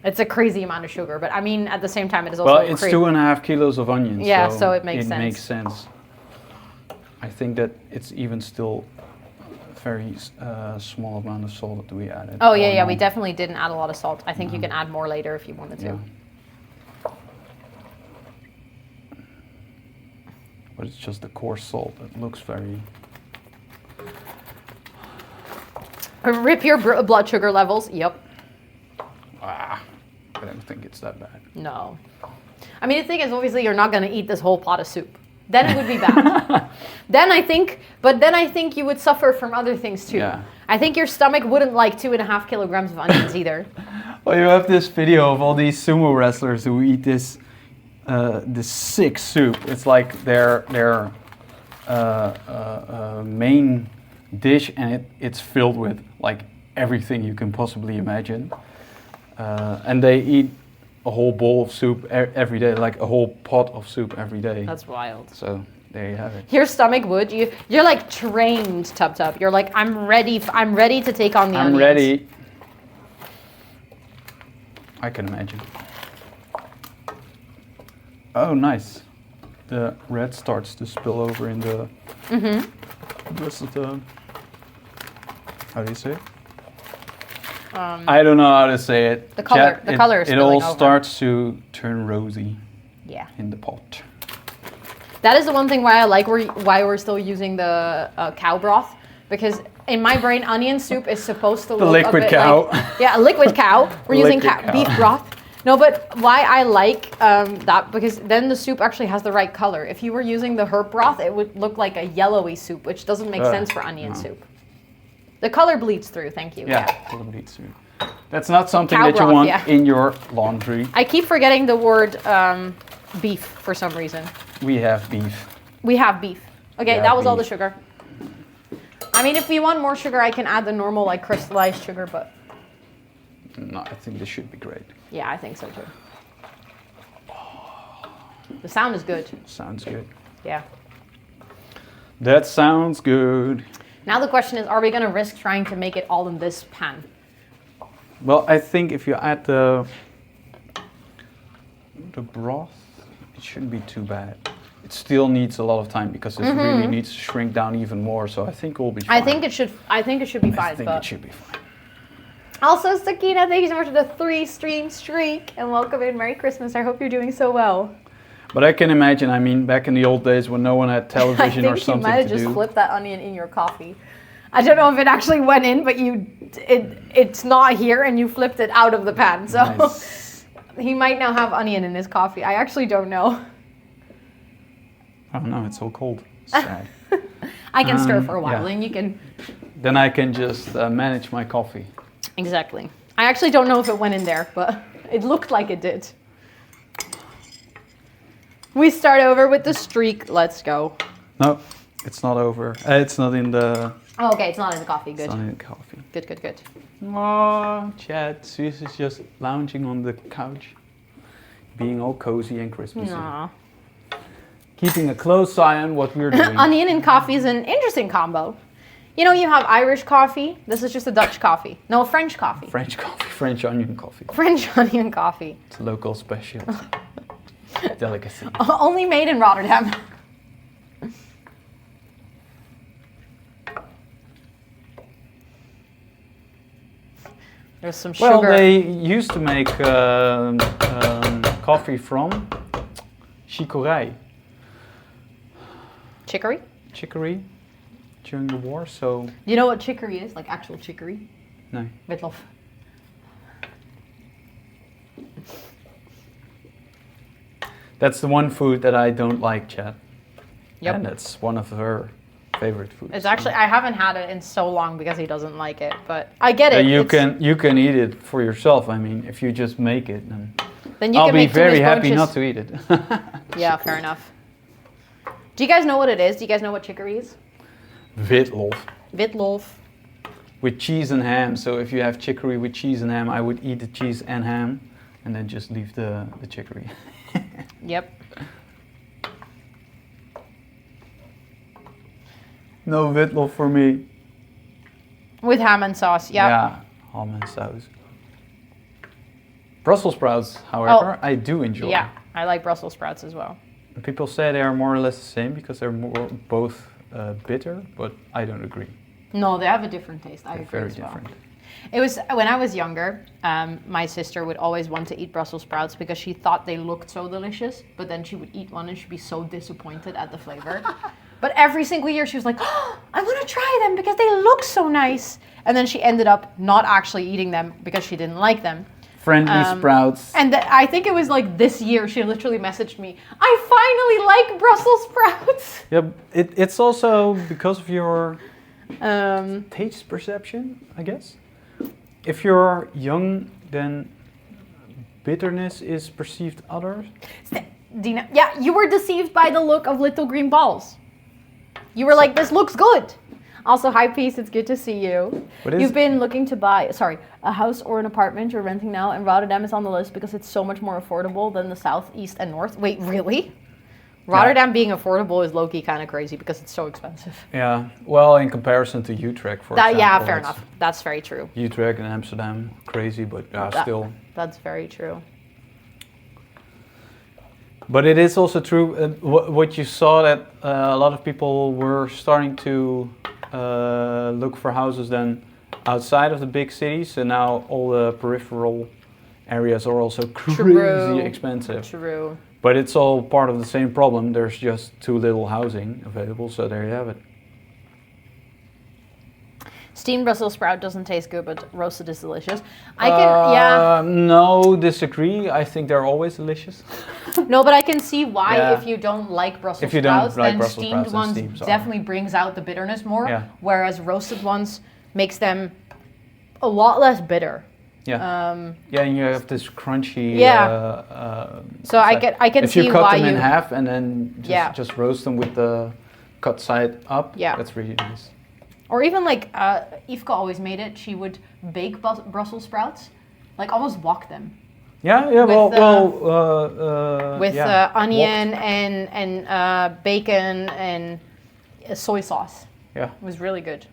It's a crazy amount of sugar, but I mean, at the same time, it is also Well, it's crazy. 2.5 kilos of onions. Yeah, so it makes it sense. makes sense. I think that it's even still a very small amount of salt that we added. Oh, yeah, we no. definitely didn't add a lot of salt. I think you can add more later if you wanted to. Yeah. But it's just the coarse salt that looks very... Rip your blood sugar levels. Yep. I don't think it's that bad. No. I mean, the thing is, obviously, you're not going to eat this whole pot of soup. Then it would be bad. Then I think you would suffer from other things too. Yeah. I think your stomach wouldn't like 2.5 kilograms of onions either. Well, you have this video of all these sumo wrestlers who eat this sick soup. It's like their main dish, and it's filled with like everything you can possibly imagine. And they eat a whole bowl of soup every day, like a whole pot of soup every day. That's wild. So there you have it. Your stomach would. You're like trained, Tub Tub. You're like, I'm ready to take on the onions. I'm ready. I can imagine. Oh, nice. The red starts to spill over in the rest of the... How do you say it? I don't know how to say it. The color- the color is It all spilling over. starts to turn rosy Yeah. in the pot. That is the one thing why I like why we're still using the cow broth, because in my brain, onion soup is supposed to look liquid a bit cow. like, yeah, a liquid cow. We're using Liquid cow. beef broth. No, but why I like that, because then the soup actually has the right color. If you were using the herb broth, it would look like a yellowy soup, which doesn't make sense for onion no. soup. The color bleeds through, thank you. Yeah, color bleeds through. That's not something Cow that you broth, want yeah. in your laundry. I keep forgetting the word beef for some reason. We have beef. We have beef. Okay, Yeah, that was all the beef. sugar. I mean, if you want more sugar, I can add the normal, like, crystallized sugar, but No, I think this should be great. yeah, I think so too. The sound is good. Sounds good. Yeah. That sounds good. Now the question is, are we going to risk trying to make it all in this pan? Well, I think if you add the broth, it shouldn't be too bad. It still needs a lot of time because it really needs to shrink down even more. So I think we'll be fine. I think it should be fine. I think but it should be fine. also, Sakina, thank you so much for the 3-stream streak and welcome in. Merry Christmas. I hope you're doing so well. But I can imagine, I mean, back in the old days when no one had I television think or you something might have to just do. flipped that onion in your coffee. I don't know if it actually went in, but it's not here and you flipped it out of the pan. So Nice. he might now have onion in his coffee. I actually don't know. Oh no, it's so cold. Sad. I can stir for a while yeah. and you can... Then I can just manage my coffee. Exactly. I actually don't know if it went in there, but it looked like it did. We start over with the streak. Let's go. No, it's not over. It's not in the... Oh, okay, it's not in the coffee. Good. It's not in the coffee. Good, good, good. Oh, Chad, Sus is just lounging on the couch, being all cozy and Christmassy. Aw. Keeping a close eye on what we're doing. Onion and coffee is an interesting combo. You know, you have Irish coffee. This is just a Dutch coffee. No, French coffee. French coffee, French onion coffee. French onion coffee. It's a local specialty. Delicacy. Only made in Rotterdam. There's some sugar. Well, they used to make coffee from chicorée. Chicory? Chicory during the war, so Do you know what chicory is? Like actual chicory? no. Witlof. That's the one food that I don't like, Chad. Yep. And it's one of her favorite foods. It's actually, I haven't had it in so long because he doesn't like it, but I get it. You It's- can eat it for yourself. I mean, if you just make it, then you I'll can be make very Tumis happy bunches. not to eat it. Yeah, fair enough. Do you guys know what it is? Do you guys know what chicory is? Witlof. Witlof. With cheese and ham. So if you have chicory with cheese and ham, I would eat the cheese and ham, and then just leave the chicory. Yep. No witlof for me. With ham and sauce, yeah. Yeah, ham and sauce. Brussels sprouts, however, I do enjoy. Oh. Yeah, I like Brussels sprouts as well. People say they are more or less the same because they're both bitter, but I don't agree. No, they have a different taste. I They're agree very as well. different. It was when I was younger. My sister would always want to eat Brussels sprouts because she thought they looked so delicious. But then she would eat one and she'd be so disappointed at the flavor. But every single year she was like, "Oh, I want to try them because they look so nice." And then she ended up not actually eating them because she didn't like them. Friendly sprouts. And I think it was like this year she literally messaged me, "I finally like Brussels sprouts." Yeah, it's also because of your taste perception, I guess. If you're young, then bitterness is perceived others. Dina, yeah, you were deceived by the look of little green balls. You were like, "This looks good." Also, hi, Peace. It's good to see you. You've been looking to buy, a house or an apartment you're renting now, and Rotterdam is on the list because it's so much more affordable than the south, east, and north. Wait, really? Rotterdam being affordable is low-key kind of crazy because it's so expensive. Yeah, well, in comparison to Utrecht, for example. Yeah, fair enough. That's very true. Utrecht and Amsterdam, crazy, but still. That's very true. But it is also true, what you saw, that a lot of people were starting to look for houses then outside of the big cities, and now all the peripheral areas are also crazy expensive. True. But it's all part of the same problem. There's just too little housing available, so there you have it. Steamed Brussels sprout doesn't taste good, but roasted is delicious. Yeah. No, disagree. I think they're always delicious. No, but I can see why Yeah. if you don't like Brussels If you don't sprouts, like then Brussels steamed sprouts, then ones steams are. definitely brings out the bitterness more, Yeah. whereas roasted ones makes them a lot less bitter. Yeah. Yeah, and you have this crunchy. Yeah. So side. I can if see you cut why them in you. half and then Yeah. just roast them with the cut side up. Yeah. That's really nice. Or even like Yvka always made it. She would bake Brussels sprouts, like almost wok them Yeah, yeah. With, yeah. onion and bacon and soy sauce. Yeah. It was really good.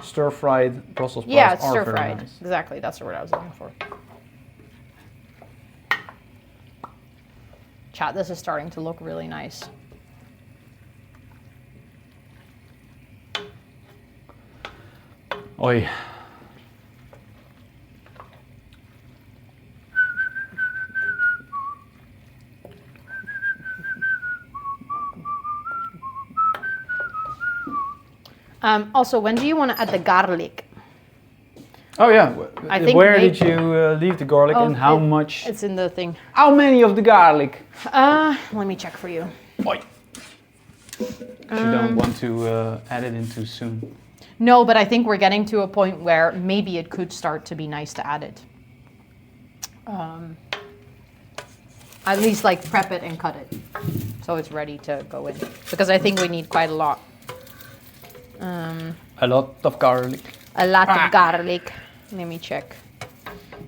Stir-fried Brussels sprouts Yeah, it's are stir very fried. nice. Exactly, that's the word I was looking for. Chat, this is starting to look really nice. Oi. Also, when do you want to add the garlic? Oh yeah. I think Where they- did you leave the garlic and how much? It's in the thing. How many of the garlic? Let me check for you. Oi. You don't want to add it in too soon. No, but I think we're getting to a point where maybe it could start to be nice to add it. At least like prep it and cut it so it's ready to go in. Because I think we need quite a lot. A lot of garlic. A lot of garlic. Let me check.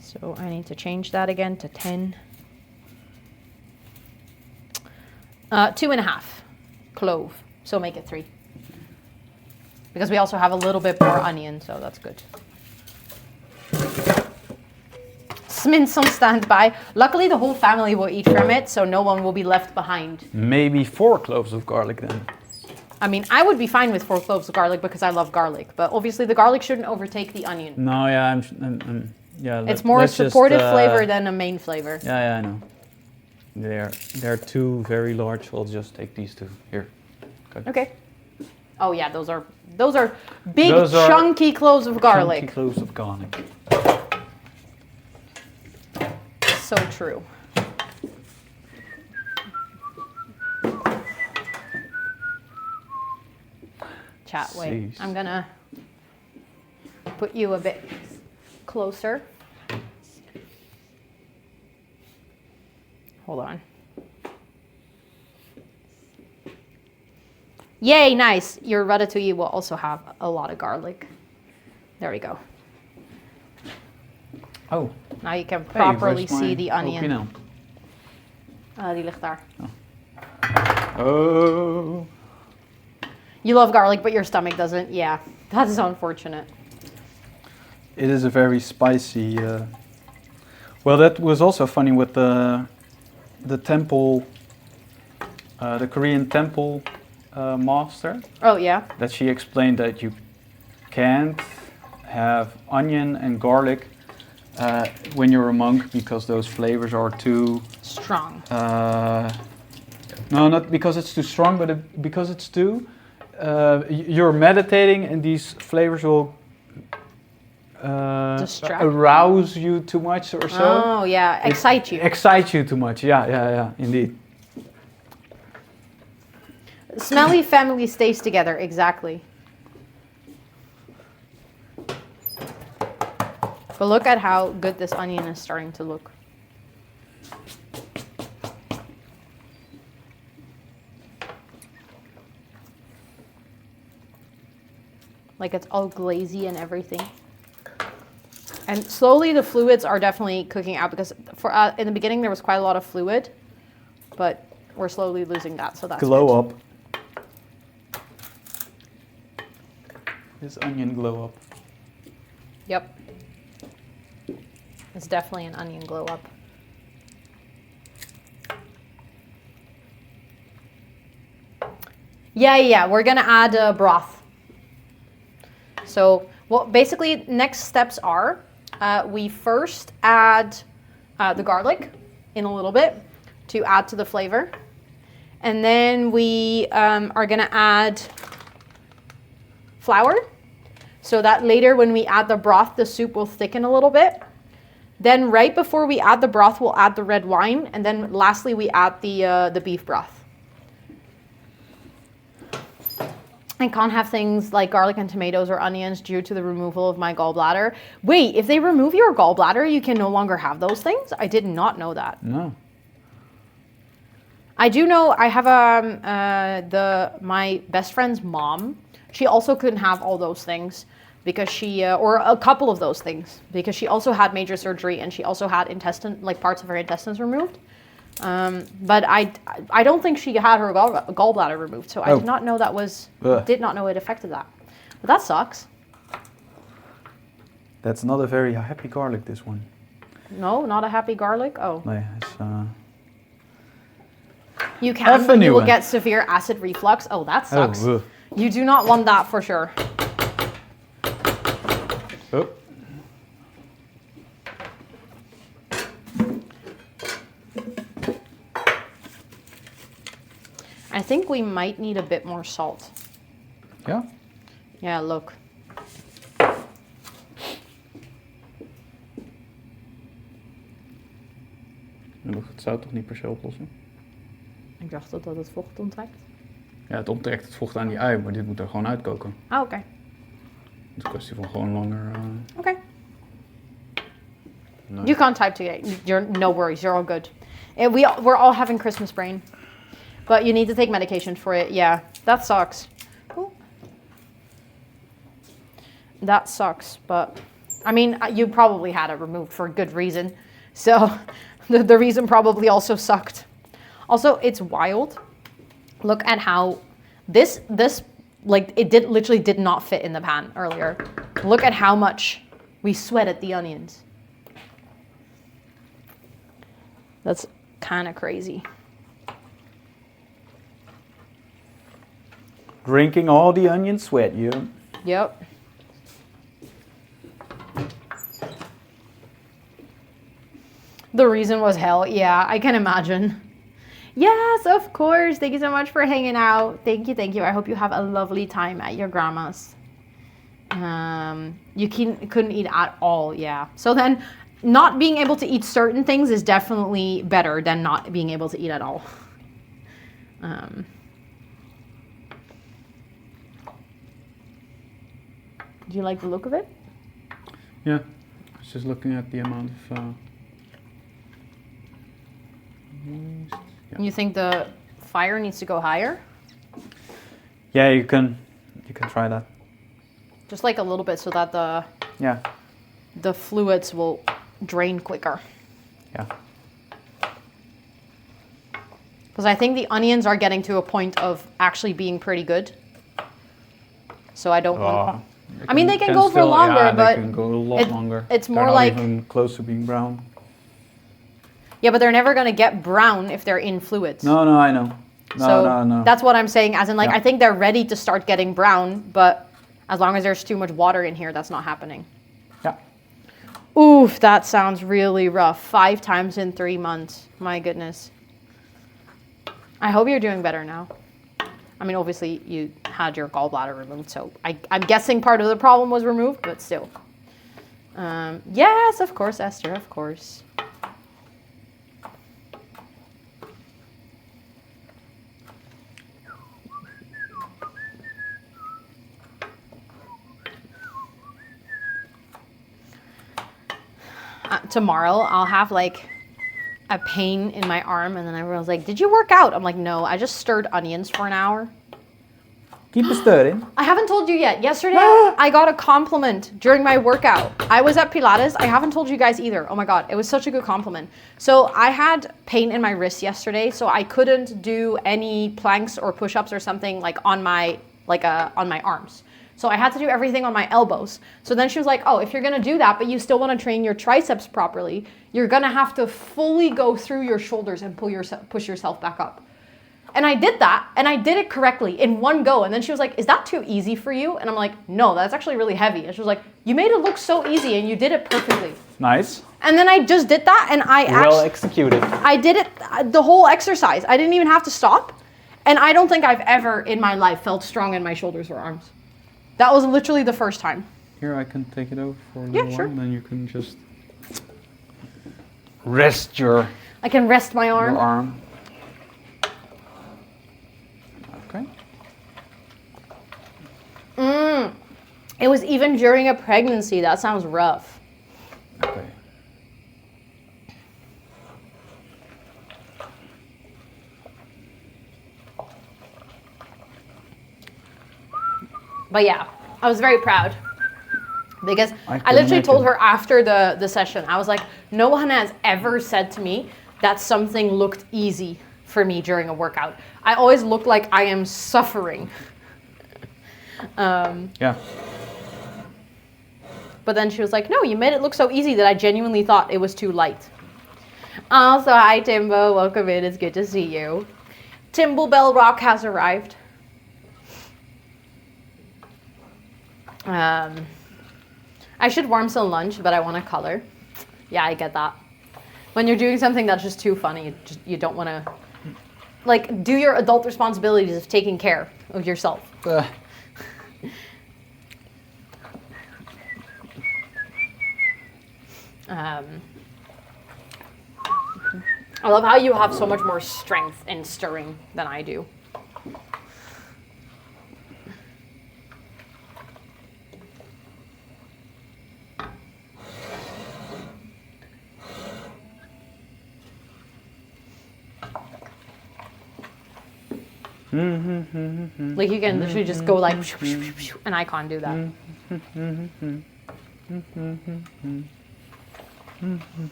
So I need to change that again to 10. 2.5 clove. So make it 3. Because we also have a little bit more onion, so that's good. Mince on standby. Luckily, the whole family will eat from it, so no one will be left behind. Maybe 4 cloves of garlic then. I mean, I would be fine with 4 cloves of garlic because I love garlic, but obviously the garlic shouldn't overtake the onion. No, yeah, yeah. It's more a supportive flavor than a main flavor. Yeah, yeah, I know. They're 2 very large. We'll just take these 2 here. Okay. Oh yeah, those are big Those are chunky cloves of garlic. Chunky cloves of garlic. So true. chat. Wait, Jeez. I'm gonna put you a bit closer. Hold on. Yay, nice. Your ratatouille will also have a lot of garlic. There we go. Oh, Now you can hey, properly where's my see the onion. Opinel? Die ligt daar. Oh. You love garlic, but your stomach doesn't. Yeah, that is unfortunate. It is a very spicy. Well, that was also funny with the temple, the Korean temple master. Oh yeah. That she explained that you can't have onion and garlic when you're a monk because those flavors are too Strong. no, not because it's too strong, but because it's too. You're meditating, and these flavors will Distract. arouse you too much, or so. Oh yeah, excite you. Excite you too much. Yeah, indeed. Smelly family stays together. Exactly. But look at how good this onion is starting to look. Like it's all glazy and everything. And slowly the fluids are definitely cooking out because for in the beginning there was quite a lot of fluid, but we're slowly losing that, so that's Glow good. up. This onion glow up. Yep. It's definitely an onion glow up. Yeah, we're gonna add broth. So, what basically next steps are, we first add the garlic in a little bit to add to the flavor. And then we are gonna add flour so that later when we add the broth, the soup will thicken a little bit. Then right before we add the broth, we'll add the red wine. And then lastly, we add the beef broth. I can't have things like garlic and tomatoes or onions due to the removal of my gallbladder. Wait, if they remove your gallbladder, you can no longer have those things? I did not know that. No. I do know I have my best friend's mom. She also couldn't have all those things because she, or a couple of those things, because she also had major surgery and she also had parts of her intestines removed. But I don't think she had her gallbladder removed, so I did not know did not know it affected that. But that sucks. That's not a very happy garlic, this one. No, not a happy garlic. Oh, Nee, it's, you can, Even but you new will one. get severe acid reflux. Oh, that sucks. ugh. You do not want that for sure. Oh. I think we might need a bit more salt. Ja? Yeah, look. Dat het zout toch niet per se oplossen? Ik dacht dat het vocht onttrekt. Ja, het onttrekt het vocht aan die ui, maar dit moet er gewoon uitkoken. Oh, oké. Het is een kwestie van gewoon langer... Okay. Nee. You can't type today. No worries. You're all good. We're all having Christmas brain. But you need to take medication for it. Yeah, that sucks. Ooh. That sucks. But, I mean, you probably had it removed for a good reason. So, the reason probably also sucked. Also, it's wild. Look at how this like, it literally did not fit in the pan earlier. Look at how much we sweated the onions. That's kind of crazy. Drinking all the onion sweat, you. Yep. The reason was hell. Yeah, I can imagine. Yes, of course. Thank you so much for hanging out. Thank you. I hope you have a lovely time at your grandma's. You couldn't eat at all, yeah. So then, not being able to eat certain things is definitely better than not being able to eat at all. Do you like the look of it? Yeah, I was just looking at the amount of. Yeah. You think the fire needs to go higher? Yeah, you can try that. Just like a little bit so that Yeah, the fluids will drain quicker. yeah. Because I think the onions are getting to a point of actually being pretty good. So I don't want... I mean, they can go for longer, yeah, but they can go a lot longer. it's They're more not like... even close to being brown. Yeah, but they're never going to get brown if they're in fluids. No, I know. No. That's what I'm saying. As in, like, Yeah. I think they're ready to start getting brown, but as long as there's too much water in here, that's not happening. Yeah. Oof, that sounds really rough. 5 times in 3 months. My goodness. I hope you're doing better now. I mean, obviously, you had your gallbladder removed, so I'm guessing part of the problem was removed, but still. Yes, of course, Esther, of course. Tomorrow, I'll have like a pain in my arm, and then everyone's like, "Did you work out?" I'm like, "No, I just stirred onions for an hour." Keep stirring. I haven't told you yet. Yesterday, I got a compliment during my workout. I was at Pilates. I haven't told you guys either. Oh my God, it was such a good compliment. So I had pain in my wrist yesterday, so I couldn't do any planks or push-ups or something like on my arms. So I had to do everything on my elbows. So then she was like, "Oh, if you're gonna do that, but you still want to train your triceps properly, you're gonna have to fully go through your shoulders and push yourself back up." And I did that, and I did it correctly in one go. And then she was like, "Is that too easy for you?" And I'm like, "No, that's actually really heavy." And she was like, "You made it look so easy, and you did it perfectly." Nice. And then I just did that, and Well executed. I did it the whole exercise. I didn't even have to stop. And I don't think I've ever in my life felt strong in my shoulders or arms. That was literally the first time. Here, I can take it over for a Yeah, little sure. while, and then you can just rest your I can rest my arm. arm. Okay. It was even during a pregnancy. That sounds rough. Okay. But yeah, I was very proud. Because I I can literally told imagine. her after the session, I was like, no one has ever said to me that something looked easy for me during a workout. I always look like I am suffering. Yeah. But then she was like, no, you made it look so easy that I genuinely thought it was too light. Also, hi Timbo, welcome in, it's good to see you. Timble Bell Rock has arrived. I should warm some lunch, but I want to color. Yeah, I get that. When you're doing something that's just too funny, you don't want to, like, do your adult responsibilities of taking care of yourself. I love how you have so much more strength in stirring than I do. Like you can literally just go like, and I can't do that.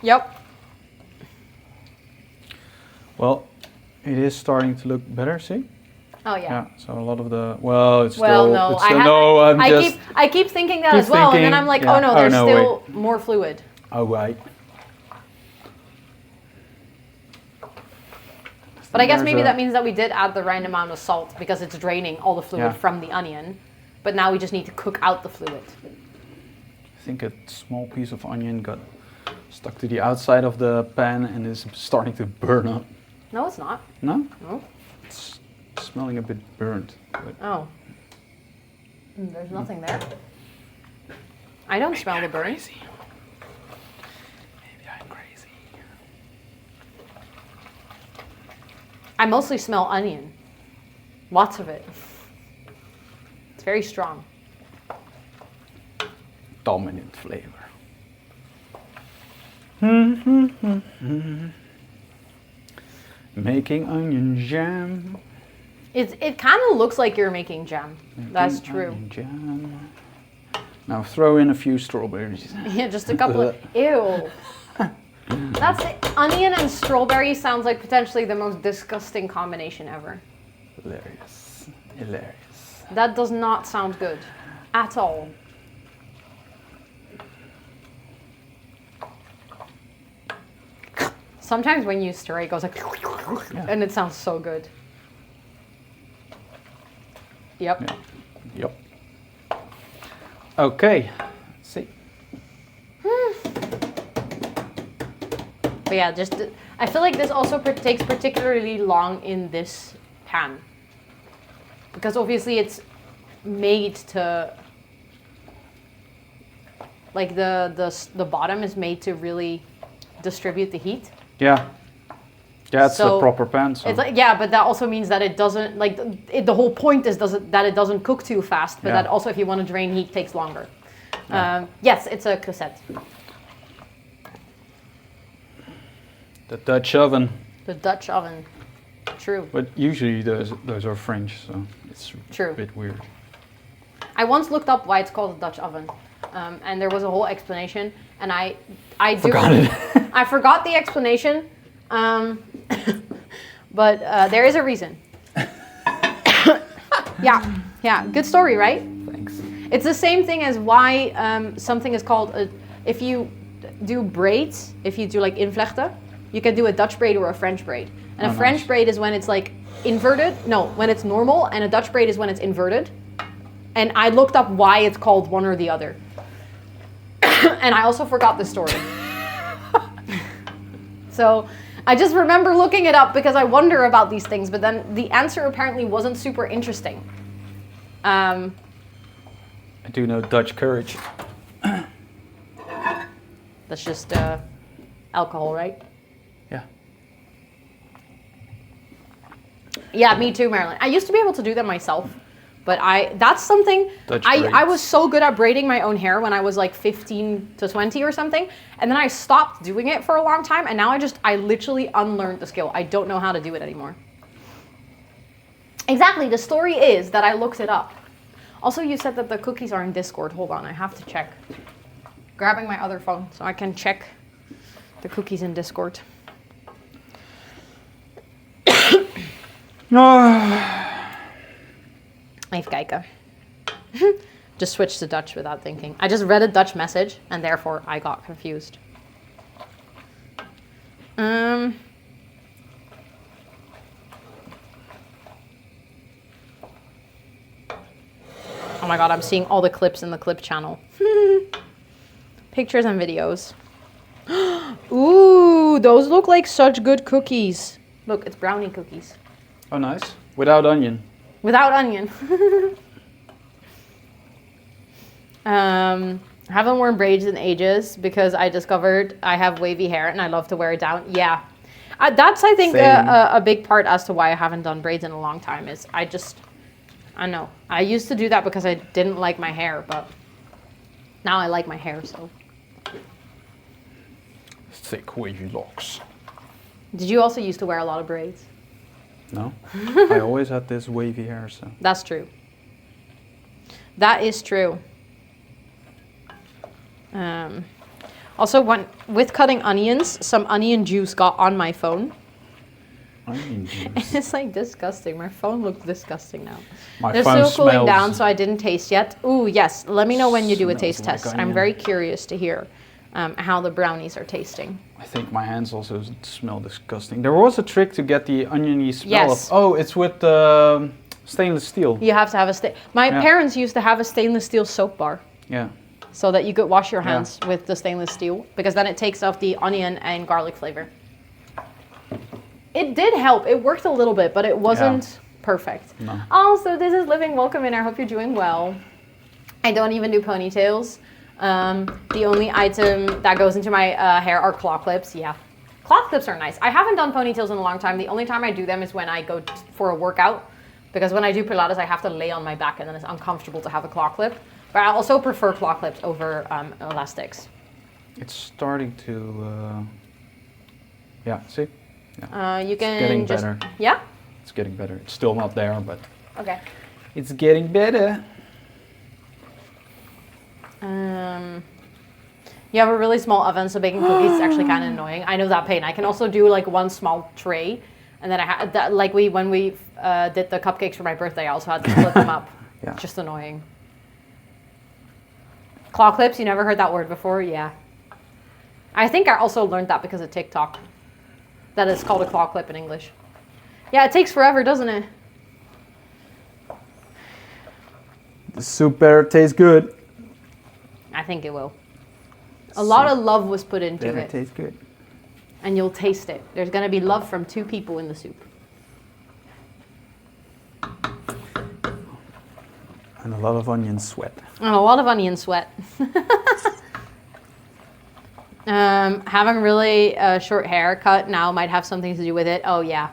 Yep. Well, it is starting to look better. See? Oh yeah. Yeah. So a lot of the it's Well, still. no, It's still, no, I keep thinking that keep as well, and then thinking, I'm like, yeah. oh no, Oh, there's no, still more fluid. Oh right. But I guess There's maybe a- that means that we did add the right amount of salt because it's draining all the fluid Yeah. from the onion. But now we just need to cook out the fluid. I think a small piece of onion got stuck to the outside of the pan and is starting to burn up. No, it's not. No? No. It's smelling a bit burnt. But Oh. There's nothing there. I don't smell the burn. Maybe I'm crazy. I mostly smell onion. Lots of it. It's very strong. Dominant flavor. Making onion jam. It kind of looks like you're making jam. That's Making true. onion jam. Now throw in a few strawberries. Yeah, just a couple of... Ew. That's it. Onion and strawberry sounds like potentially the most disgusting combination ever. Hilarious. Hilarious. That does not sound good. At all. Sometimes when you stir it goes like... And it sounds so good. Yep. Yeah. Yep. Okay. Let's see. But yeah, just I feel like this also takes particularly long in this pan. Because obviously it's made to... Like the bottom is made to really distribute the heat. Yeah. Yeah, it's So, the proper pan. So. It's like, yeah, but that also means that it doesn't, like, the whole point is that it doesn't cook too fast, but Yeah. that also if you want to drain heat takes longer. Yeah. Yes, it's a cassette. The Dutch oven. The Dutch oven. True. But usually those are French, so it's True. a bit weird. I once looked up why it's called a Dutch oven, and there was a whole explanation, and I Forgot it. I forgot the explanation, but there is a reason. Yeah, good story, right? Thanks. It's the same thing as why something is called if you do braids, if you do like invlechten, you can do a Dutch braid or a French braid. And a French nice. braid is when it's like inverted, no, when it's normal, and a Dutch braid is when it's inverted. And I looked up why it's called one or the other. And I also forgot the story. So I just remember looking it up because I wonder about these things, but then the answer apparently wasn't super interesting. I do know Dutch courage. That's just alcohol, right? Yeah. Yeah, me too, Marilyn. I used to be able to do that myself, but that's something Dutch I braids. was so good at braiding my own hair when I was like 15 to 20 or something, and then I stopped doing it for a long time, and now I literally unlearned the skill. I don't know how to do it anymore. Exactly, the story is that I looked it up. Also, you said that the cookies are in Discord. Hold on, I have to check. Grabbing my other phone so I can check the cookies in Discord. Even kijken. Just switched to Dutch without thinking. I just read a Dutch message and therefore I got confused. Oh my god, I'm seeing all the clips in the clip channel. Pictures and videos. Ooh, those look like such good cookies. Look, it's brownie cookies. Oh, nice. Without onion. Without onion. I haven't worn braids in ages because I discovered I have wavy hair and I love to wear it down. Yeah. That's, I think, Same. a big part as to why I haven't done braids in a long time is I know. I used to do that because I didn't like my hair, but now I like my hair, so. Thick wavy locks. Did you also used to wear a lot of braids? No? I always had this wavy hair, so. That's true. That is true. Also, with cutting onions, some onion juice got on my phone. Onion juice. It's like disgusting. My phone looks disgusting now. My They're phone still cooling smells. down, so I didn't taste yet. Ooh, yes. Let me know when you do a Smells taste like test. I'm onion. very curious to hear how the brownies are tasting. I think my hands also smell disgusting. There was a trick to get the oniony smell Yes. of. Oh, it's with stainless steel. You have to have my Yeah. parents used to have a stainless steel soap bar Yeah. so that you could wash your Yeah. hands with the stainless steel because then it takes off the onion and garlic flavor. It did help. It worked a little bit, but it wasn't perfect. No. Oh, so this is Living Welcome in. I hope you're doing well. I don't even do ponytails. The only item that goes into my hair are claw clips. Yeah. Cloth clips are nice. I haven't done ponytails in a long time. The only time I do them is when I go for a workout. Because when I do Pilates, I have to lay on my back and then it's uncomfortable to have a claw clip. But I also prefer claw clips over elastics. It's starting to, yeah, see? You can getting just, better. yeah? It's getting better. It's still not there, but Okay. it's getting better. You have a really small oven, so baking cookies is actually kind of annoying. I know that pain. I can also do like one small tray, and then I had that like when we did the cupcakes for my birthday, I also had to split them up. Yeah. It's just annoying. Claw clips, you never heard that word before? Yeah. I think I also learned that because of TikTok. That is called a claw clip in English. Yeah, it takes forever, doesn't it? The soup better taste good. I think it will. A lot of love was put into Better it. taste good. And you'll taste it. There's going to be love from 2 people in the soup. And a lot of onion sweat. And a lot of onion sweat. Having really short haircut now might have something to do with it. Oh, yeah.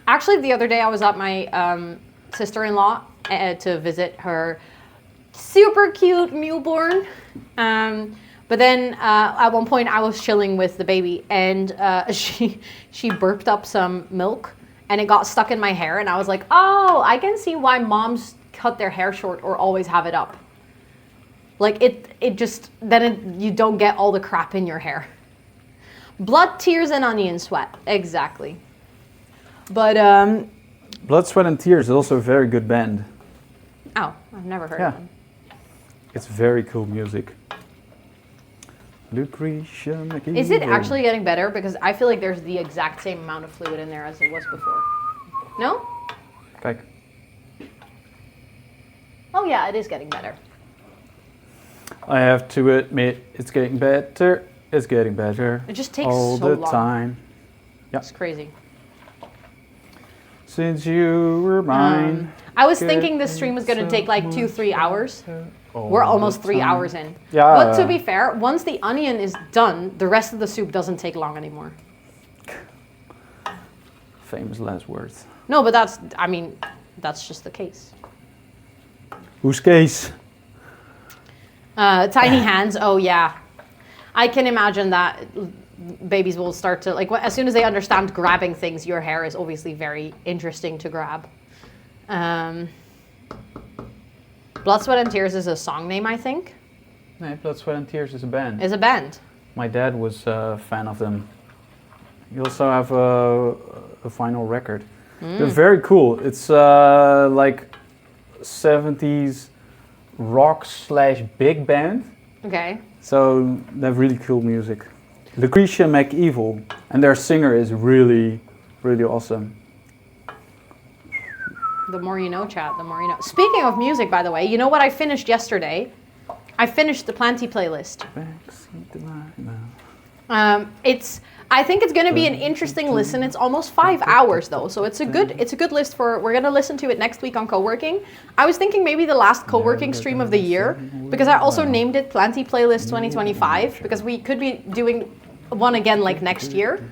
Actually, the other day I was at my sister-in-law to visit her super cute newborn. But then at one point I was chilling with the baby and she burped up some milk and it got stuck in my hair and I was like, oh, I can see why moms cut their hair short or always have it up. Like it just, then you don't get all the crap in your hair. Blood, tears, and onion sweat. Exactly. But, Blood, Sweat and Tears is also a very good band. oh, I've never heard Yeah. of them. It's very cool music. Lucretia McEvil. Is it actually getting better? Because I feel like there's the exact same amount of fluid in there as it was before. No? Kijk. Oh yeah, it is getting better. I have to admit, it's getting better. It's getting better. It just takes all so the long. time. It's crazy. Since you were mine. I was thinking this stream was going to take like 2-3 hours. We're almost 3 hours in. Yeah. But to be fair, once the onion is done, the rest of the soup doesn't take long anymore. Famous last words. No, but that's just the case. Whose case? Tiny hands, oh yeah. I can imagine that babies will start to, like, as soon as they understand grabbing things, your hair is obviously very interesting to grab. Blood, Sweat and Tears is a song name, I think. No, Blood, Sweat and Tears is a band. Is a band. My dad was a fan of them. You also have a vinyl record. They're very cool. It's like 70s rock / big band. Okay. So they have really cool music. Lucretia McEvil, and their singer is really, really awesome. The more you know, chat, the more you know. Speaking of music, by the way, you know what I finished yesterday? I finished the Planty playlist. I think it's going to be an interesting listen. It's almost 5 hours though, so it's a good list for. We're going to listen to it next week on co-working. I was thinking maybe the last co-working stream of the year, because I also named it Planty Playlist 2025, because we could be doing one again like next year.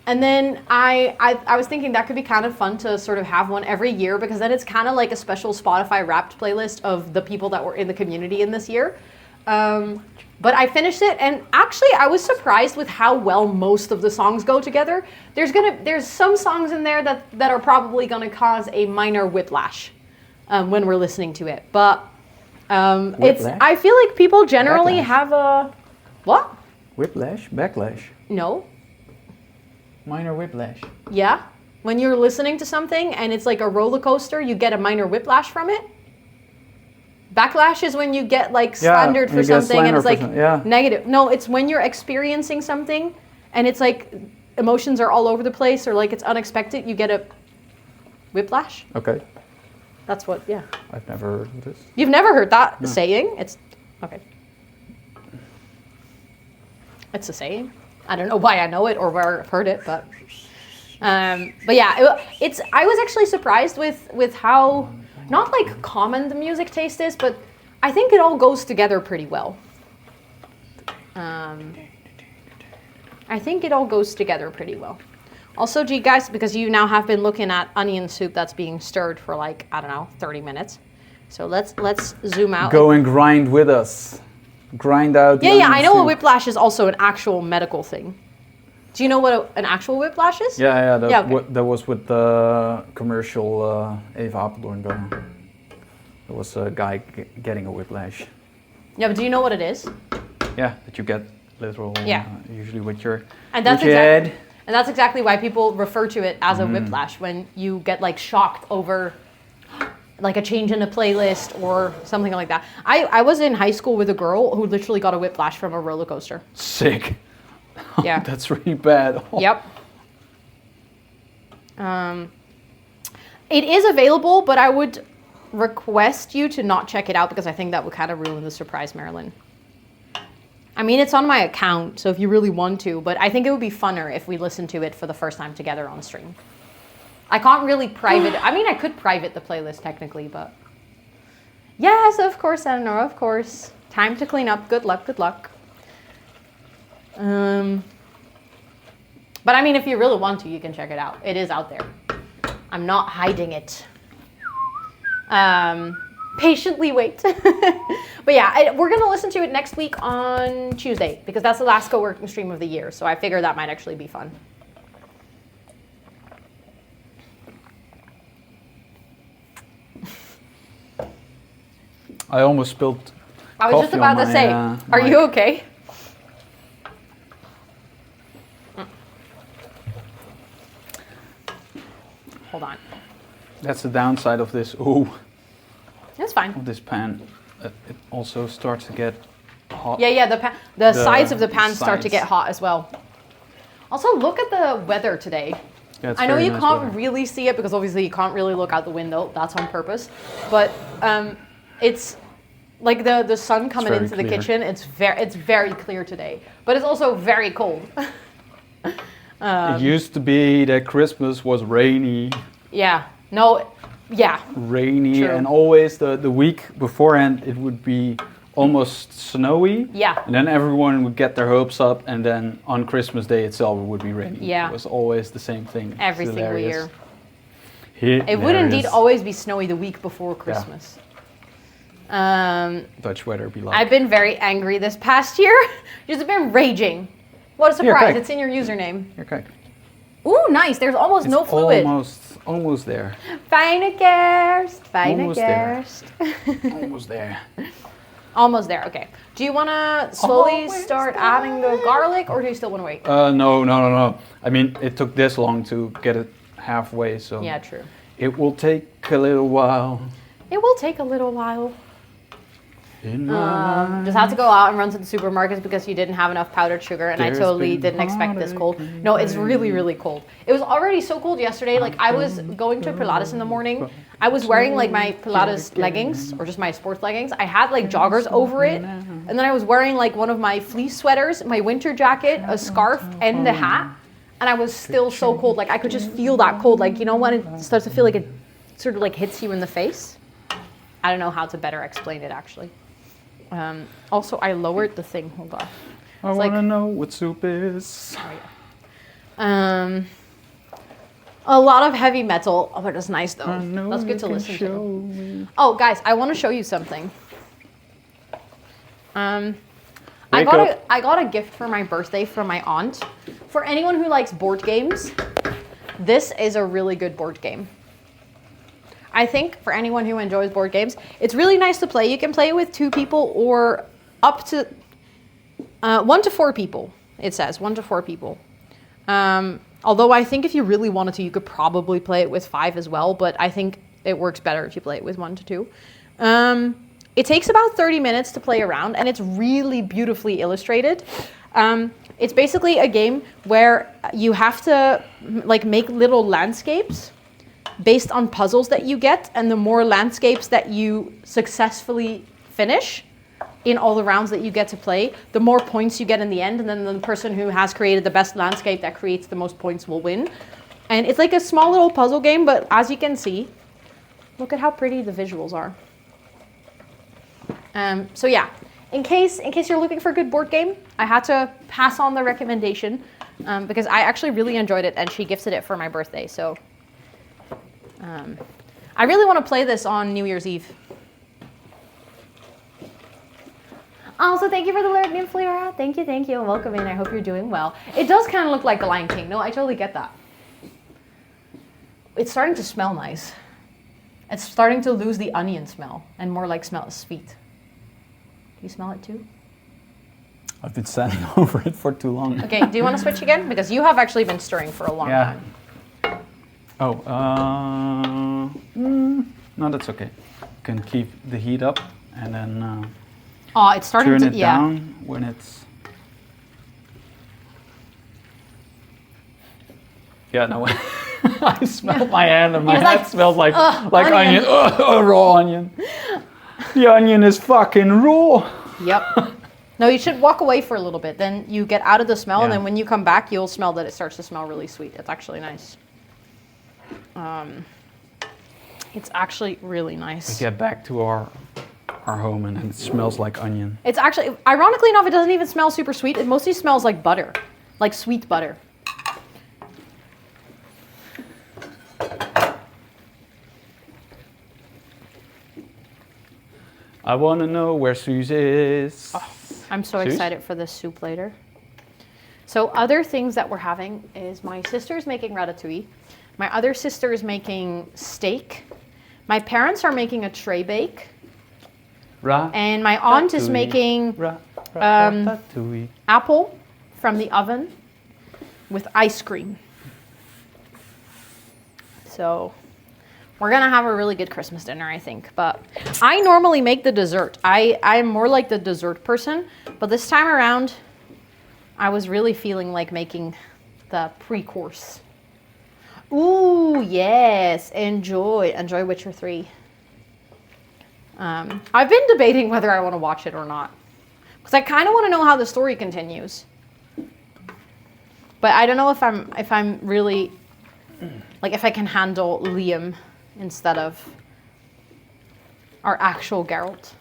And then I was thinking that could be kind of fun to sort of have one every year, because then it's kind of like a special Spotify Wrapped playlist of the people that were in the community in this year. But I finished it, and actually I was surprised with how well most of the songs go together. There's some songs in there that are probably gonna cause a minor whiplash when we're listening to it. But I feel like people generally have a what? Whiplash? Backlash? No. Minor whiplash. Yeah. When you're listening to something and it's like a roller coaster, you get a minor whiplash from it. Backlash is when you get like slandered for something and it's like negative. No, it's when you're experiencing something and it's like emotions are all over the place or like it's unexpected, you get a whiplash. Okay. That's what, yeah. I've never heard of this. You've never heard that saying? It's, okay. It's a saying. I don't know why I know it or where I've heard it, but yeah, I was actually surprised with how, not like common the music taste is, but I think it all goes together pretty well. I think it all goes together pretty well. Also, gee, guys, because you now have been looking at onion soup that's being stirred for like, I don't know, 30 minutes. So let's zoom out. Go and grind with us. Grind out the Yeah, onion I know a soup. whiplash is also an actual medical thing. Do you know what an actual whiplash is? Yeah, okay. that was with the commercial Eva Apeldoorn. There was a guy getting a whiplash. Yeah, but do you know what it is? Yeah, that you get literal, usually with your, And that's with your head. And that's exactly why people refer to it as a whiplash, when you get like shocked over like a change in a playlist or something like that. I was in high school with a girl who literally got a whiplash from a roller coaster. Sick. Yeah. That's really bad. Yep. It is available, but I would request you to not check it out because I think that would kind of ruin the surprise, Marilyn. I mean, it's on my account, so if you really want to, but I think it would be funner if we listened to it for the first time together on stream. I can't really private, I mean, I could private the playlist technically, but... Yes, of course, Eleanor, of course. Time to clean up. Good luck, good luck. But I mean, if you really want to, you can check it out. It is out there. I'm not hiding it. Patiently wait. But yeah, we're going to listen to it next week on Tuesday because that's the last co-working stream of the year. So I figure that might actually be fun. I almost spilled I was just coffee about on to my, say, are my- you okay? Hold on. That's the downside of this. Ooh, That's fine. of this pan. It also starts to get hot. Yeah, the sides of the pan start to sides. get hot as well. Also, look at the weather today. Yeah, it's I know very you nice can't weather. really see it because obviously you can't really look out the window. That's on purpose. But it's like the sun coming very into the clear. kitchen. It's very clear today. But it's also very cold. It used to be that Christmas was rainy, Yeah. No. Yeah. True. True. And always the week beforehand it would be almost snowy. Yeah. And then everyone would get their hopes up, and then on Christmas Day itself it would be rainy. Yeah. It was always the same thing. Every single year. It would indeed always be snowy the week before Christmas. Dutch weather be like. I've been very angry this past year. Just been raging. What a Here, surprise. kijk. It's in your username. Here, kijk. Ooh, nice. There's almost It's no fluid. almost there. Fijne kerst. Fijne Almost there. kerst. Almost there. Almost there. Okay. Do you want to slowly Almost start adding the garlic or do you still want to wait? No. I mean, it took this long to get it halfway, so Yeah, true. it will take a little while. It will take a little while. In my Just had to go out and run to the supermarkets because you didn't have enough powdered sugar, and I There's totally been didn't expect this cold. heartache No, it's really, really cold. It was already so cold yesterday. Like I was going to Pilates in the morning. I was wearing like my Pilates leggings or just my sports leggings. I had like joggers over it, and then I was wearing like one of my fleece sweaters, my winter jacket, a scarf, and a hat. And I was still so cold. Like I could just feel that cold. Like you know when it starts to feel like it sort of like hits you in the face. I don't know how to better explain it actually. Also, I lowered the thing. Hold on. I like- wanna know what soup is. A lot of heavy metal. Oh, but that's nice though. I know That's you good to can listen show to. me. Oh, guys, I want to show you something. I Wake got up. I got a gift for my birthday from my aunt. For anyone who likes board games, this is a really good board game. I think for anyone who enjoys board games, it's really nice to play. You can play it with 2 people or up to 1 to 4 people. It says 1 to 4 people. Although I think if you really wanted to, you could probably play it with 5 as well. But I think it works better if you play it with 1 to 2. It takes about 30 minutes to play around, and it's really beautifully illustrated. It's basically a game where you have to like make little landscapes based on puzzles that you get, and the more landscapes that you successfully finish in all the rounds that you get to play, the more points you get in the end, and then the person who has created the best landscape that creates the most points will win. And it's like a small little puzzle game, but as you can see, look at how pretty the visuals are. So yeah, in case you're looking for a good board game, I had to pass on the recommendation. because I actually really enjoyed it, and she gifted it for my birthday. So I really want to play this on New Year's Eve. Also, thank you for the lyric name, Flora. Thank you, and welcome in. I hope you're doing well. It does kind of look like the Lion King. No, I totally get that. It's starting to smell nice. It's starting to lose the onion smell and more like smell sweet. Do you smell it too? I've been standing over it for too long. Okay, do you want to switch again? Because you have actually been stirring for a long time. Oh, no, that's okay. You can keep the heat up and then Oh, it's starting turn to, it yeah. down when it's... Yeah, no, I smelled my hand and my He was head like, smells like onion. onion. Raw onion. The onion is fucking raw. Yep. No, you should walk away for a little bit. Then you get out of the smell, and Yeah. then when you come back, you'll smell that it starts to smell really sweet. It's actually nice. It's actually really nice. We get back to our home and it smells like onion. It's actually, ironically enough, it doesn't even smell super sweet. It mostly smells like butter, like sweet butter. I want to know where Suze is. Oh, I'm so Suze? excited for this soup later. So other things that we're having is my sister's making ratatouille. My other sister is making steak. My parents are making a tray bake. And my aunt is making ratatouille. apple from the oven with ice cream. So we're gonna have a really good Christmas dinner, I think. But I normally make the dessert. I'm more like the dessert person, but this time around, I was really feeling like making the pre-course. Ooh, yes, enjoy Witcher 3. I've been debating whether I want to watch it or not, because I kind of want to know how the story continues. But I don't know if I'm really, like, if I can handle Liam instead of our actual Geralt.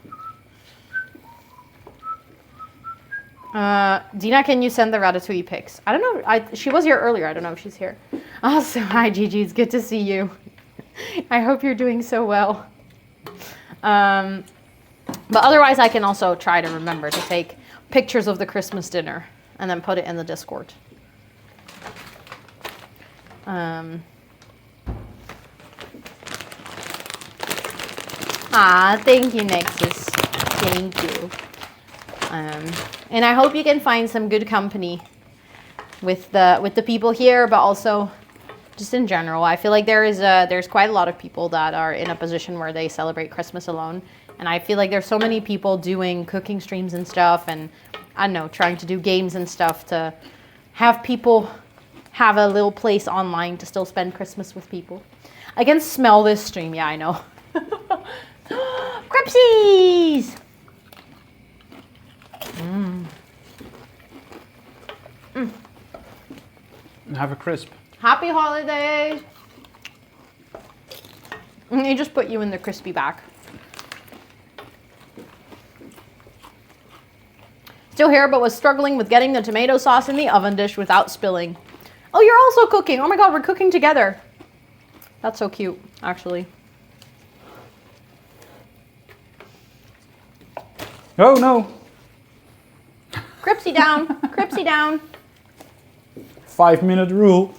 Dina, can you send the Ratatouille pics? I don't know. She was here earlier. I don't know if she's here. Also, hi Gigi. It's good to see you. I hope you're doing so well. But otherwise, I can also try to remember to take pictures of the Christmas dinner and then put it in the Discord. Thank you, Nexus. Thank you. And I hope you can find some good company with the people here, but also just in general. I feel like there's quite a lot of people that are in a position where they celebrate Christmas alone, and I feel like there's so many people doing cooking streams and stuff, and I don't know, trying to do games and stuff to have people have a little place online to still spend Christmas with people. I can smell this stream. Yeah, I know. Crepsies! Have a crisp. Happy holidays! He just put you in the crispy bag. Still here, but was struggling with getting the tomato sauce in the oven dish without spilling. Oh, you're also cooking. Oh my god, we're cooking together. That's so cute, actually. Oh no! Cripsy down, Cripsy down. 5-minute rule.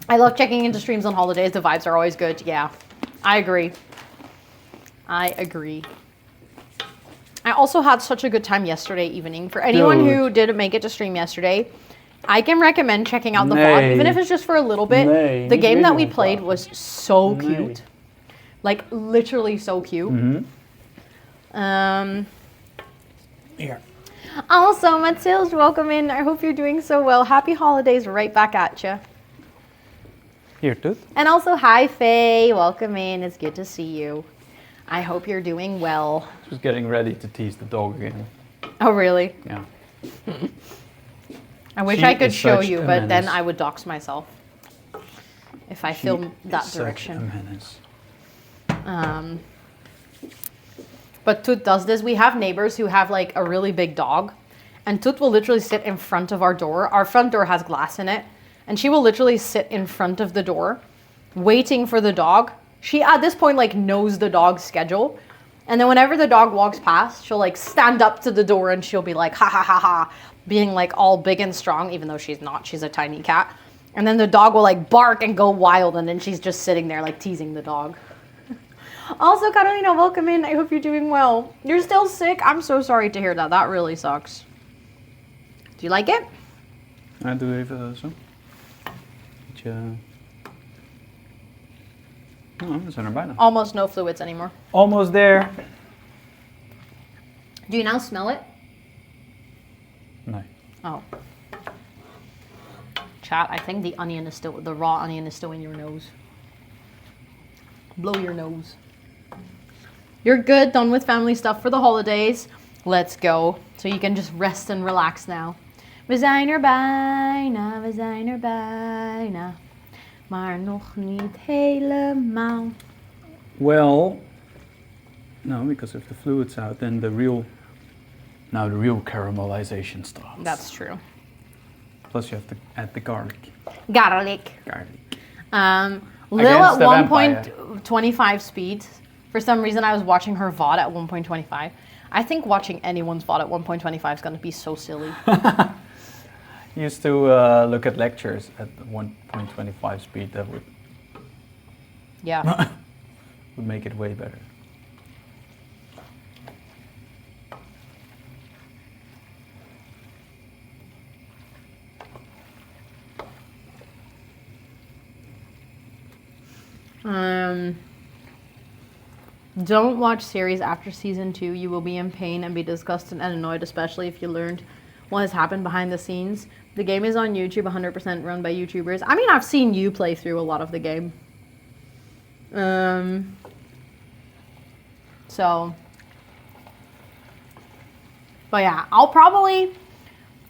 I love checking into streams on holidays. The vibes are always good. Yeah, I agree. I agree. I also had such a good time yesterday evening. For anyone who didn't make it to stream yesterday, I can recommend checking out the VOD, even if it's just for a little bit. The game that we played was so cute. Like, literally so cute. Here. Also, Matilda, welcome in. I hope you're doing so well. Happy holidays right back at you. Here, dude. And also, hi, Faye. Welcome in. It's good to see you. I hope you're doing well. Just getting ready to tease the dog again. Oh, really? Yeah. I wish She I could is show such you, a but then menace. I would dox myself if I filmed that Such a direction. menace. But Toot does this. We have neighbors who have like a really big dog, And Toot will literally sit in front of our door. Our front door has glass in it. And she will literally sit in front of the door, waiting for the dog. She, at this point, like, knows the dog's schedule. And then whenever the dog walks past, she'll, like, stand up to the door and she'll be like, ha ha ha ha, being, like, all big and strong, even though she's not. She's a tiny cat. And then the dog will, like, bark and go wild, and then she's just sitting there, like, teasing the dog. Also, Carolina, welcome in. I hope you're doing well. You're still sick? I'm so sorry to hear that. That really sucks. Do you like it? Doe even zo. Beetje... Oh, we zijn er bijna. Almost no fluids anymore. Almost there. Do you now smell it? Nee. Oh. Chat, I think the onion is still, the raw onion is still in your nose. Blow your nose. You're good, done with family stuff for the holidays. Let's go. So you can just rest and relax now. We zijn er bijna, we zijn er bijna. Maar nog niet helemaal. Well, no, because if the fluid's out, then the real caramelization starts. That's true. Plus you have to add the garlic. Garlic. Lil Against at the vampire. 1.25 speed. For some reason, I was watching her VOD at 1.25. I think watching anyone's VOD at 1.25 is going to be so silly. Used to look at lectures at 1.25 speed. That would Yeah. would make it way better. Don't watch series after season 2. You will be in pain and be disgusted and annoyed, especially if you learned what has happened behind the scenes. The game is on YouTube, 100% run by YouTubers. I mean, I've seen you play through a lot of the game. So, but yeah,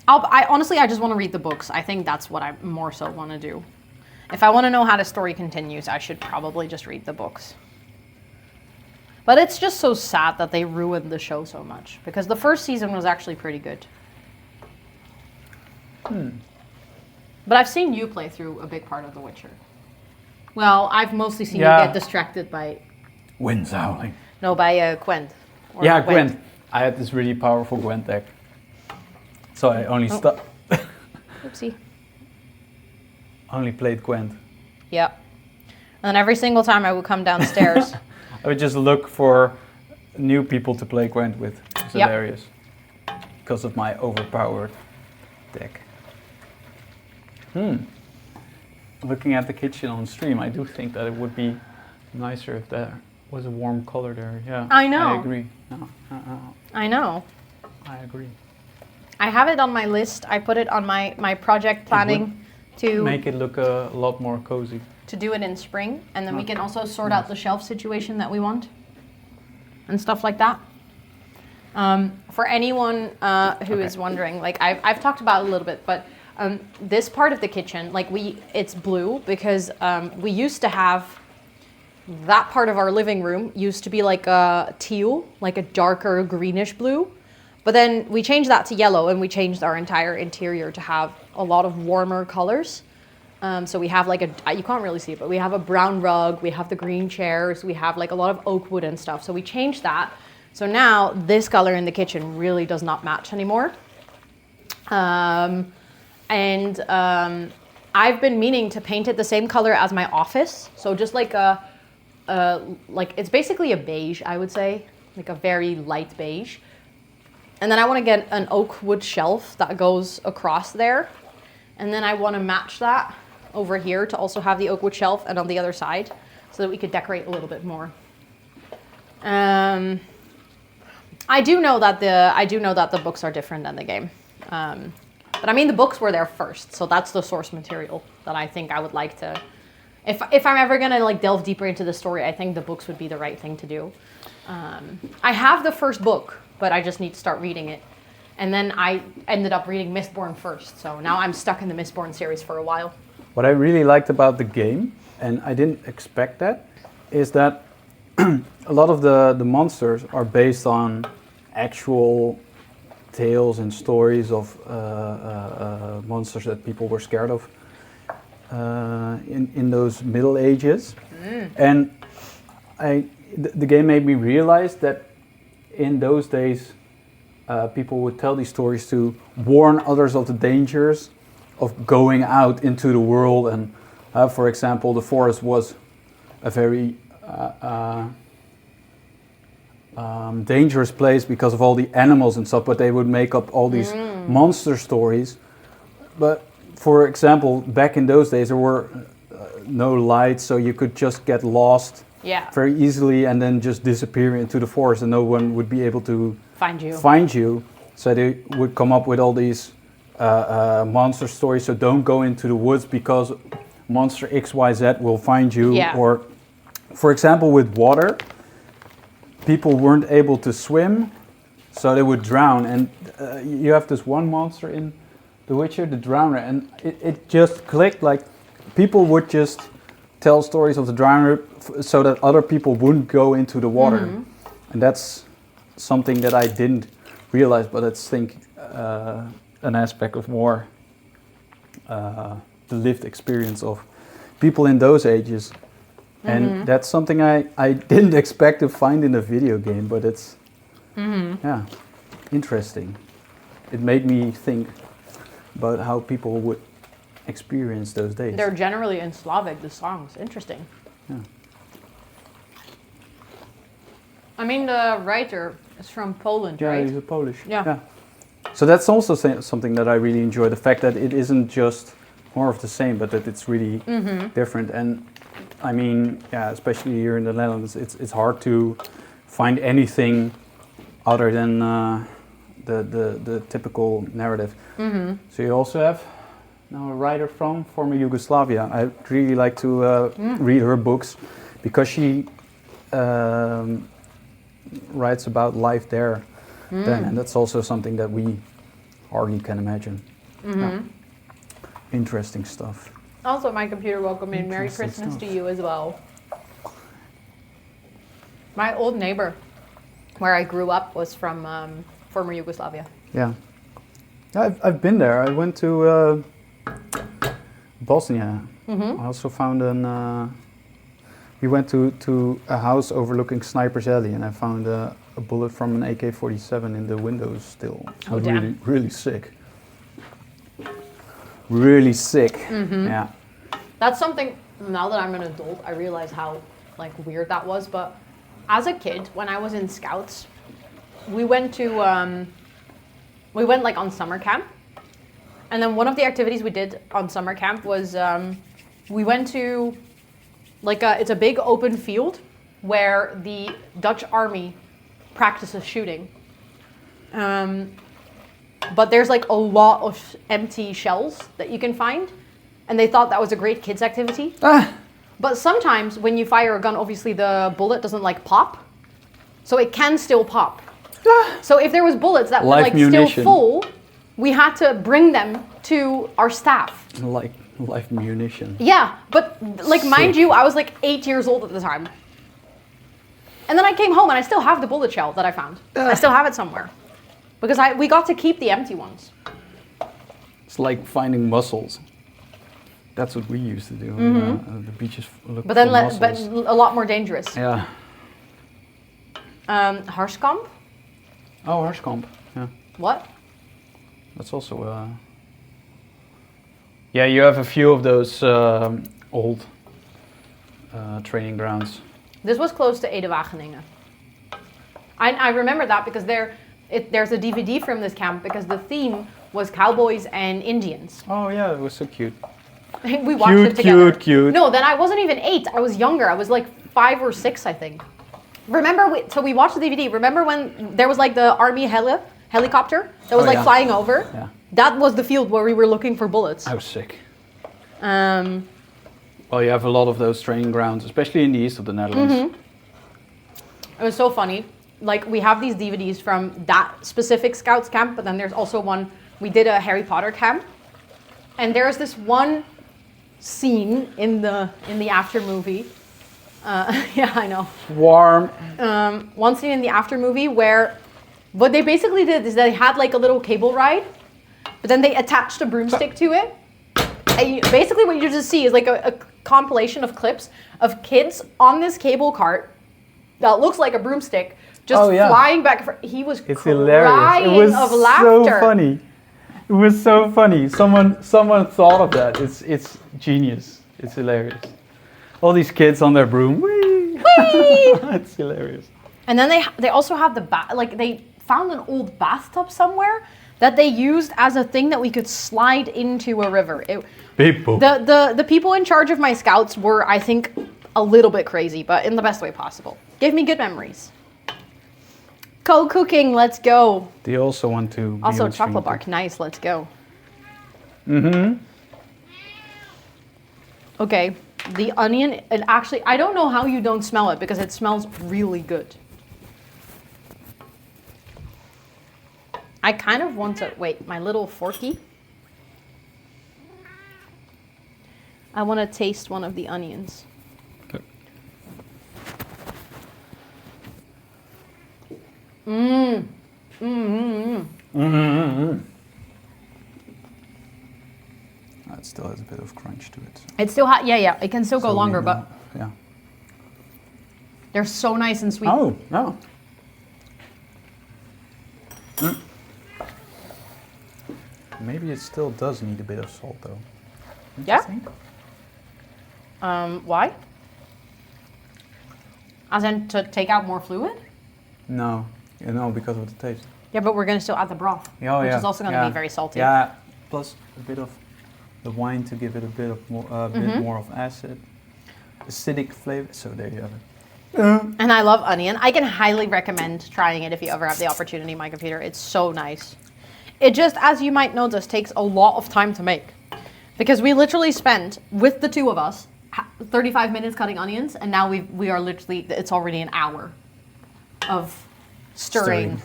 I honestly, I just want to read the books. I think that's what I more so want to do. If I want to know how the story continues, I should probably just read the books. But it's just so sad that they ruined the show so much, because the first season was actually pretty good. But I've seen you play through a big part of The Witcher. Well, I've mostly seen you get distracted by... Wind's howling. No, by Gwent. Or Yeah, Gwent. I had this really powerful Gwent deck. So I only Oopsie. only played Gwent. Yep. And then every single time I would come downstairs... I would just look for new people to play Gwent with. It's hilarious. Because of my overpowered deck. Looking at the kitchen on stream, I do think that it would be nicer if there was a warm color there. Yeah, I know. I agree. No, I know. I agree. I have it on my list. I put it on my project planning to make it look a lot more cozy. To do it in spring, and then we can also sort out the shelf situation that we want and stuff like that. For anyone who is wondering, like I've talked about it a little bit, but this part of the kitchen, like it's blue because we used to have that part of our living room used to be like a teal, like a darker greenish blue. But then we changed that to yellow, and we changed our entire interior to have a lot of warmer colors. So we have like you can't really see it, but we have a brown rug, we have the green chairs, we have like a lot of oak wood and stuff. So we changed that. So now this color in the kitchen really does not match anymore. I've been meaning to paint it the same color as my office. So just like like it's basically a beige, I would say, like a very light beige. And then I want to get an oak wood shelf that goes across there. And then I want to match that over here to also have the oak wood shelf and on the other side so that we could decorate a little bit more. I do know that the books are different than the game. But I mean, the books were there first, so that's the source material that I think I would like to... If I'm ever gonna like delve deeper into the story, I think the books would be the right thing to do. I have the first book, but I just need to start reading it. And then I ended up reading Mistborn first, so now I'm stuck in the Mistborn series for a while. What I really liked about the game, and I didn't expect that, is that a lot of the monsters are based on actual tales and stories of monsters that people were scared of in those Middle Ages. And the game made me realize that in those days people would tell these stories to warn others of the dangers of going out into the world. And for example, the forest was a very dangerous place because of all the animals and stuff, but they would make up all these monster stories. But for example, back in those days there were no lights, so you could just get lost very easily and then just disappear into the forest, and no one would be able to find you. So they would come up with all these monster stories. So don't go into the woods because monster XYZ will find you. Or, for example, with water, people weren't able to swim, so they would drown. And you have this one monster in The Witcher, the Drowner, and it just clicked. Like, people would just tell stories of the Drowner so that other people wouldn't go into the water. And that's something that I didn't realize, but it's an aspect of more the lived experience of people in those ages. And that's something I didn't expect to find in a video game, but it's interesting. It made me think about how people would experience those days. They're generally in Slavic, the songs. Interesting. Yeah. I mean, the writer is from Poland, right? Yeah, he's a Polish. Yeah. So that's also something that I really enjoy, the fact that it isn't just more of the same, but that it's really different. And I mean, especially here in the Netherlands, it's hard to find anything other than the typical narrative. So you also have now a writer from former Yugoslavia. I really like to read her books because she writes about life there then, and that's also something that we hardly can imagine. Yeah. Interesting stuff. Also, my computer welcome in. Merry Christmas to you as well. My old neighbor, where I grew up, was from former Yugoslavia. Yeah. I've been there. I went to Bosnia. I also found we went to a house overlooking Sniper's Alley, and I found a bullet from an AK-47 in the windows still. So damn. Really sick. Really sick. Yeah. That's something, now that I'm an adult, I realize how like weird that was. But as a kid, when I was in Scouts, we went like on summer camp. And then one of the activities we did on summer camp was we went to it's a big open field where the Dutch army practices shooting. But there's like a lot of empty shells that you can find. And they thought that was a great kids activity. But sometimes when you fire a gun, obviously the bullet doesn't like pop. So it can still pop. So if there was bullets that were like still full, we had to bring them to our staff. Like live munition. Yeah, but like mind you, I was like 8 years old at the time. And then I came home and I still have the bullet shell that I found. I still have it somewhere. Because we got to keep the empty ones. It's like finding mussels. That's what we used to do. The beaches look but then for mussels. but a lot more dangerous. Yeah. Harskamp? Oh, Harskamp. Yeah. What? That's also yeah, you have a few of those old training grounds. This was close to Ede Wageningen. I remember that because there's a DVD from this camp because the theme was cowboys and Indians. Oh yeah, it was so cute. We watched it together. Cute. No, then I wasn't even 8. I was younger. I was like 5 or 6, I think. Remember, we watched the DVD. Remember when there was like the army helicopter that was flying over? Yeah. That was the field where we were looking for bullets. I was sick. Well, you have a lot of those training grounds, especially in the east of the Netherlands. It was so funny. Like, we have these DVDs from that specific Scouts camp, but then there's also one, we did a Harry Potter camp. And there's this one scene in the after movie. Yeah, I know. Warm. One scene in the after movie where What they basically did is they had like a little cable ride, but then they attached a broomstick to it. And basically what you just see is like a compilation of clips of kids on this cable cart that looks like a broomstick, just flying back and forth. He was It's crying hilarious. It was of so laughter. funny. It was so funny. Someone thought of that. It's genius. It's hilarious. All these kids on their broom. Whee! Whee! It's hilarious. And then they also have they found an old bathtub somewhere that they used as a thing that we could slide into a river. People. The people in charge of my scouts were, I think, a little bit crazy, but in the best way possible. Gave me good memories. Co-cooking, let's go. Do you also want to be Also, on stream? chocolate bark, nice, let's go. Mm-hmm. Okay, the onion, it actually, I don't know how you don't smell it because it smells really good. I kind of want to, wait, my little forky. I want to taste one of the onions. Okay. Mmm. Mmm. Mm-hmm. It still has a bit of crunch to it. It's still hot. Yeah. It can still go longer, but yeah. they're so nice and sweet. Oh, no. Maybe it still does need a bit of salt, though. Don't you Yeah? think? Why? As in to take out more fluid? No, because of the taste. Yeah, but we're going to still add the broth, which is also going to be very salty. Yeah, plus a bit of the wine to give it a bit of more, bit more of acid, acidic flavor. So there you have it. And I love onion. I can highly recommend trying it if you ever have the opportunity. My computer, it's so nice. It just, as you might notice, takes a lot of time to make, because we literally spent with the two of us 35 minutes cutting onions, and now we are literally, it's already an hour of stirring.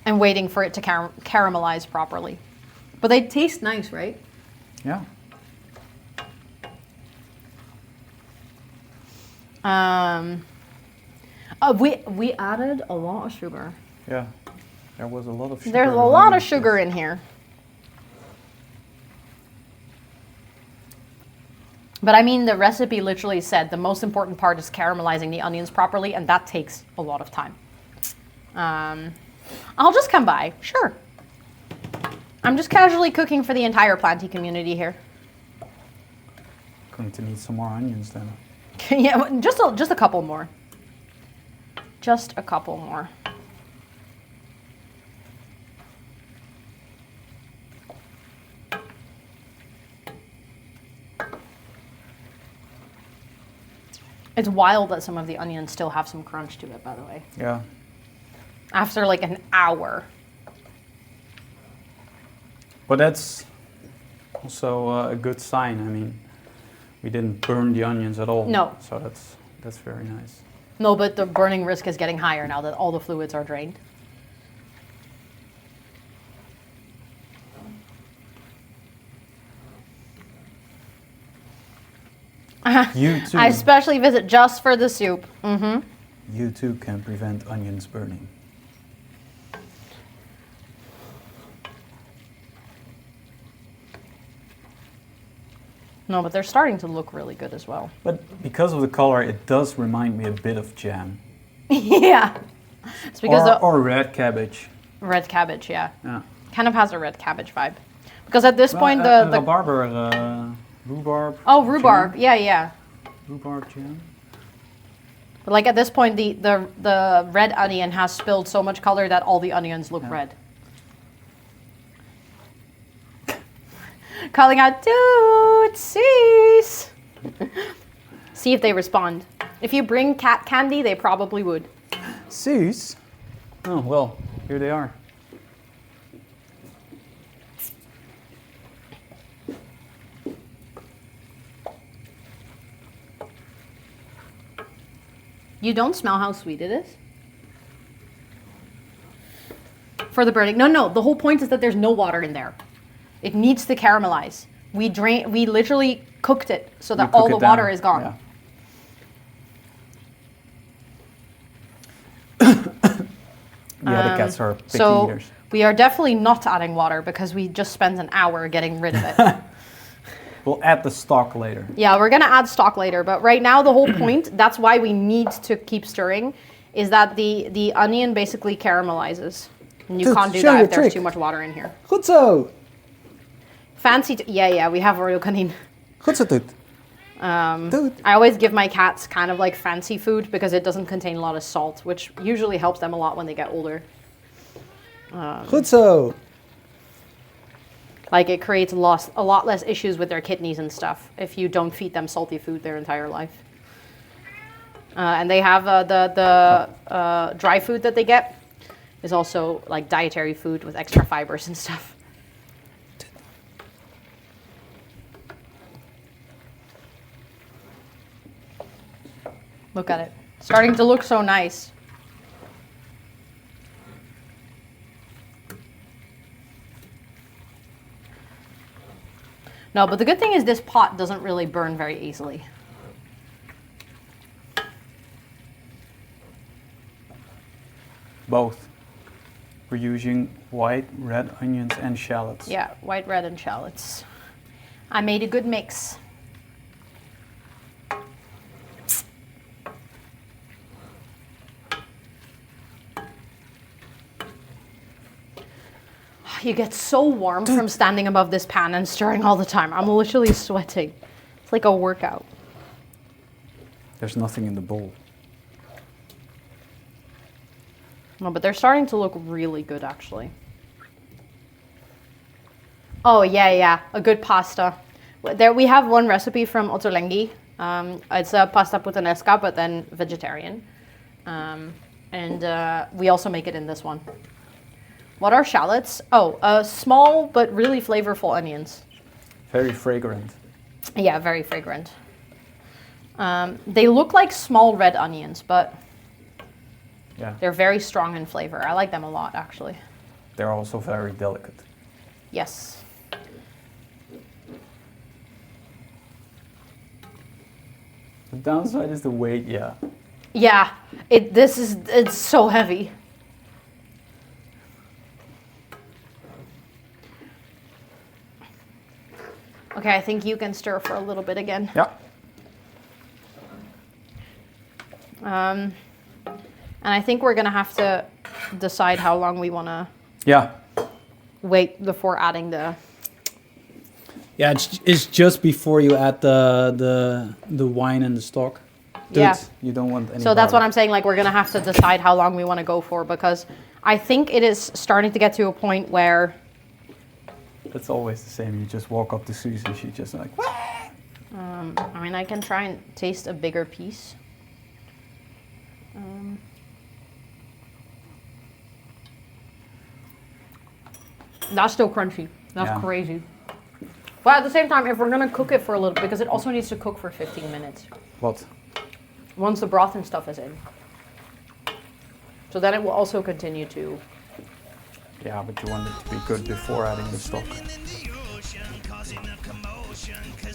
And waiting for it to caramelize properly. But they taste nice, right? Yeah. We added a lot of sugar. Yeah. There was a lot of sugar. There's a lot of sugar in here. But I mean, the recipe literally said the most important part is caramelizing the onions properly, and that takes a lot of time. I'll just come by, sure. I'm just casually cooking for the entire Planty community here. Going to need some more onions then. Yeah, just a couple more. Just a couple more. It's wild that some of the onions still have some crunch to it, by the way. Yeah. After like an hour. But that's also a good sign. I mean, we didn't burn the onions at all. No. So that's very nice. No, but the burning risk is getting higher now that all the fluids are drained. You too. I especially visit just for the soup. Mm-hmm. You too can prevent onions burning. No, but they're starting to look really good as well. But because of the color, it does remind me a bit of jam. Yeah. It's because or red cabbage. red cabbage, yeah. Yeah. Kind of has a red cabbage vibe. Because at this point the the rhubarb. Oh, rhubarb. Jam. Yeah. Rhubarb jam. But like at this point the red onion has spilled so much color that all the onions look red. Calling out, dude, cease. See if they respond. If you bring cat candy, they probably would. Cease? Oh, well, here they are. You don't smell how sweet it is? For the burning. No, the whole point is that there's no water in there. It needs to caramelize. We literally cooked it so that all the water is gone. Yeah. Yeah, the cats are picky So eaters. we are definitely not adding water because we just spent an hour getting rid of it. We'll add the stock later. Yeah, we're gonna add stock later, but right now the whole point, that's why we need to keep stirring, is that the onion basically caramelizes. And you Dude, can't do show that your if there's trick. too much water in here. Goed zo. Fancy, yeah, we have Oreo canine. Goed zo, dude. Dude. I always give my cats kind of like fancy food because it doesn't contain a lot of salt, which usually helps them a lot when they get older. Goed zo. Like it creates a lot less issues with their kidneys and stuff if you don't feed them salty food their entire life. And they have the dry food that they get is also like dietary food with extra fibers and stuff. Look at it. Starting to look so nice. No, but the good thing is this pot doesn't really burn very easily. Both. We're using white, red onions and shallots. Yeah, white, red, and shallots. I made a good mix. You get so warm from standing above this pan and stirring all the time. I'm literally sweating. It's like a workout. There's nothing in the bowl. No, but they're starting to look really good, actually. Oh, yeah, a good pasta. There we have one recipe from Ottolenghi. It's a pasta puttanesca, but then vegetarian. And we also make it in this one. What are shallots? Oh, small but really flavorful onions. Very fragrant. Yeah, very fragrant. They look like small red onions, but Yeah. they're very strong in flavor. I like them a lot, actually. They're also very delicate. Yes. The downside is the weight, yeah. Yeah, it's so heavy. Okay, I think you can stir for a little bit again. Yeah. And I think we're gonna have to decide how long we wanna Yeah. wait before adding the. Yeah, it's just before you add the wine and the stock. Dude, Yeah. you don't want any So that's what garlic. I'm saying. Like we're gonna have to decide how long we want to go for because I think it is starting to get to a point where. It's always the same. You just walk up to Susan, she just like, "What?" I mean, I can try and taste a bigger piece. That's still crunchy. That's Yeah. crazy. But at the same time, if we're gonna cook it for a little, because it also needs to cook for 15 minutes What? once the broth and stuff is in. So then it will also continue to. Yeah, but you want it to be good before adding the stock.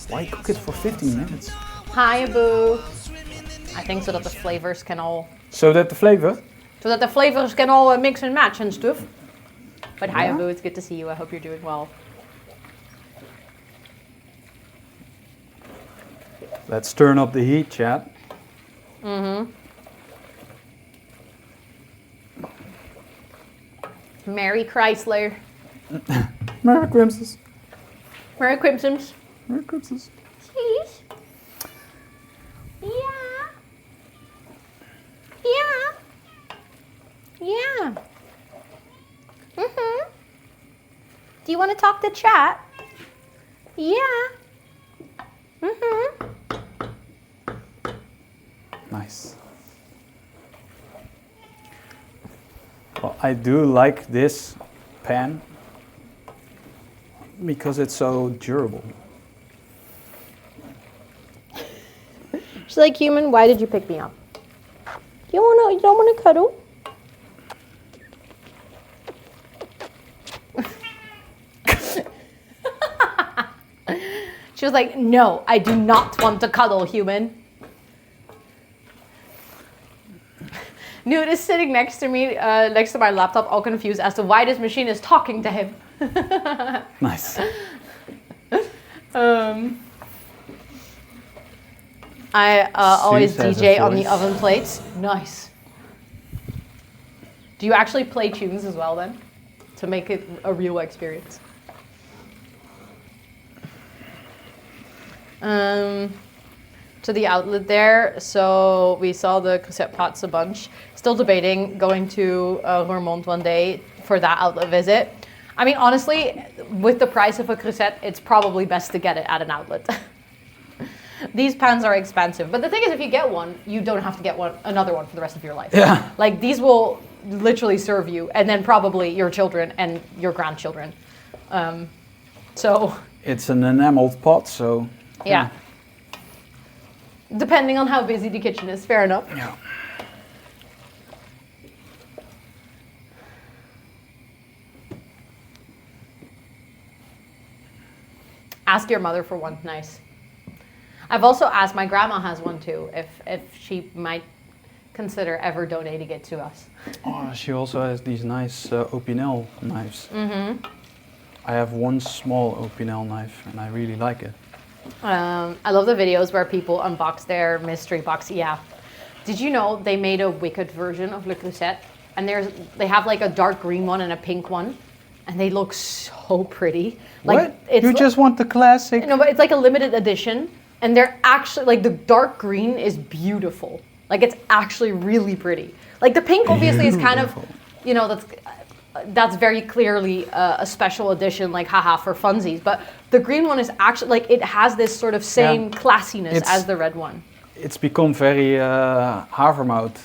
Why cook it for 15 minutes? Hi, boo. I think so that the flavors can all. So that the flavor? So that the flavors can all mix and match and stuff. But hi, Yeah. boo. It's good to see you. I hope you're doing well. Let's turn up the heat, chat. Merry Chrysler. Merry Christmas. Merry Crimsons. Merry Christmas. Cheese. Yeah. Yeah. Yeah. Do you want to talk to chat? Yeah. Nice. Well, I do like this pan because it's so durable. She's like, human, why did you pick me up? You don't wanna cuddle? She was like, no, I do not want to cuddle, human. Newt is sitting next to me, next to my laptop, all confused as to why this machine is talking to him. Nice. I always has a DJ on the voice. oven plates. Nice. Do you actually play tunes as well then? To make it a real experience? To the outlet there, so we saw the cassette pots a bunch. Still debating going to Roermond one day for that outlet visit. I mean, honestly, with the price of a cassette, it's probably best to get it at an outlet. These pans are expensive, but the thing is, if you get one, you don't have to get another one for the rest of your life. Yeah. Like these will literally serve you, and then probably your children and your grandchildren. So It's an enameled pot, so yeah. Depending on how busy the kitchen is, fair enough. yeah. Ask your mother for one. Nice. I've also asked, my grandma has one too, if she might consider ever donating it to us. Oh, she also has these nice Opinel knives. Mm-hmm. I have one small Opinel knife, and I really like it. I love the videos where people unbox their mystery box. Yeah. Did you know they made a Wicked version of Le Creuset? And they have like a dark green one and a pink one, and they look so pretty. Like, What? You just want the classic? No, but it's like a limited edition, and they're actually like the dark green is beautiful. Like it's actually really pretty. Like the pink obviously is kind of, you know, that's very clearly a special edition, like haha for funsies. But the green one is actually like it has this sort of same classiness as the red one. It's become very havermelk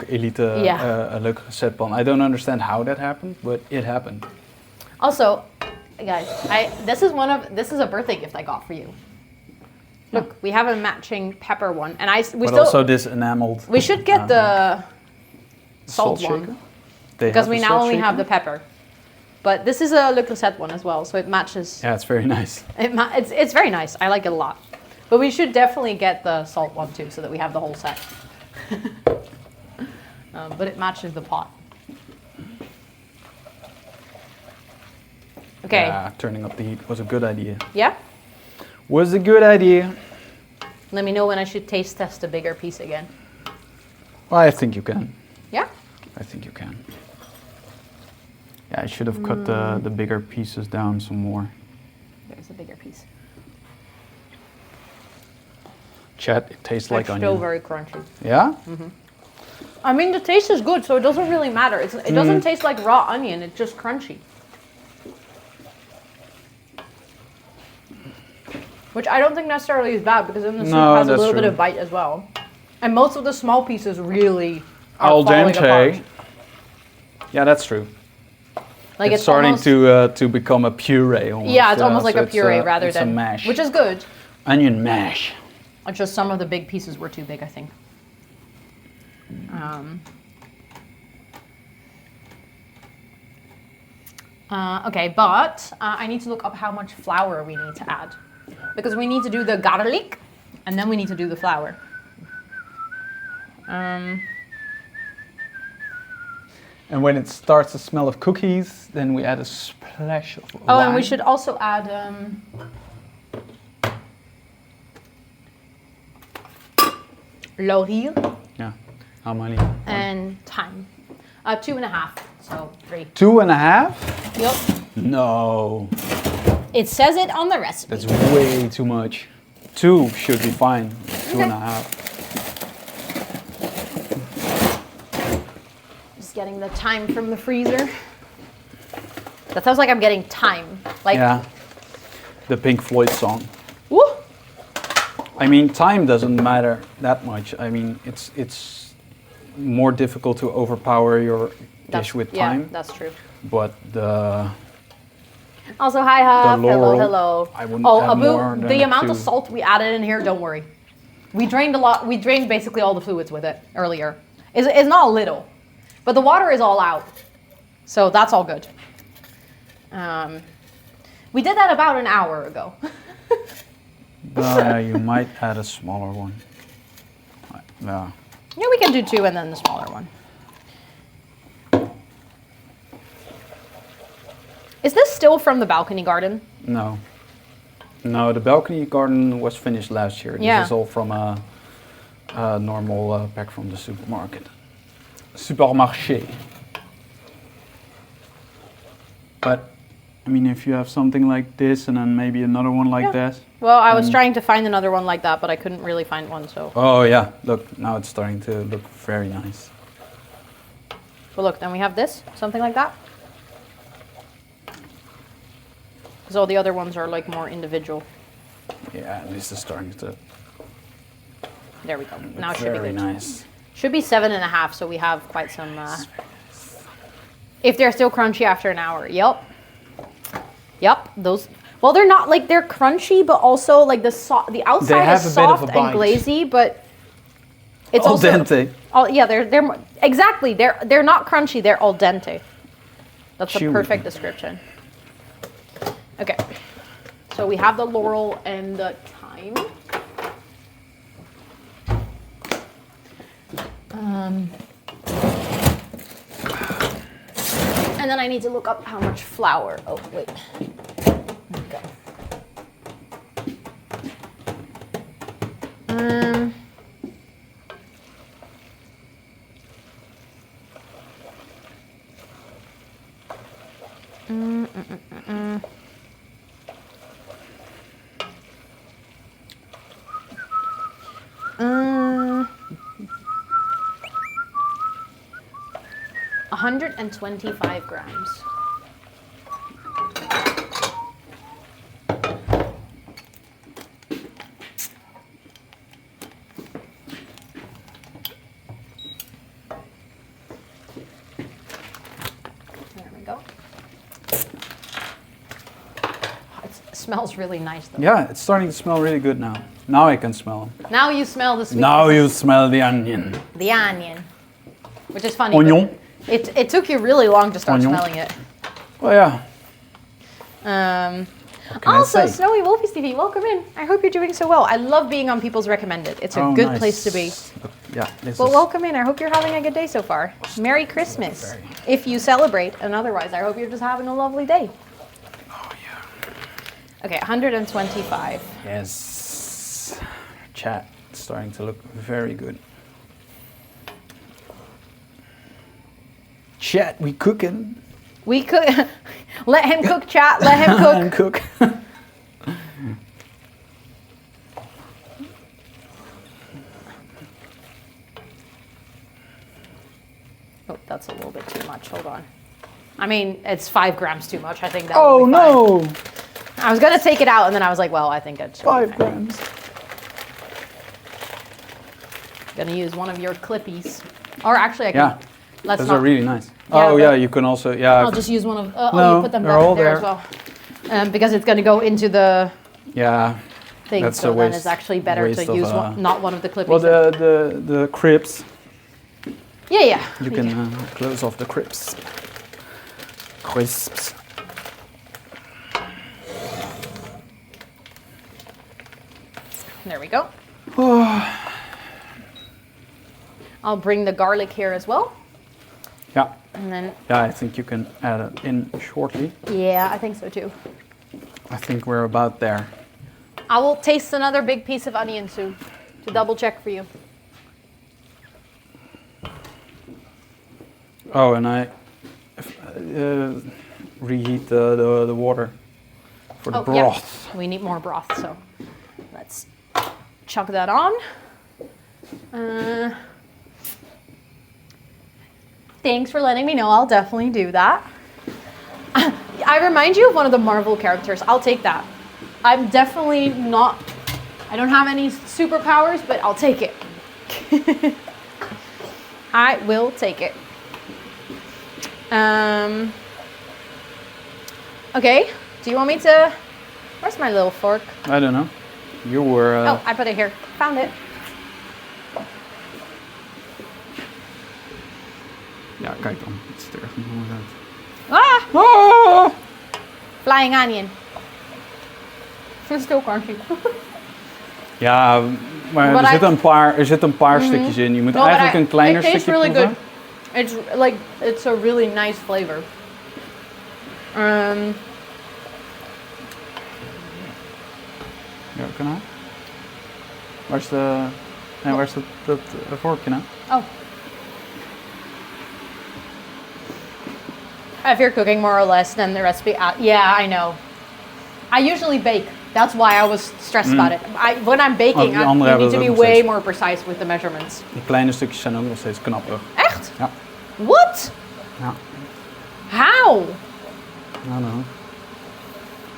elite Le Creuset pan. I don't understand how that happened, but it happened. Also, guys, this is a birthday gift I got for you. Look, we have a matching pepper one, and also this enameled. We should get the salt one shaker? because we now only have the pepper. But this is a Le Creuset one as well, so it matches. Yeah, it's very nice. It's very nice. I like it a lot. But we should definitely get the salt one too, so that we have the whole set. But it matches the pot. Okay. Yeah, turning up the heat was a good idea. Yeah? Was a good idea. Let me know when I should taste test a bigger piece again. Well, I think you can. Yeah? I think you can. Yeah, I should have cut the bigger pieces down some more. There's a bigger piece. Chat, it tastes like It's onion. still very crunchy. Yeah? I mean, the taste is good, so it doesn't really matter. It doesn't taste like raw onion, it's just crunchy. Which I don't think necessarily is bad, because then the soup has a little bit of bite as well. And most of the small pieces really are Al falling apart. dente. Yeah, that's true. Like it's starting almost, to become a puree almost. Yeah, it's almost like so a puree rather it's than a mash. which is good. Onion mash. It's just some of the big pieces were too big, I think. Okay, but I need to look up how much flour we need to add. Because we need to do the garlic, and then we need to do the flour. And when it starts to smell of cookies, then we add a splash of Oh, wine. and we should also add laurier Yeah. How many? and thyme. 2.5, so 3. 2.5? Yep. No. It says it on the recipe. That's way too much. 2 should be fine. 2.5. Just getting the thyme from the freezer. That sounds like I'm getting thyme. Like, Yeah. The Pink Floyd song. woo! I mean, time doesn't matter that much. I mean, it's more difficult to overpower your dish with time. Yeah, that's true. But the Also, hi, Huff. Hello, laurel, hello. I wouldn't add Abu, more than the amount of 2. salt we added in here, don't worry. We drained a lot. We drained basically all the fluids with it earlier. It's not a little, but the water is all out, so that's all good. We did that about an hour ago. You might add a smaller one. Yeah. Yeah, we can do 2 and then the smaller one. Is this still from the balcony garden? No. No, the balcony garden was finished last year. Yeah. This is all from a normal pack from the supermarket. Supermarché. But, I mean, if you have something like this and then maybe another one like this. Well, I was trying to find another one like that, but I couldn't really find one, so. Oh yeah, look, now it's starting to look very nice. But look, then we have this, something like that. Because all the other ones are like more individual. Yeah, this is starting to There we go. Now it look should be very good. nice. Should be 7.5, so we have quite some. If they're still crunchy after an hour, yep. Yep, those. Well, they're not like they're crunchy, but also like the outside have is a bit of soft a bite. and glazy, but it's Al also. dente. Oh yeah, they're exactly they're not crunchy. They're al dente. That's Chewy. a perfect description. Okay, so we have the laurel and the thyme. And then I need to look up how much flour. Oh wait, there we go. 125 grams. There we go. It smells really nice though. Yeah, it's starting to smell really good now. Now I can smell them. Now you smell the sweetness. Now you smell the onion. The onion. Which is funny. Onion. It took you really long to start Onion. smelling it. Oh yeah. What can I Also, say? Snowy Wolfies TV, welcome in. I hope you're doing so well. I love being on people's recommended. It's a Oh, good nice. place to be. Yeah, this Well, is welcome in. I hope you're having a good day so far. Merry Christmas. Very. If you celebrate, and otherwise, I hope you're just having a lovely day. Oh yeah. Okay, 125. Yes. Chat starting to look very good. Chat, we cooking. We could let him cook, chat. Let him cook. And cook. Oh, that's a little bit too much. Hold on. I mean, it's 5 grams too much. I think that. Oh would be no! fine. I was gonna take it out, and then I was like, well, I think it's 5 grams. Gonna use one of your clippies, or actually, I can. Yeah, Let's those not. are really nice. Yeah, Oh yeah, but- you can also yeah. I'll just use one of. No, Oh, you put them they're back all there there. as well, because it's gonna go into the Yeah. thing. That's So a then waste- it's actually better waste to of, use not one of the clippies. Well, the cribs. yeah. You can close off the cribs. Crisps. There we go. I'll bring the garlic here as well, Yeah. and then Yeah, I think you can add it in shortly. yeah, I think so too. I think we're about there. I will taste another big piece of onion soon to double check for you. Oh, and I reheat the water for the broth. Yeah. We need more broth, so let's chuck that on. Thanks for letting me know. I'll definitely do that. I remind you of one of the Marvel characters. I'll take that. I'm definitely not. I don't have any superpowers, but I'll take it. I will take it. Okay. Do you want me to? Where's my little fork? I don't know. You were. Oh, I put it here. Found it. Ja, kijk dan. Het ziet er echt niet mooi uit. Ah! Ah! Flying onion. It's still crunchy. Ja, Maar But er zitten een paar stukjes in. Je moet No, eigenlijk een kleiner it tastes stukje really proeven. good. It's a really nice flavor. Ja, kan hij? Waar is dat vorkje nou? Oh. If you're cooking more or less than the recipe, yeah, I know. I usually bake. That's why I was stressed about it. When I'm baking, die andere you hebben need to dat be ook nog way steeds. more precise with the measurements. Die kleine stukjes zijn ook nog steeds knapperig. Echt? Ja. What? Ja. How? Nou.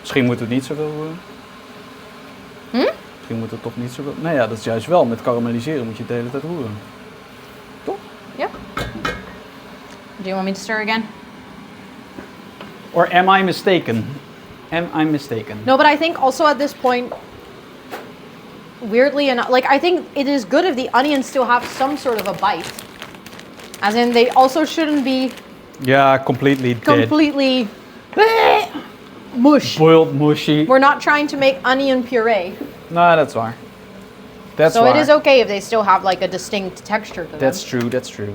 Misschien moet het niet zoveel... Misschien moet het toch niet zoveel... Nee ja, dat is juist wel. Met karamelliseren moet je het de hele tijd roeren. Yep. Do you want me to stir again? Or am I mistaken? Am I mistaken? No, but I think also at this point, weirdly enough, like I think it is good if the onions still have some sort of a bite. As in, they also shouldn't be Ja, completely dead. completely mush. Boiled, mushy. We're not trying to make onion puree. No, that's waar. That's So waar. it is okay if they still have like a distinct texture to them. That's true, that's true.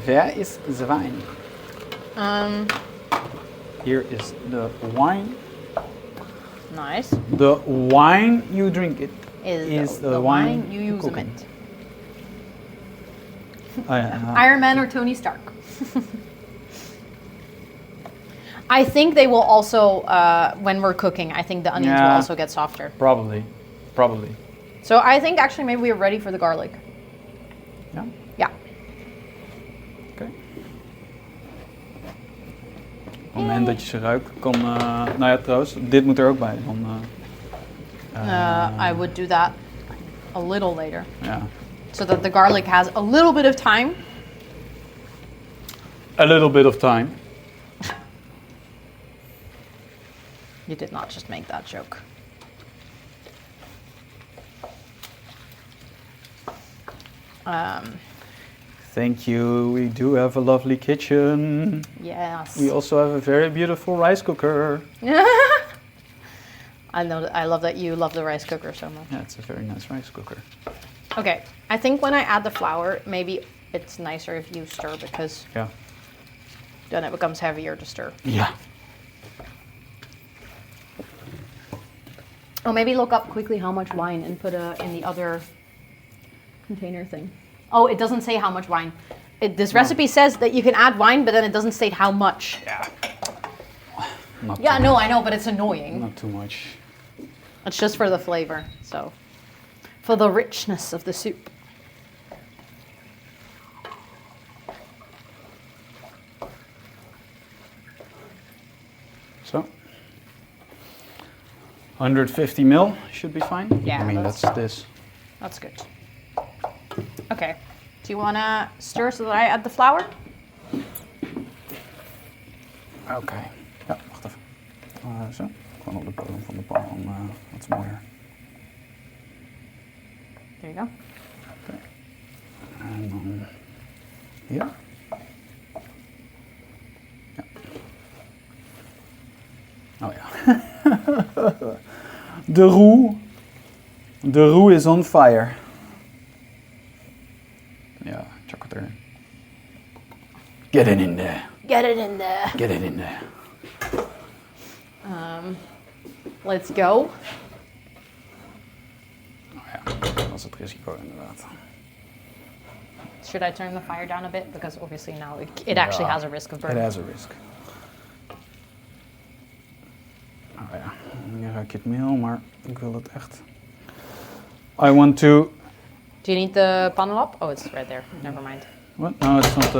Where is the wine? Here is the wine. Nice. The wine you drink it. Is the wine you use them cooking. it. Oh, yeah. Iron Man or Tony Stark? I think they will also, when we're cooking, I think the onions will Yeah. also get softer. Probably. So I think actually maybe we're ready for the garlic. Ja? Yeah. Oké. Op het moment dat je ze ruikt, kan... nou ja, trouwens, dit moet er ook bij. Dan, I would do that a little later. ja. So that the garlic has a little bit of time. A little bit of time. You did not just make that joke. Thank you. We do have a lovely kitchen. Yes. We also have a very beautiful rice cooker. I love that you love the rice cooker so much. Yeah, it's a very nice rice cooker. Okay, I think when I add the flour, maybe it's nicer if you stir because Ja. then it becomes heavier to stir. Ja. Oh, maybe look up quickly how much wine and put in the other container thing. Oh, it doesn't say how much wine. This recipe says that you can add wine, but then it doesn't state how much. Ja. Not Yeah, too no, much. I know, but it's annoying. Not too much. It's just for the flavor, so for the richness of the soup. So. 150 ml should be fine. Yeah, I mean, that's- that's this. That's good. Okay. Do you want to stir so that I add the flour? Oké. Ja, wacht even. Zo. Gewoon op de bodem van de pan. Wat is mooier. There you go. En dan hier. Ja. Oh ja. De roe. De roe is on fire. Ja, chak het erin. Get it in there. Get it in there. Get it in there. Let's go. Oh ja, dat was het risico inderdaad. Should I turn the fire down a bit? Because obviously now it actually has a risk of It burning. has a risk. Oh ja, hier ruik je het meel, maar ik wil het echt. I want to... Do you need the pan up? Oh, it's right there. Never mind. What? No, it's not...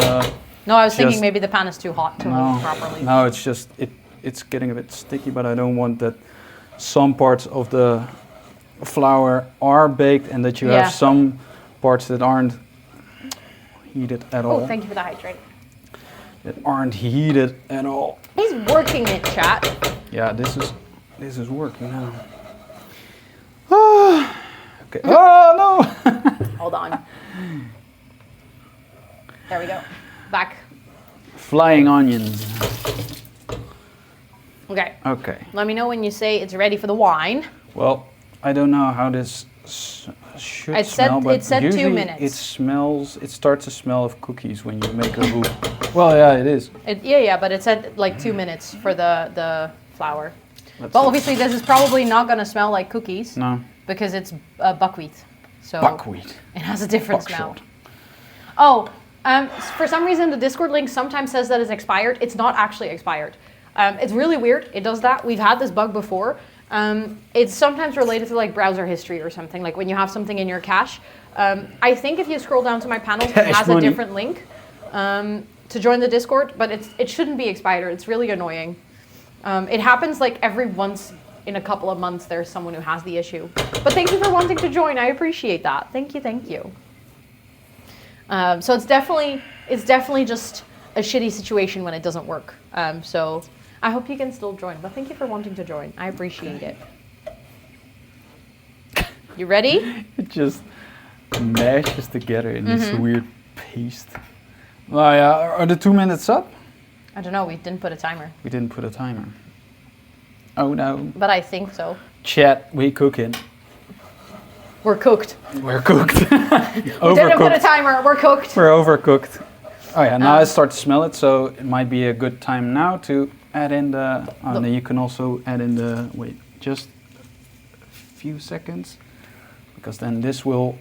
No, I was thinking Just- maybe the pan is too hot to hold properly. No, it's just... It's getting a bit sticky, but I don't want that some parts of the flour are baked and that you Yeah. have some parts that aren't heated at all. Oh, thank you for the hydrate. That aren't heated at all. He's working it, chat. Yeah, this is working now. Ah, okay. Oh no! Hold on. There we go. Back. Flying onions. Okay. Okay. Let me know when you say it's ready for the wine. Well, I don't know how this should It said- smell, but it said 2 usually minutes. it starts to smell of cookies when you make a roux. Well, yeah, it is. Yeah, but it said like 2 minutes for the flour. Let's But see. obviously this is probably not gonna smell like cookies No, because it's buckwheat. So buckwheat. it has a different smell. Buckshot. Oh, for some reason the Discord link sometimes says that it's expired. It's not actually expired. It's really weird. It does that. We've had this bug before. It's sometimes related to like browser history or something, like when you have something in your cache. I think if you scroll down to my panel, it Cache has a money. different link to join the Discord, but it shouldn't be expired. It's really annoying. It happens like every once in a couple of months there's someone who has the issue. But thank you for wanting to join. I appreciate that. Thank you, thank you. So it's definitely just a shitty situation when it doesn't work. So I hope you can still join. But thank you for wanting to join. I appreciate it. You ready? It just mashes together in this weird paste. Oh yeah, are the 2 minutes up? I don't know. We didn't put a timer, We didn't put a timer. Oh no. but I think so. Chat, we cooking. We're cooked. We're cooked. We didn't put a Overcooked. timer. We're cooked. We're overcooked. Oh yeah, now I start to smell it, so it might be a good time now to add in the... Oh, and then you can also add in the... Wait, just a few seconds. Because then this will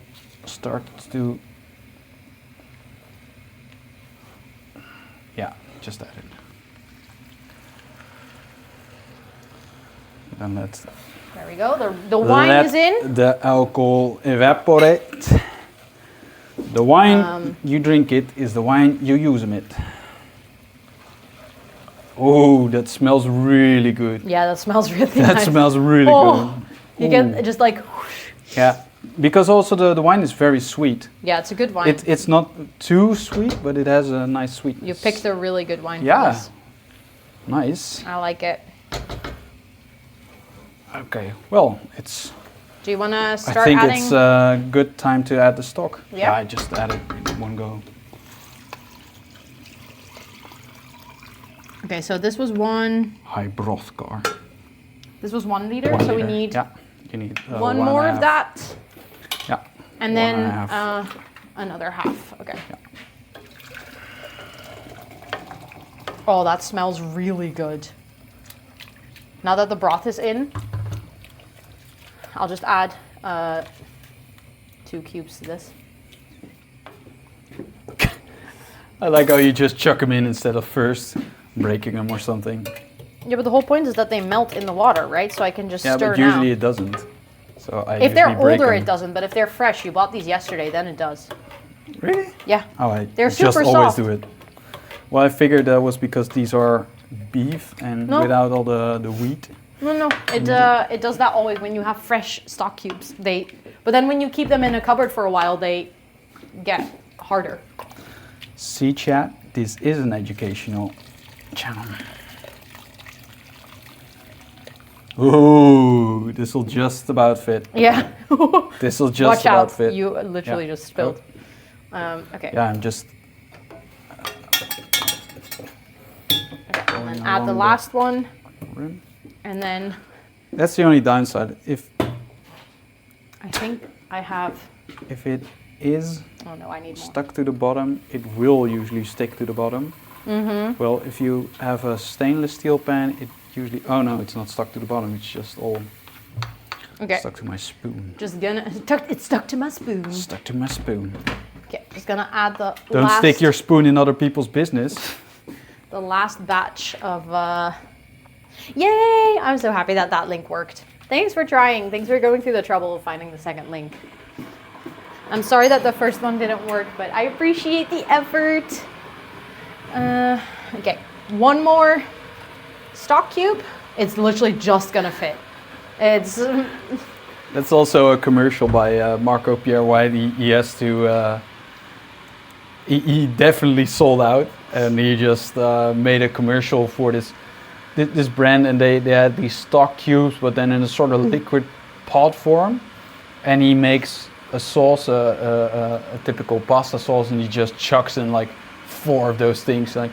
start to... Yeah, just add it. Then let's... There we go. The wine let is in. the alcohol evaporate. The wine you drink it is the wine you use it. Oh, that smells really good. Yeah, that smells really That nice. smells really Oh, good. you get just like, Yeah, because also the wine is very sweet. yeah, it's a good wine. It's not too sweet, but it has a nice sweetness. You picked a really good wine Yeah. for this. Nice. I like it. Okay, well, it's... Do you want to I start think adding? it's a good time to add the stock. Yeah. I just added in one go. Okay, so this was one. High broth car. This was 1 liter, 1 so we liter. need Yeah, you need one and a more of half. that, Yeah. and 1 then and a half. another half. Okay. Yeah. Oh, that smells really good. Now that the broth is in, I'll just add 2 cubes to this. I like how you just chuck them in instead of first breaking them or something. Yeah, but the whole point is that they melt in the water, right? So I can just Yeah, stir but now. usually it doesn't. So I If they're usually break older, them. it doesn't. But if they're fresh, you bought these yesterday, then it does. Really? Yeah. Oh, I They're just super always soft. do it. Well, I figured that was because these are beef and No. without all the wheat. No, it does that always when you have fresh stock cubes. But then when you keep them in a cupboard for a while, they get harder. See, chat, this is an educational channel. Ooh, this will just about fit. Yeah. This will just Watch about out! fit. You literally Yeah. just spilled. Okay. Yeah, I'm just Okay, and then Going add the along last one, rim. and then That's the only downside. I think I have. If it is Oh no, I need more. stuck to the bottom, it will usually stick to the bottom. Well, if you have a stainless steel pan, it usually... Oh no, it's not stuck to the bottom, it's just all Okay. stuck to my spoon. Just gonna. It's stuck to my spoon. Stuck to my spoon. Okay. Just gonna add the Don't last. stick your spoon in other people's business. The last batch of. Yay! I'm so happy that that link worked. Thanks for trying. Thanks for going through the trouble of finding the second link. I'm sorry that the first one didn't work, but I appreciate the effort. Okay, one more stock cube. It's literally just gonna fit. It's That's also a commercial by Marco Pierre White. He has to... He definitely sold out, and he just made a commercial for this brand, and they had these stock cubes, but then in a sort of liquid pod form, and he makes a sauce, a typical pasta sauce, and he just chucks in like 4 of those things. Like,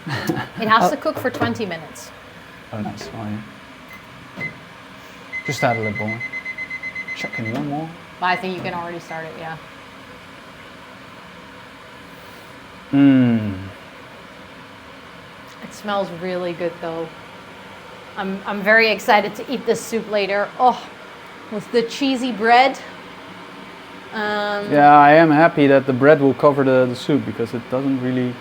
it has to cook for 20 minutes. oh nice, oh, yeah. Just add a little more. chuck in one more. But I think you can already start it, yeah. Mmm. It smells really good though. I'm very excited to eat this soup later. Oh, with the cheesy bread. Yeah, I am happy that the bread will cover the soup because it doesn't really.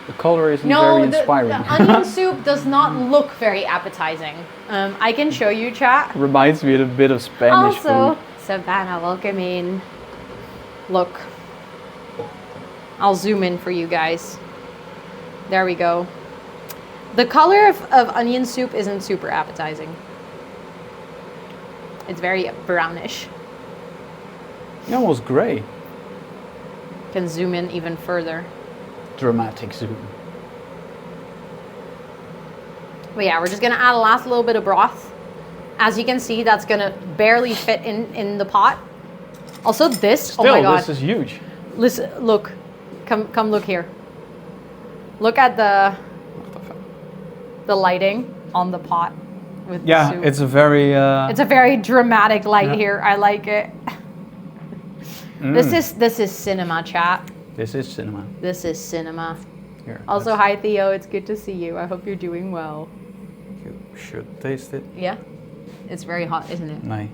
The color isn't very inspiring. The onion soup does not look very appetizing. I can show you, chat. Reminds me a bit of Spanish Also, food. Savannah, welcome in. Look. I'll zoom in for you guys. There we go. The color of onion soup isn't super appetizing. It's very brownish. Almost grey. Can zoom in even further. Dramatic zoom. But yeah, we're just gonna add a last little bit of broth. As you can see, that's gonna barely fit in the pot. Also this, Still, oh my god. this is huge. Listen, look. Come look here. Look at the lighting on the pot with the soup. It's a very... It's a very dramatic light Yeah. here. I like it. This is cinema, chat. This is cinema. This is cinema. Here, Also, let's- hi Theo. It's good to see you. I hope you're doing well. You should taste it. Yeah, it's very hot, isn't it? Nee,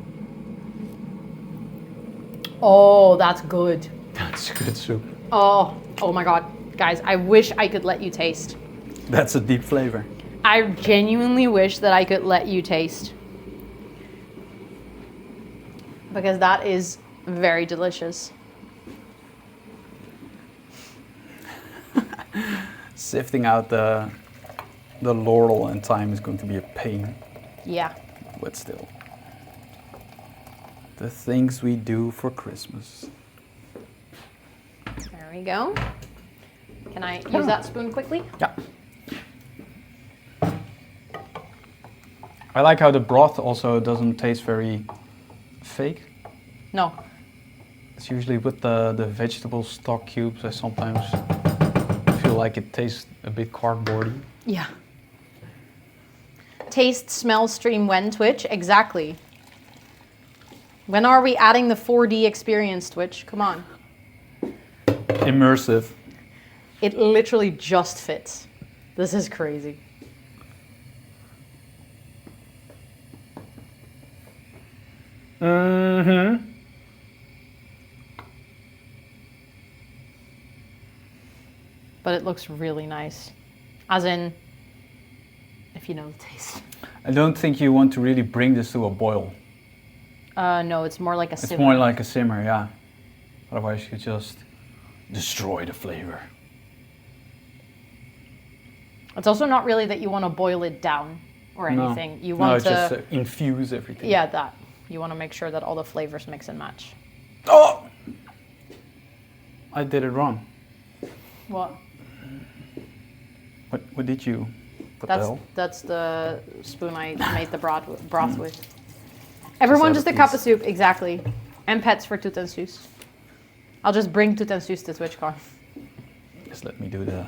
Oh, that's good. that's good soup. Oh my god, guys! I wish I could let you taste. That's a deep flavor. I genuinely wish that I could let you taste. Because that is very delicious. Sifting out the laurel and thyme is going to be a pain, Yeah. but still. The things we do for Christmas. There we go. Can I use that spoon quickly? Yeah. I like how the broth also doesn't taste very fake. No. It's usually with the vegetable stock cubes, I sometimes feel like it tastes a bit cardboardy. Yeah. Taste, smell, stream when, Twitch? Exactly. When are we adding the 4D experience, Twitch? Come on. Immersive. It literally just fits. This is crazy. Mm-hmm. But it looks really nice. As in, if you know the taste. I don't think you want to really bring this to a boil. No, it's more like a It's simmer. more like a simmer, yeah. Otherwise you just destroy the flavor. It's also not really that you want to boil it down or anything. You want to just infuse everything. yeah, that. You want to make sure that all the flavors mix and match. Oh! I did it wrong. What? What did you? What the hell? That's the spoon I made the broth with. Everyone just a cup of soup, exactly. And pets for Toet and Soes. I'll just bring Toet and Soes to TwitchCon. Just let me do the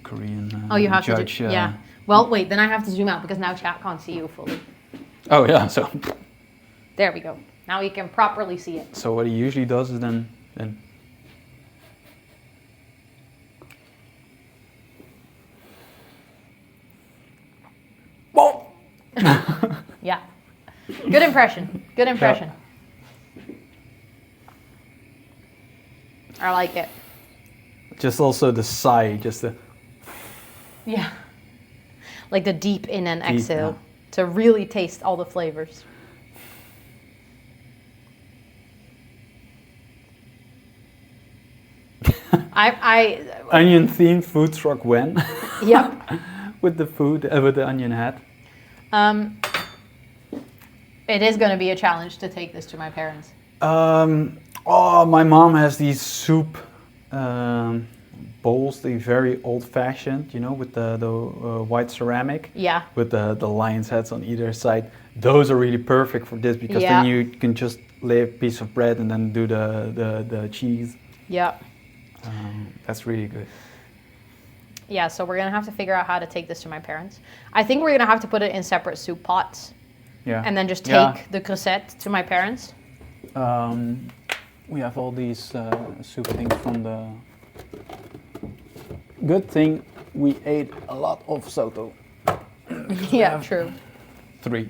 Korean Oh, you have judge. to do, yeah. Well, wait, then I have to zoom out because now chat can't see you fully. Oh yeah, so There we go. Now you can properly see it. so what he usually does is then Whoa! Yeah. Good impression. Good impression. I like it. Just also the sigh, just the Yeah. Like the deep in and Deep, exhale yeah. to really taste all the flavors. I onion themed food truck when yep. with the food with the onion hat. It is going to be a challenge to take this to my parents. Oh, my mom has these soup bowls, the very old-fashioned, you know, with the white ceramic. Yeah. With the lion's heads on either side. Those are really perfect for this because Yeah. then you can just lay a piece of bread and then do the cheese. Yep. That's really good. Yeah, so we're going to have to figure out how to take this to my parents. I think we're going to have to put it in separate soup pots Yeah. and then just take Yeah. the crusette to my parents? We have all these soup things from the. Good thing we ate a lot of soto. Yeah, true. 3.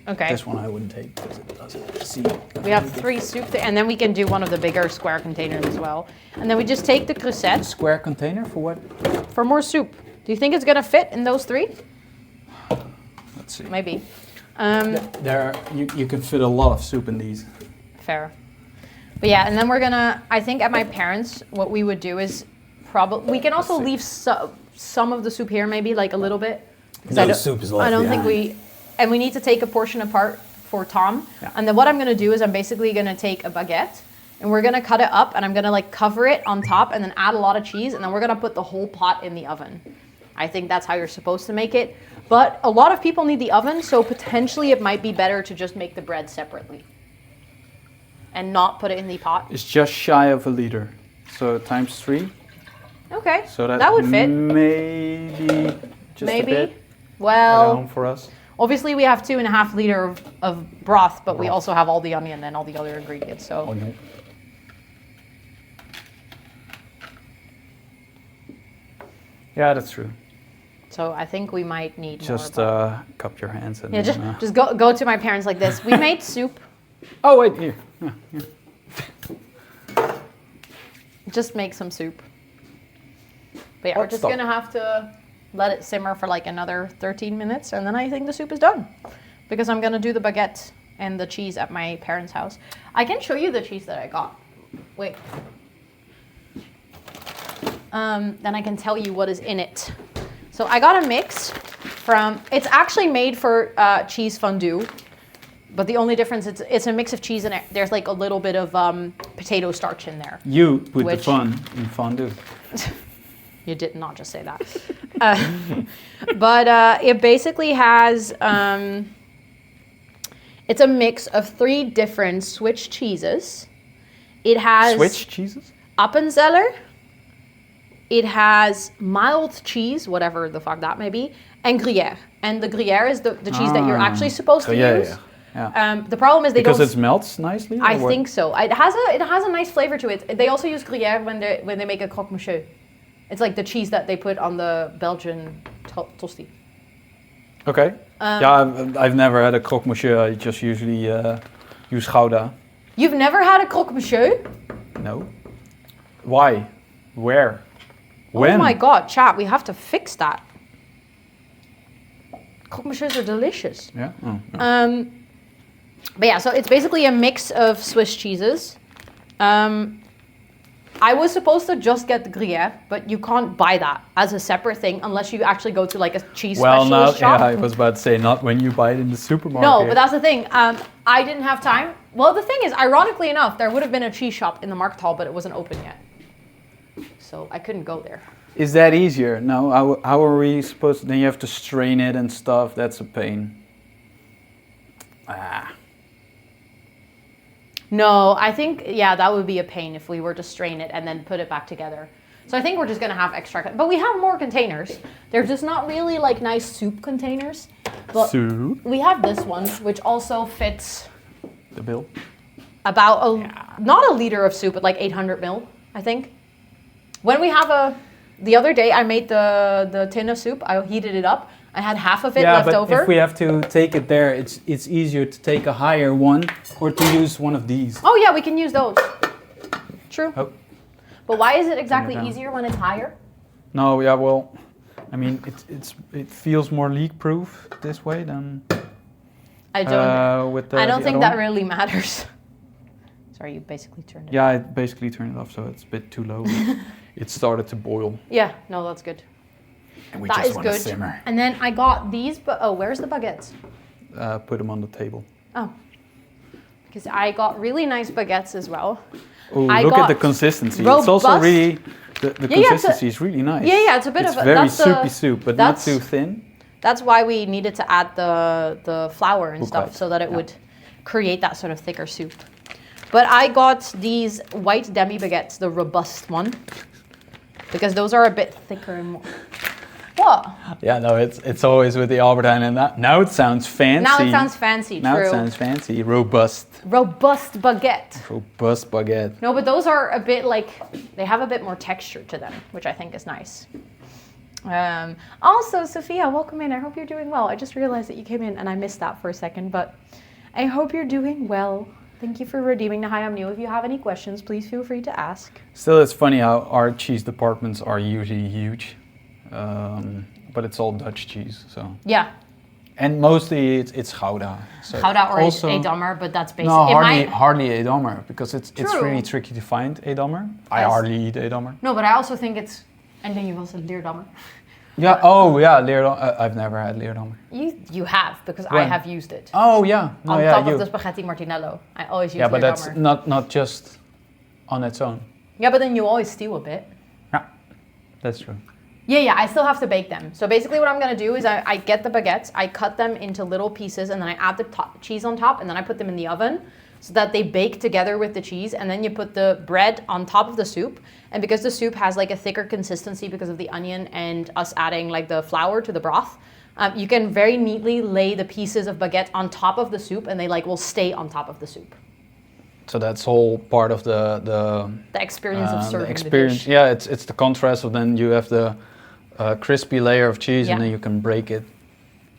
Okay. This one I wouldn't take because it doesn't see. We have 3 soup, and then we can do one of the bigger square containers as well. And then we just take the crusette Square container for what? for more soup. Do you think it's gonna fit in those 3? Let's see. Maybe. You can fit a lot of soup in these. Fair. But yeah, and then we're gonna, I think at my parents, what we would do is probably, we can also Let's see. leave some of the soup here, maybe like a little bit. 'Cause No I don't- soup is I left don't think behind. and we need to take a portion apart for Tom. Yeah. And then what I'm gonna do is I'm basically gonna take a baguette and we're gonna cut it up and I'm gonna like cover it on top and then add a lot of cheese and then we're gonna put the whole pot in the oven. I think that's how you're supposed to make it. But a lot of people need the oven, so potentially it might be better to just make the bread separately and not put it in the pot. It's just shy of a liter, so times 3. Okay, So that, that would fit. Maybe just Maybe. a bit at Well, home for us. obviously we have 2.5 liter of broth, but we Broth. also have all the onion and all the other ingredients. So Oh no. Yeah, that's true. So I think we might need Just more. cup your hands and. Yeah, then, just go to my parents like this. We made soup. Oh wait, here. Yeah, here. Just make some soup. But yeah, we're Hot just stop. gonna have to let it simmer for like another 13 minutes, and then I think the soup is done. Because I'm gonna do the baguette and the cheese at my parents' house. I can show you the cheese that I got. Wait. Then I can tell you what is in it. So I got a mix from. It's actually made for cheese fondue. But the only difference, it's a mix of cheese and there's like a little bit of potato starch in there. You put the Which- fun in fondue. You did not just say that. But it basically has, it's a mix of 3 different Swiss cheeses. It has Switch cheeses? Appenzeller. It has mild cheese, whatever the fuck that may be, and Gruyere. And the Gruyere is the cheese that you're actually supposed to use. Yeah. The problem is they Because don't. it melts nicely. I or what? think so. It has a nice flavor to it. They also use Gruyere when they make a croque monsieur. It's like the cheese that they put on the Belgian tosti. Okay. Yeah, I've never had a croque monsieur. I just usually use Gouda. You've never had a croque monsieur? No. Why? Where? When? Oh my god, chat, we have to fix that. Croque monsieurs are delicious. Yeah. Oh, no. But yeah, so it's basically a mix of Swiss cheeses. I was supposed to just get the Gruyere, but you can't buy that as a separate thing unless you actually go to like a cheese Well, now, specialist shop. yeah, I was about to say not when you buy it in the supermarket. No, but that's the thing. I didn't have time. Well, the thing is, ironically enough, there would have been a cheese shop in the market hall, but it wasn't open yet. So I couldn't go there. Is that easier? No. How are we supposed to? Then you have to strain it and stuff. That's a pain. Ah. No, I think, yeah, that would be a pain if we were to strain it and then put it back together. So I think we're just going to have Extratxt. But we have more containers. They're just not really like nice soup containers. But Soup. we have this one, which also fits The bill. about not a liter of soup, but like 800 mil, I think. When we have the other day I made the tin of soup, I heated it up. I had half of it Yeah, left but over. if we have to take it there, it's easier to take a higher one or to use one of these. Oh yeah, we can use those. True. Oh. But why is it exactly down. easier when it's higher? No, yeah, well, I mean, it feels more leak-proof this way than I don't. with the I don't the think other that one. really matters. Sorry, you basically turned it. Yeah, I basically turned it off, so it's a bit too low. It started to boil, Yeah. No, that's good. and we That just is want to good. simmer. And then I got these. But oh, where's the baguettes? Put them on the table. Oh, because I got really nice baguettes as well. Oh, I look at got the consistency. It's also robust- really the Yeah, yeah, it's a- consistency is really nice. Yeah, yeah, it's a bit it's of a- very that's soupy a- soup, but not that's- too thin. That's why we needed to add the flour and stuff Buchweit, so that it yeah. would create that sort of thicker soup. But I got these white demi baguettes, the robust one, because those are a bit thicker and more. What? What? Yeah, no, it's always with the Albertine, and now it sounds fancy. Now it sounds fancy, Now true. it sounds fancy. Robust. Robust baguette. Robust baguette. No, but those are a bit like, they have a bit more texture to them, which I think is nice. Also, Sophia, welcome in. I hope you're doing well. I just realized that you came in and I missed that for a second, but I hope you're doing well. Thank you for redeeming the Hi, I'm New. If you have any questions, please feel free to ask. Still, it's funny how our cheese departments are usually huge, but it's all Dutch cheese, so. Yeah, And mostly it's Gouda. So Gouda or also, Edammer, but that's basically... No, it hardly, might- hardly Edammer, because it's True. really tricky to find Edammer. I Yes. hardly eat Edammer. No, but I also think it's... And then you've also Leerdammer. Yeah, oh yeah, Leerdammer. I've never had Leerdammer. You have, because I When? have used it. Oh yeah, no, On yeah, top you. of the spaghetti martinello. I always use Yeah, but Leerdammer. that's not just on its own. Yeah, but then you always steal a bit. Yeah, that's true. Yeah, I still have to bake them. So basically what I'm going to do is I get the baguettes, I cut them into little pieces, and then I add the cheese on top, and then I put them in the oven so that they bake together with the cheese, and then you put the bread on top of the soup. And because the soup has like a thicker consistency because of the onion and us adding like the flour to the broth, you can very neatly lay the pieces of baguette on top of the soup, and they like will stay on top of the soup. So that's all part of the The experience of serving the experience. the dish. Yeah, it's the contrast of then you have the crispy layer of cheese, Yeah. and then you can break it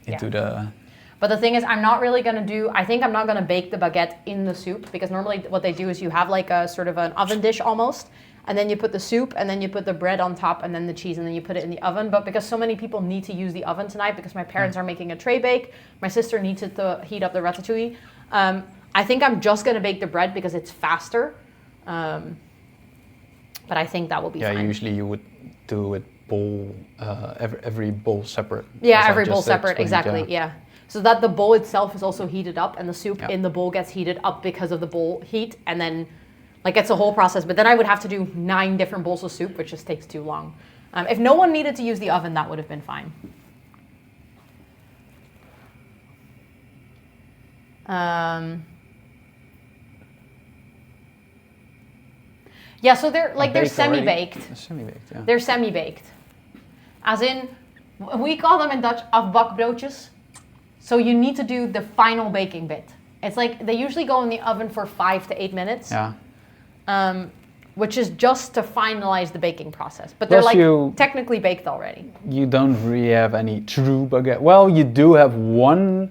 into Yeah. the. But the thing is, I'm not really gonna do, I think I'm not gonna bake the baguette in the soup, because normally what they do is you have like a sort of an oven dish almost, and then you put the soup, and then you put the bread on top, and then the cheese, and then you put it in the oven. But because so many people need to use the oven tonight, because my parents are making a tray bake, my sister needs it to heat up the ratatouille, I think I'm just gonna bake the bread because it's faster. But I think that will be Yeah, fine. usually you would do it bowl every bowl separate. Yeah, as I every bowl just separate, explained, exactly, yeah. So that the bowl itself is also heated up, and the soup Yeah. in the bowl gets heated up because of the bowl heat, and then like it's a whole process. But then I would have to do 9 different bowls of soup, which just takes too long. If no one needed to use the oven, that would have been fine. Yeah, so they're like they're Baked already? semi-baked. Semi-baked, yeah. They're semi-baked. As in, we call them in Dutch afbakbroodjes. So you need to do the final baking bit. It's like they usually go in the oven for 5 to 8 minutes, Yeah. which is just to finalize the baking process. But they're Plus like you- technically baked already. You don't really have any true baguette. Well, you do have one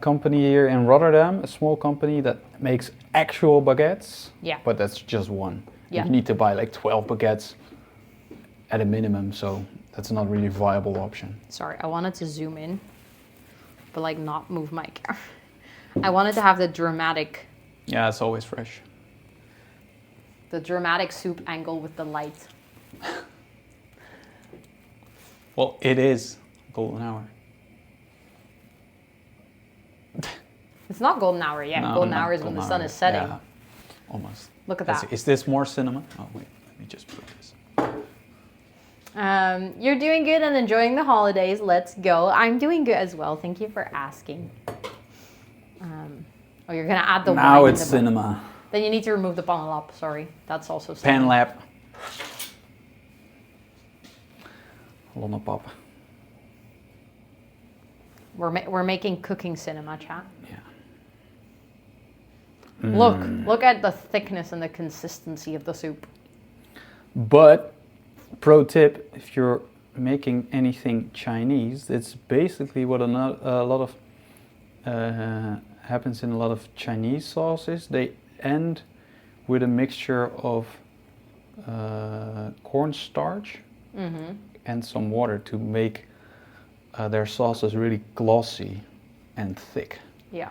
company here in Rotterdam, a small company that makes actual baguettes. Yeah. But that's just one. Yeah. You need to buy like 12 baguettes at a minimum, so that's not really a viable option. Sorry, I wanted to zoom in, but like not move my camera. I wanted to have the dramatic Yeah, it's always fresh. soup angle with the light. Well, it is golden hour. It's not golden hour yet. No, golden not hour is when the golden sun hour. is setting. Yeah, almost. Look at that. Is this more cinema? Oh wait, let me just put this. You're doing good and enjoying the holidays. Let's go. I'm doing good as well. Thank you for asking. Oh, you're gonna add the wine. Now in it's the cinema. Then you need to remove the panlap. Sorry, that's also Pan cinema. lap. Lonnepap. We're making cooking cinema, chat. Yeah. Look at the thickness and the consistency of the soup. But, pro tip, if you're making anything Chinese, it's basically what a lot of happens in a lot of Chinese sauces. They end with a mixture of cornstarch and some water to make their sauces really glossy and thick. Yeah.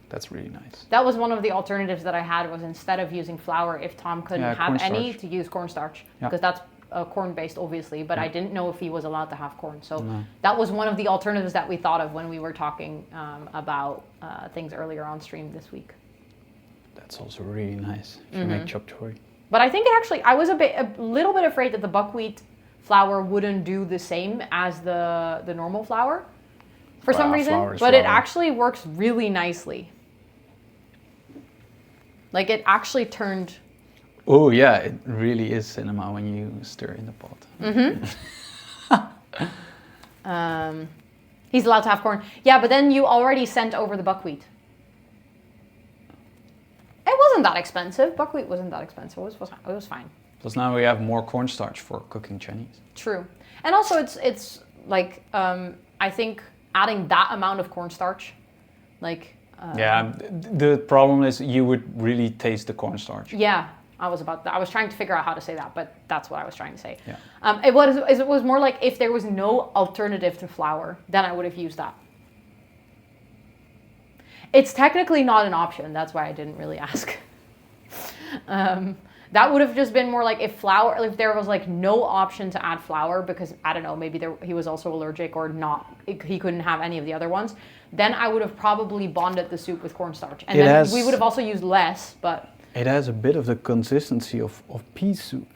That's really nice. That was one of the alternatives that I had, was instead of using flour, if Tom couldn't Yeah, have any, cornstarch. to use cornstarch. Yeah. Because that's corn-based, obviously, but I didn't know if he was allowed to have corn. So No. that was one of the alternatives that we thought of when we were talking about things earlier on stream this week. That's also really nice if you make chop choy. But I think it actually, I was a little bit afraid that the buckwheat flour wouldn't do the same as the normal flour for some Well, reason, flour is but it flour. actually works really nicely. Like it actually turned, Oh yeah, it really is cinema when you stir in the pot. He's allowed to have corn. Yeah, but then you already sent over the buckwheat. It wasn't that expensive. Buckwheat wasn't that expensive. It was fine. Plus now we have more cornstarch for cooking Chinese. True. And also it's like, I think adding that amount of cornstarch, like... yeah, the problem is you would really taste the cornstarch. Yeah, I was trying to figure out how to say that, but that's what I was trying to say. Yeah. It was more like if there was no alternative to flour, then I would have used that. It's technically not an option. That's why I didn't really ask. That would have just been more like if there was like no option to add flour because, I don't know, maybe he was also allergic or not, he couldn't have any of the other ones, then I would have probably bonded the soup with cornstarch. And then we would have also used less, but... It has a bit of the consistency of pea soup.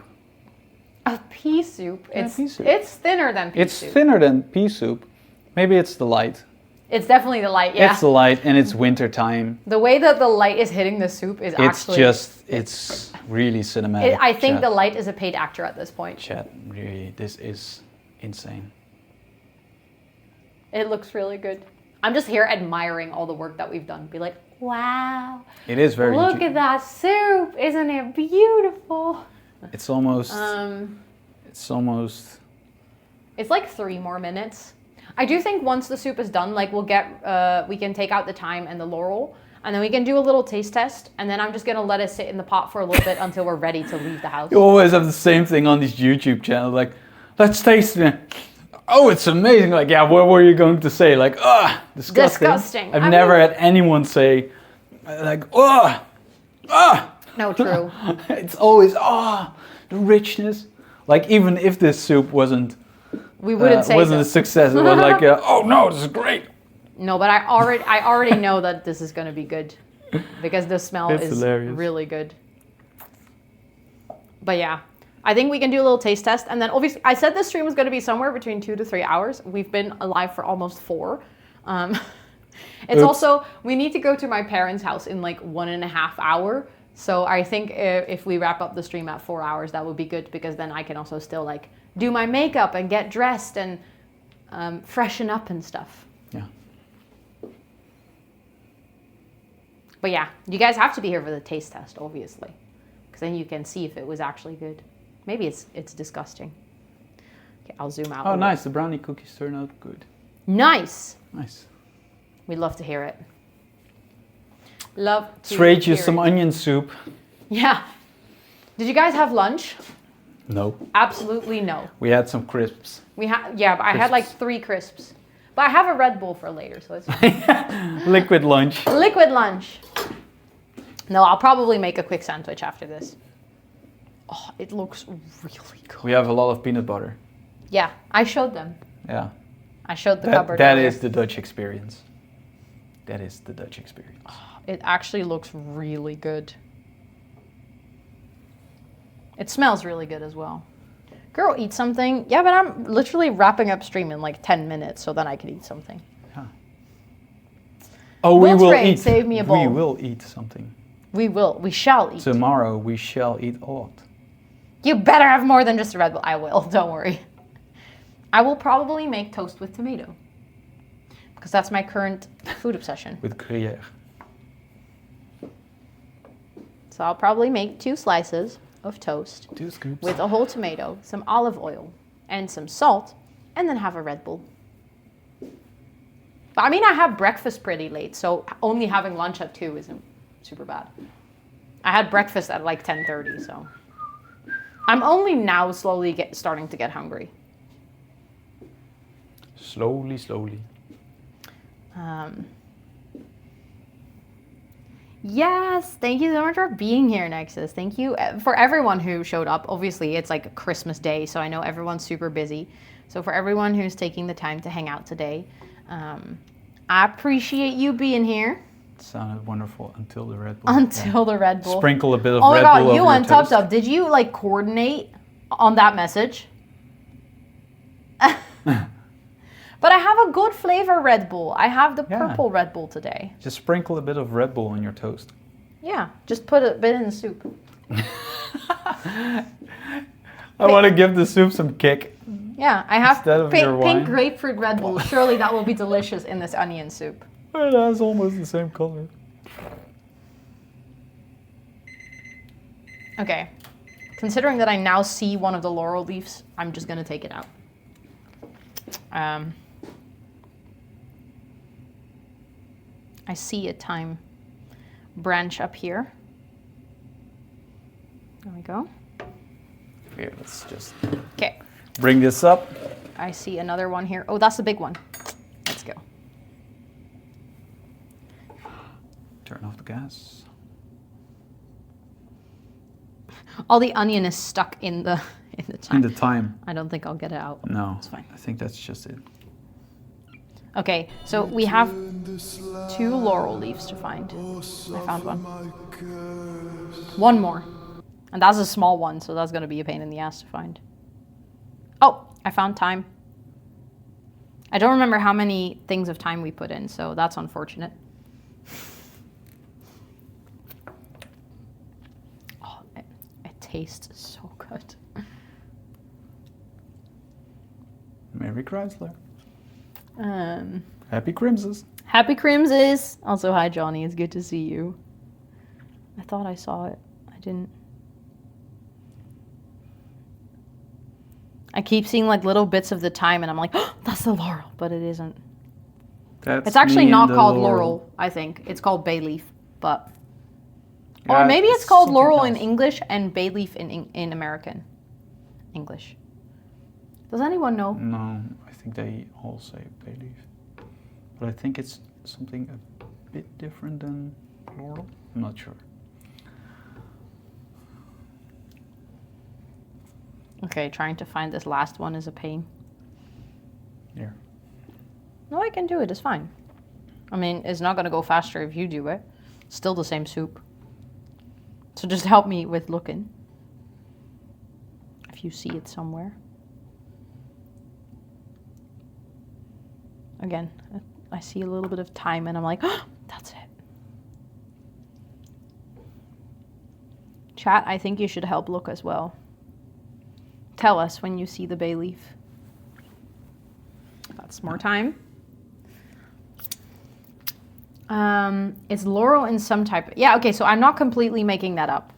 Of pea soup? Yeah, pea soup. It's thinner than pea soup. It's thinner than pea soup. Maybe it's the light. It's definitely the light, yeah. It's the light and it's winter time. The way that the light is hitting the soup is actually... It's really cinematic. I think Chat. the light is a paid actor at this point. Chat, really, this is insane. It looks really good. I'm just here admiring all the work that we've done. Be like, wow. It is very... Look at that soup. Isn't it beautiful? It's almost... It's like 3 more minutes. I do think once the soup is done, like we can take out the thyme and the laurel, and then we can do a little taste test, and then I'm just gonna let it sit in the pot for a little bit until we're ready to leave the house. You always have the same thing on these YouTube channels, like, let's taste it. Oh, it's amazing. Like, yeah, what were you going to say? Like, disgusting. Disgusting. I've never had anyone say, like, No, true. It's always, the richness. Like, even if this soup wasn't a success, it was like, oh no, this is great. No, but I already know that this is going to be good because the smell is hilarious. really good. But yeah, I think we can do a little taste test. And then obviously, I said this stream was going to be somewhere between 2 to 3 hours. We've been alive for almost 4. It's also, we need to go to my parents' house in like 1.5 hours. So I think if we wrap up the stream at 4 hours, that would be good because then I can also still like do my makeup and get dressed and freshen up and stuff. Yeah. But yeah, you guys have to be here for the taste test, obviously, because then you can see if it was actually good. Maybe it's disgusting. Okay, I'll zoom out. Oh, nice. The brownie cookies turn out good. Nice. Nice. We'd love to hear it. Love to Trade you hear some it. onion soup. Yeah. Did you guys have lunch? No. Absolutely no. We had some crisps. But I had like 3 crisps. But I have a Red Bull for later, so it's Liquid lunch. liquid lunch. No, I'll probably make a quick sandwich after this. Oh, it looks really good. We have a lot of peanut butter. Yeah, I showed them. Yeah. I showed the cupboard. That earlier. is the Dutch experience. That is the Dutch experience. It actually looks really good. It smells really good as well. Girl, eat something. Yeah, but I'm literally wrapping up stream in like 10 minutes, so then I can eat something. Yeah. Oh, we will Train, eat. save me a bowl. We will eat something. We will. We shall eat. Tomorrow we shall eat a lot. You better have more than just a Red Bull. I will. Don't worry. I will probably make toast with tomato. Because that's my current food obsession. With Gruyere. So I'll probably make 2 slices of toast 2 scoops. with a whole tomato, some olive oil, and some salt, and then have a Red Bull. But I mean, I have breakfast pretty late, so only having lunch at 2 isn't super bad. I had breakfast at like 10:30, so I'm only now slowly starting to get hungry. Slowly. Yes, thank you so much for being here, Nexus. Thank you for everyone who showed up. Obviously, it's like Christmas Day, so I know everyone's super busy. So for everyone who's taking the time to hang out today, I appreciate you being here. It sounded wonderful until the Red Bull. Until the Red Bull. Sprinkle a bit of Oh my Red god, Bull you over and your toast. Tub did you like coordinate on that message? But I have a good flavor Red Bull. I have the purple Red Bull today. Just sprinkle a bit of Red Bull on your toast. Yeah, just put a bit in the soup. I want to give the soup some kick. Yeah, I have Instead of your pink wine? grapefruit Red Bull. Surely that will be delicious in this onion soup. It has almost the same color. Okay. Considering that I now see one of the laurel leaves, I'm just gonna take it out. I see a thyme branch up here. There we go. Here, let's just Okay. bring this up. I see another one here. Oh, that's the big one. Let's go. Turn off the gas. All the onion is stuck in the In thyme. the time. I don't think I'll get it out. No, It's fine. I think that's just it. Okay, so we have 2 laurel leaves to find. I found one. One more. And that's a small one, so that's going to be a pain in the ass to find. Oh, I found thyme. I don't remember how many things of thyme we put in, so that's unfortunate. Oh, it tastes so good. Mary Chrysler. Happy Crimses. Happy Crimses. Also, hi, Johnny. It's good to see you. I thought I saw it. I didn't. I keep seeing like little bits of the thyme, and I'm like, oh, that's the laurel, but it isn't. That's It's actually me not and the called laurel. I think it's called bay leaf, but Yeah, or maybe it's called something laurel in else. English and bay leaf in American English. Does anyone know? No, I think they all say bay leaf. But I think it's something a bit different than laurel. I'm not sure. Okay, trying to find this last one is a pain. Here. No, I can do it. It's fine. I mean, it's not going to go faster if you do it. Still the same soup. So just help me with looking. If you see it somewhere. Again, I see a little bit of thyme and I'm like, oh, that's it. Chat, I think you should help look as well. Tell us when you see the bay leaf. That's more time. It's laurel in some type. Yeah, okay, so I'm not completely making that up.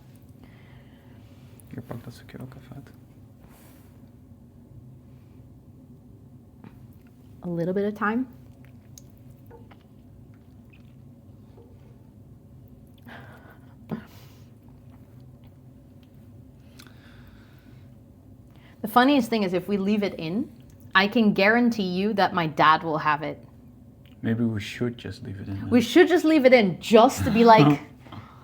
Hier, pak dat stukje ook even uit. A little bit of time. The funniest thing is if we leave it in, I can guarantee you that my dad will have it. Maybe we should just leave it in. We should just leave it in just to be like,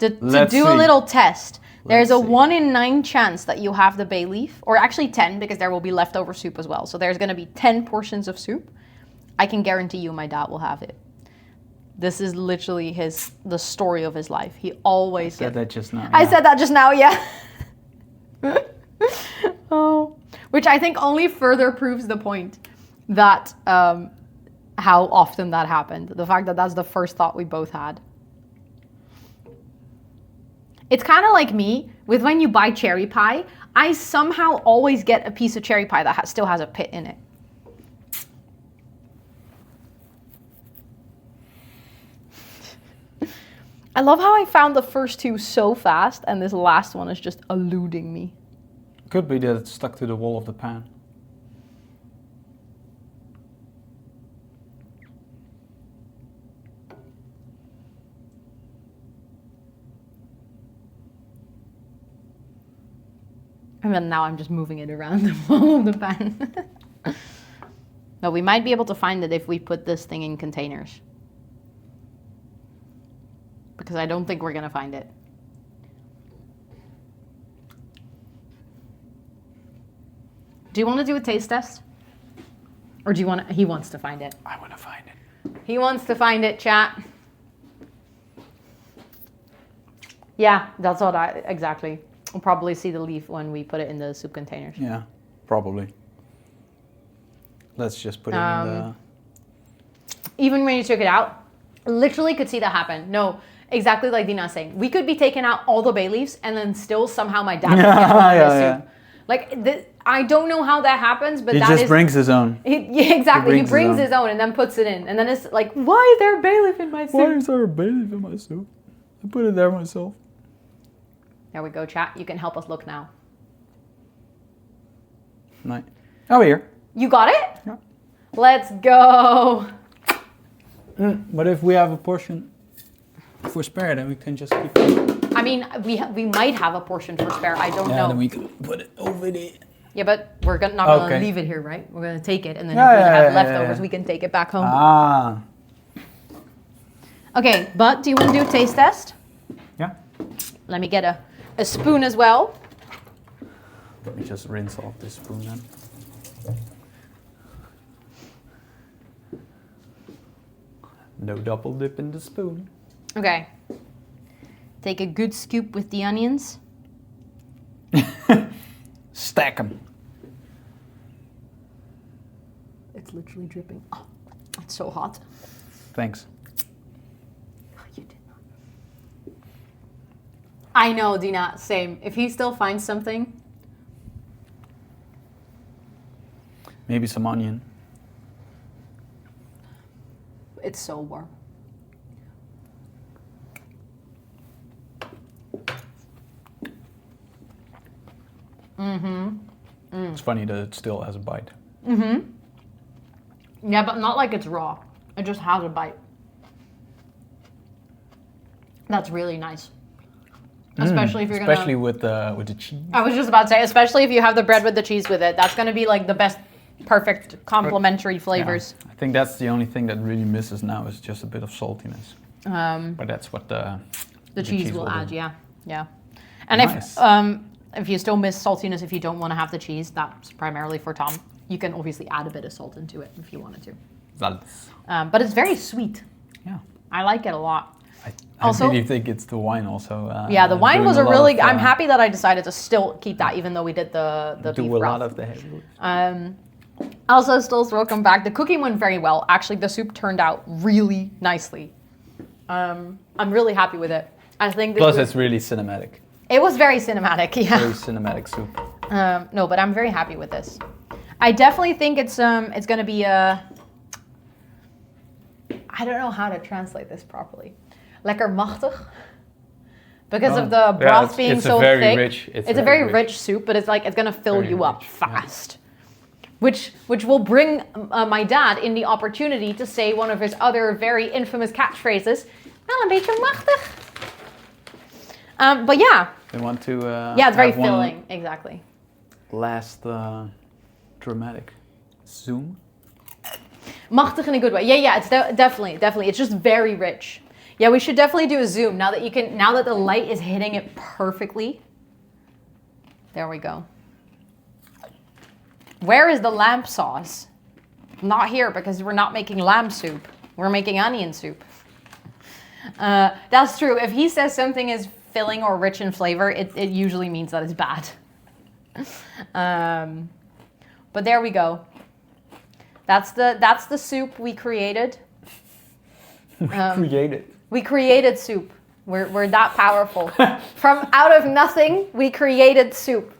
to Let's do a see. little test. There's Let's a see. 1 in 9 chance that you have the bay leaf, or actually 10 because there will be leftover soup as well. So there's going to be 10 portions of soup. I can guarantee you my dad will have it. This is literally the story of his life. He always Said gets. that just now. I yeah. said that just now, yeah. Oh, which I think only further proves the point that how often that happened. The fact that that's the first thought we both had. It's kind of like me with when you buy cherry pie. I somehow always get a piece of cherry pie that still has a pit in it. I love how I found the first 2 so fast, and this last one is just eluding me. Could be that it's stuck to the wall of the pan. And then now I'm just moving it around the wall of the pan. No, we might be able to find it if we put this thing in containers. Because I don't think we're going to find it. Do you want to do a taste test? Or do you want to, he wants to find it. I want to find it. He wants to find it, chat. Yeah, that's what exactly. We'll probably see the leaf when we put it in the soup containers. Yeah, probably. Let's just put it in the... Even when you took it out, literally could see that happen. No, exactly like Dina's saying. We could be taking out all the bay leaves and then still somehow my dad would get one of the soup. I don't know how that happens, but He that just is... brings his own. Yeah, exactly. He brings his brings own. his own and then puts it in. And then it's like, why is there a bay leaf in my soup? Why is there a bay leaf in my soup? I put it there myself. There we go, chat. You can help us look now. Nice. Oh, here. You got it? Yeah. Let's go. What if we have a portion for spare? Then we can just keep it. I mean, we might have a portion for spare. I don't know. Then we can put it over there. Yeah, but we're not going to Okay. leave it here, right? We're going to take it, and then Yeah, if we have yeah, leftovers, yeah. we can take it back home. Ah. Okay, but do you want to do a taste test? Yeah. Let me get a spoon as well. Let me just rinse off this spoon then. No double dip in the spoon. Okay. Take a good scoop with the onions. Stack them. It's literally dripping. Oh, it's so hot. Thanks. Oh, you did not. I know, Dina, same. If he still finds something, Maybe some onion. it's so warm. It's funny that it still has a bite. Yeah, but not like it's raw. It just has a bite. That's really nice. Especially if you're gonna... Especially with the cheese. I was just about to say, especially if you have the bread with the cheese with it. That's gonna be like the best, perfect, complementary flavors. Yeah. I think that's the only thing that really misses now is just a bit of saltiness. But that's what the cheese will add, do. yeah. And Nice. if you still miss saltiness, if you don't want to have the cheese, that's primarily for Tom. You can obviously add a bit of salt into it if you wanted to. Salz. But it's very sweet. Yeah. I like it a lot. I Also- really think it's the wine also. Yeah, the wine doing was a lot really... of, I'm happy that I decided to still keep that, even though we did the do beef a broth. lot of the heavy lift. Also, Stolz, welcome back. The cooking went very well. Actually, the soup turned out really nicely. I'm really happy with it. I think this Plus, was- it's really cinematic. it was very cinematic, yeah. Very cinematic soup. No, but I'm very happy with this. I definitely think it's gonna be a... I don't know how to translate this properly. Lekker machtig. Because of the broth being it's a so very thick. rich- It's a very rich soup, but it's like it's gonna fill Very you up rich, yeah. fast. Which will bring my dad in the opportunity to say one of his other very infamous catchphrases. Wel een beetje machtig. But yeah. They want to. Yeah, it's very have one filling. Exactly. Last dramatic zoom. Machtig in a good way. Yeah, it's definitely. It's just very rich. Yeah, we should definitely do a zoom now that the light is hitting it perfectly. There we go. Where is the lamb sauce? Not here because we're not making lamb soup. We're making onion soup. That's true. If he says something is filling or rich in flavor, it usually means that it's bad. But there we go. That's the soup we created. Created. We created soup. We're that powerful. From out of nothing, we created soup.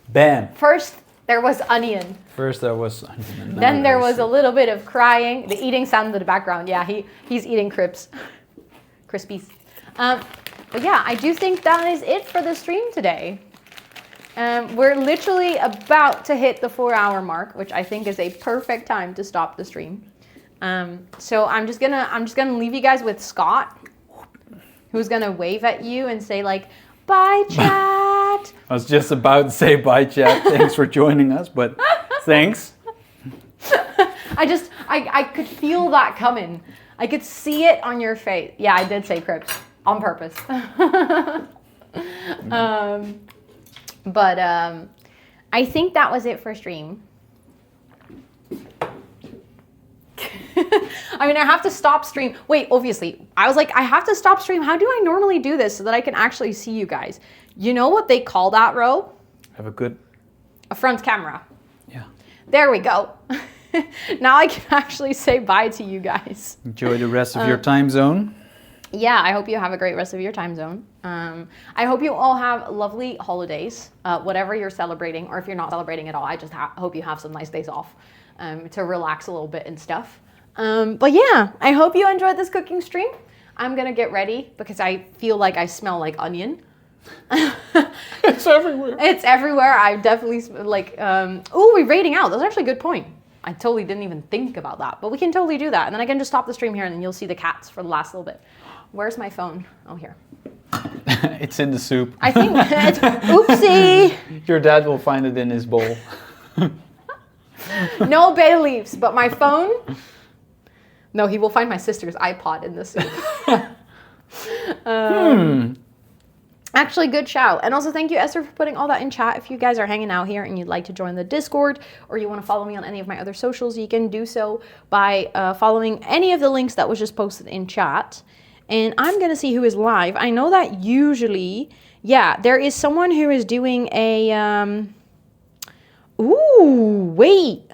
Bam. First, there was onion. First there was onion. and now Then there there's was a little bit of crying. The eating sound in the background. Yeah, he's eating Crispies. But yeah, I do think that is it for the stream today. We're literally about to hit the 4-hour mark, which I think is a perfect time to stop the stream. So I'm just gonna leave you guys with Scott, who's gonna wave at you and say like, "Bye, chat." I was just about to say bye, chat. Thanks for joining us, but thanks. I could feel that coming. I could see it on your face. Yeah, I did say Crips on purpose. But I think that was it for stream. I mean, I have to stop stream. Wait, obviously, I was like, I have to stop stream. How do I normally do this so that I can actually see you guys? You know what they call that, Ro? Have a good. A front camera. Yeah. There we go. Now I can actually say bye to you guys. Enjoy the rest of your time zone. yeah, I hope you have a great rest of your time zone. I hope you all have lovely holidays, whatever you're celebrating, or if you're not celebrating at all, I just hope you have some nice days off to relax a little bit and stuff. But yeah, I hope you enjoyed this cooking stream. I'm gonna get ready because I feel like I smell like onion. It's everywhere. It's everywhere. I definitely like, ooh, we're raiding out. That's actually a good point. I totally didn't even think about that, but we can totally do that. And then I can just stop the stream here and then you'll see the cats for the last little bit. Where's my phone? Oh, here. It's in the soup. I think it's, oopsie. Your dad will find it in his bowl. No bay leaves, but my phone. No, he will find my sister's iPod in the soup. Actually, good shout. And also thank you, Esther, for putting all that in chat. If you guys are hanging out here and you'd like to join the Discord or you want to follow me on any of my other socials, you can do so by following any of the links that was just posted in chat. And I'm going to see who is live. I know that usually, yeah, there is someone who is doing a... Ooh, wait.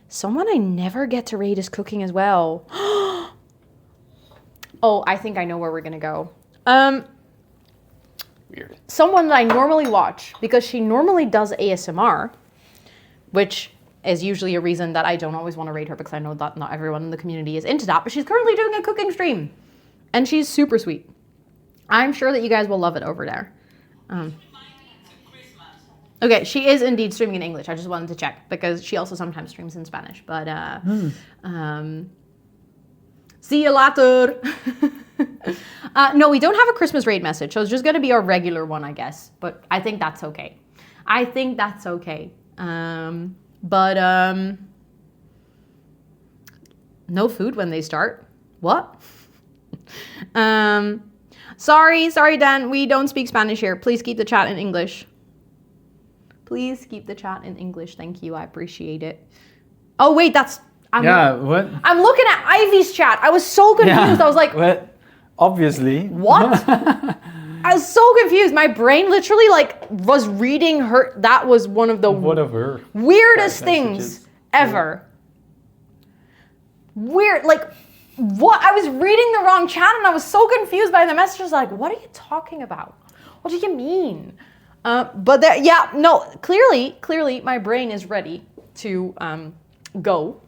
Someone I never get to raid is cooking as well. Oh, I think I know where we're going to go. Weird. Someone that I normally watch because she normally does ASMR, which is usually a reason that I don't always want to raid her because I know that not everyone in the community is into that, but she's currently doing a cooking stream and she's super sweet. I'm sure that you guys will love it over there. Okay, she is indeed streaming in English. I just wanted to check because she also sometimes streams in Spanish, but see you later. No, we don't have a Christmas raid message, so it's just going to be our regular one, I guess. But I think that's okay. I think that's okay. No food when they start. What? Sorry, Dan. We don't speak Spanish here. Please keep the chat in English. Please keep the chat in English. Thank you. I appreciate it. Oh, wait, that's... What? I'm looking at Ivy's chat. I was so confused. Yeah, I was like... What? Obviously. What? I was so confused. My brain literally was reading her. That was one of the Whatever. weirdest things Messages. ever. Weird. What? I was reading the wrong chat and I was so confused by the messages. Like, what are you talking about? What do you mean? But there, yeah, no, clearly my brain is ready to go.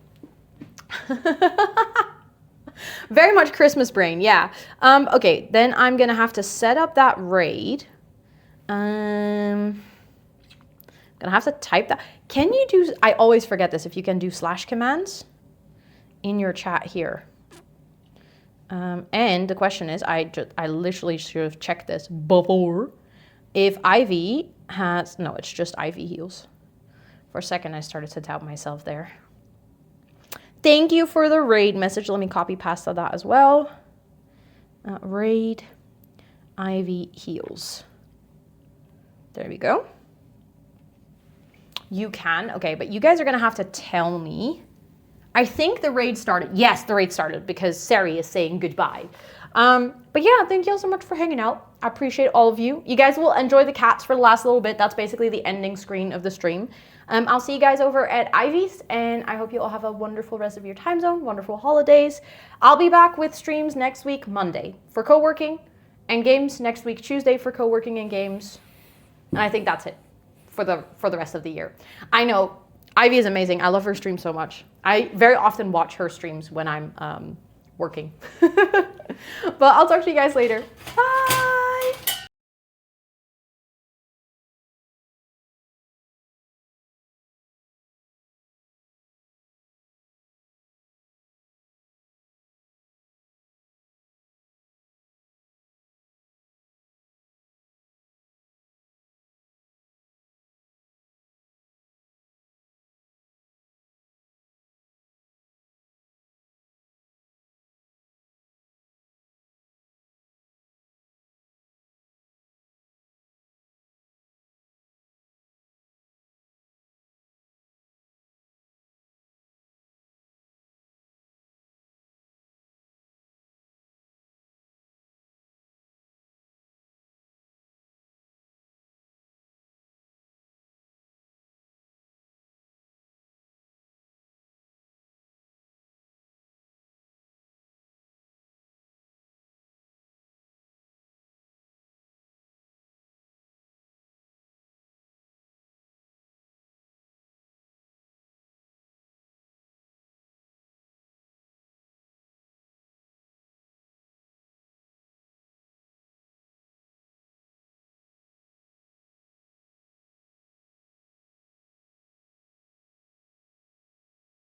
Very much Christmas brain, yeah. Okay, then I'm gonna have to set up that raid. Gonna have to type that. Can you do, I always forget this, if you can do / commands in your chat here. And the question is, I literally should have checked this before. If Ivy has, no, it's just Ivy heals. For a second, I started to doubt myself there. Thank you for the raid message. Let me copy past that as well. Raid, Ivy heals. There we go. You can, okay, but you guys are gonna have to tell me. I think the raid started. Yes, the raid started because Sari is saying goodbye. But yeah, thank you all so much for hanging out. I appreciate all of you. You guys will enjoy the cats for the last little bit. That's basically the ending screen of the stream. I'll see you guys over at Ivy's, and I hope you all have a wonderful rest of your time zone, wonderful holidays. I'll be back with streams next week, Monday, for co-working and games. Next week, Tuesday, for co-working and games. And I think that's it for the rest of the year. I know, Ivy is amazing. I love her stream so much. I very often watch her streams when I'm working. But I'll talk to you guys later. Bye!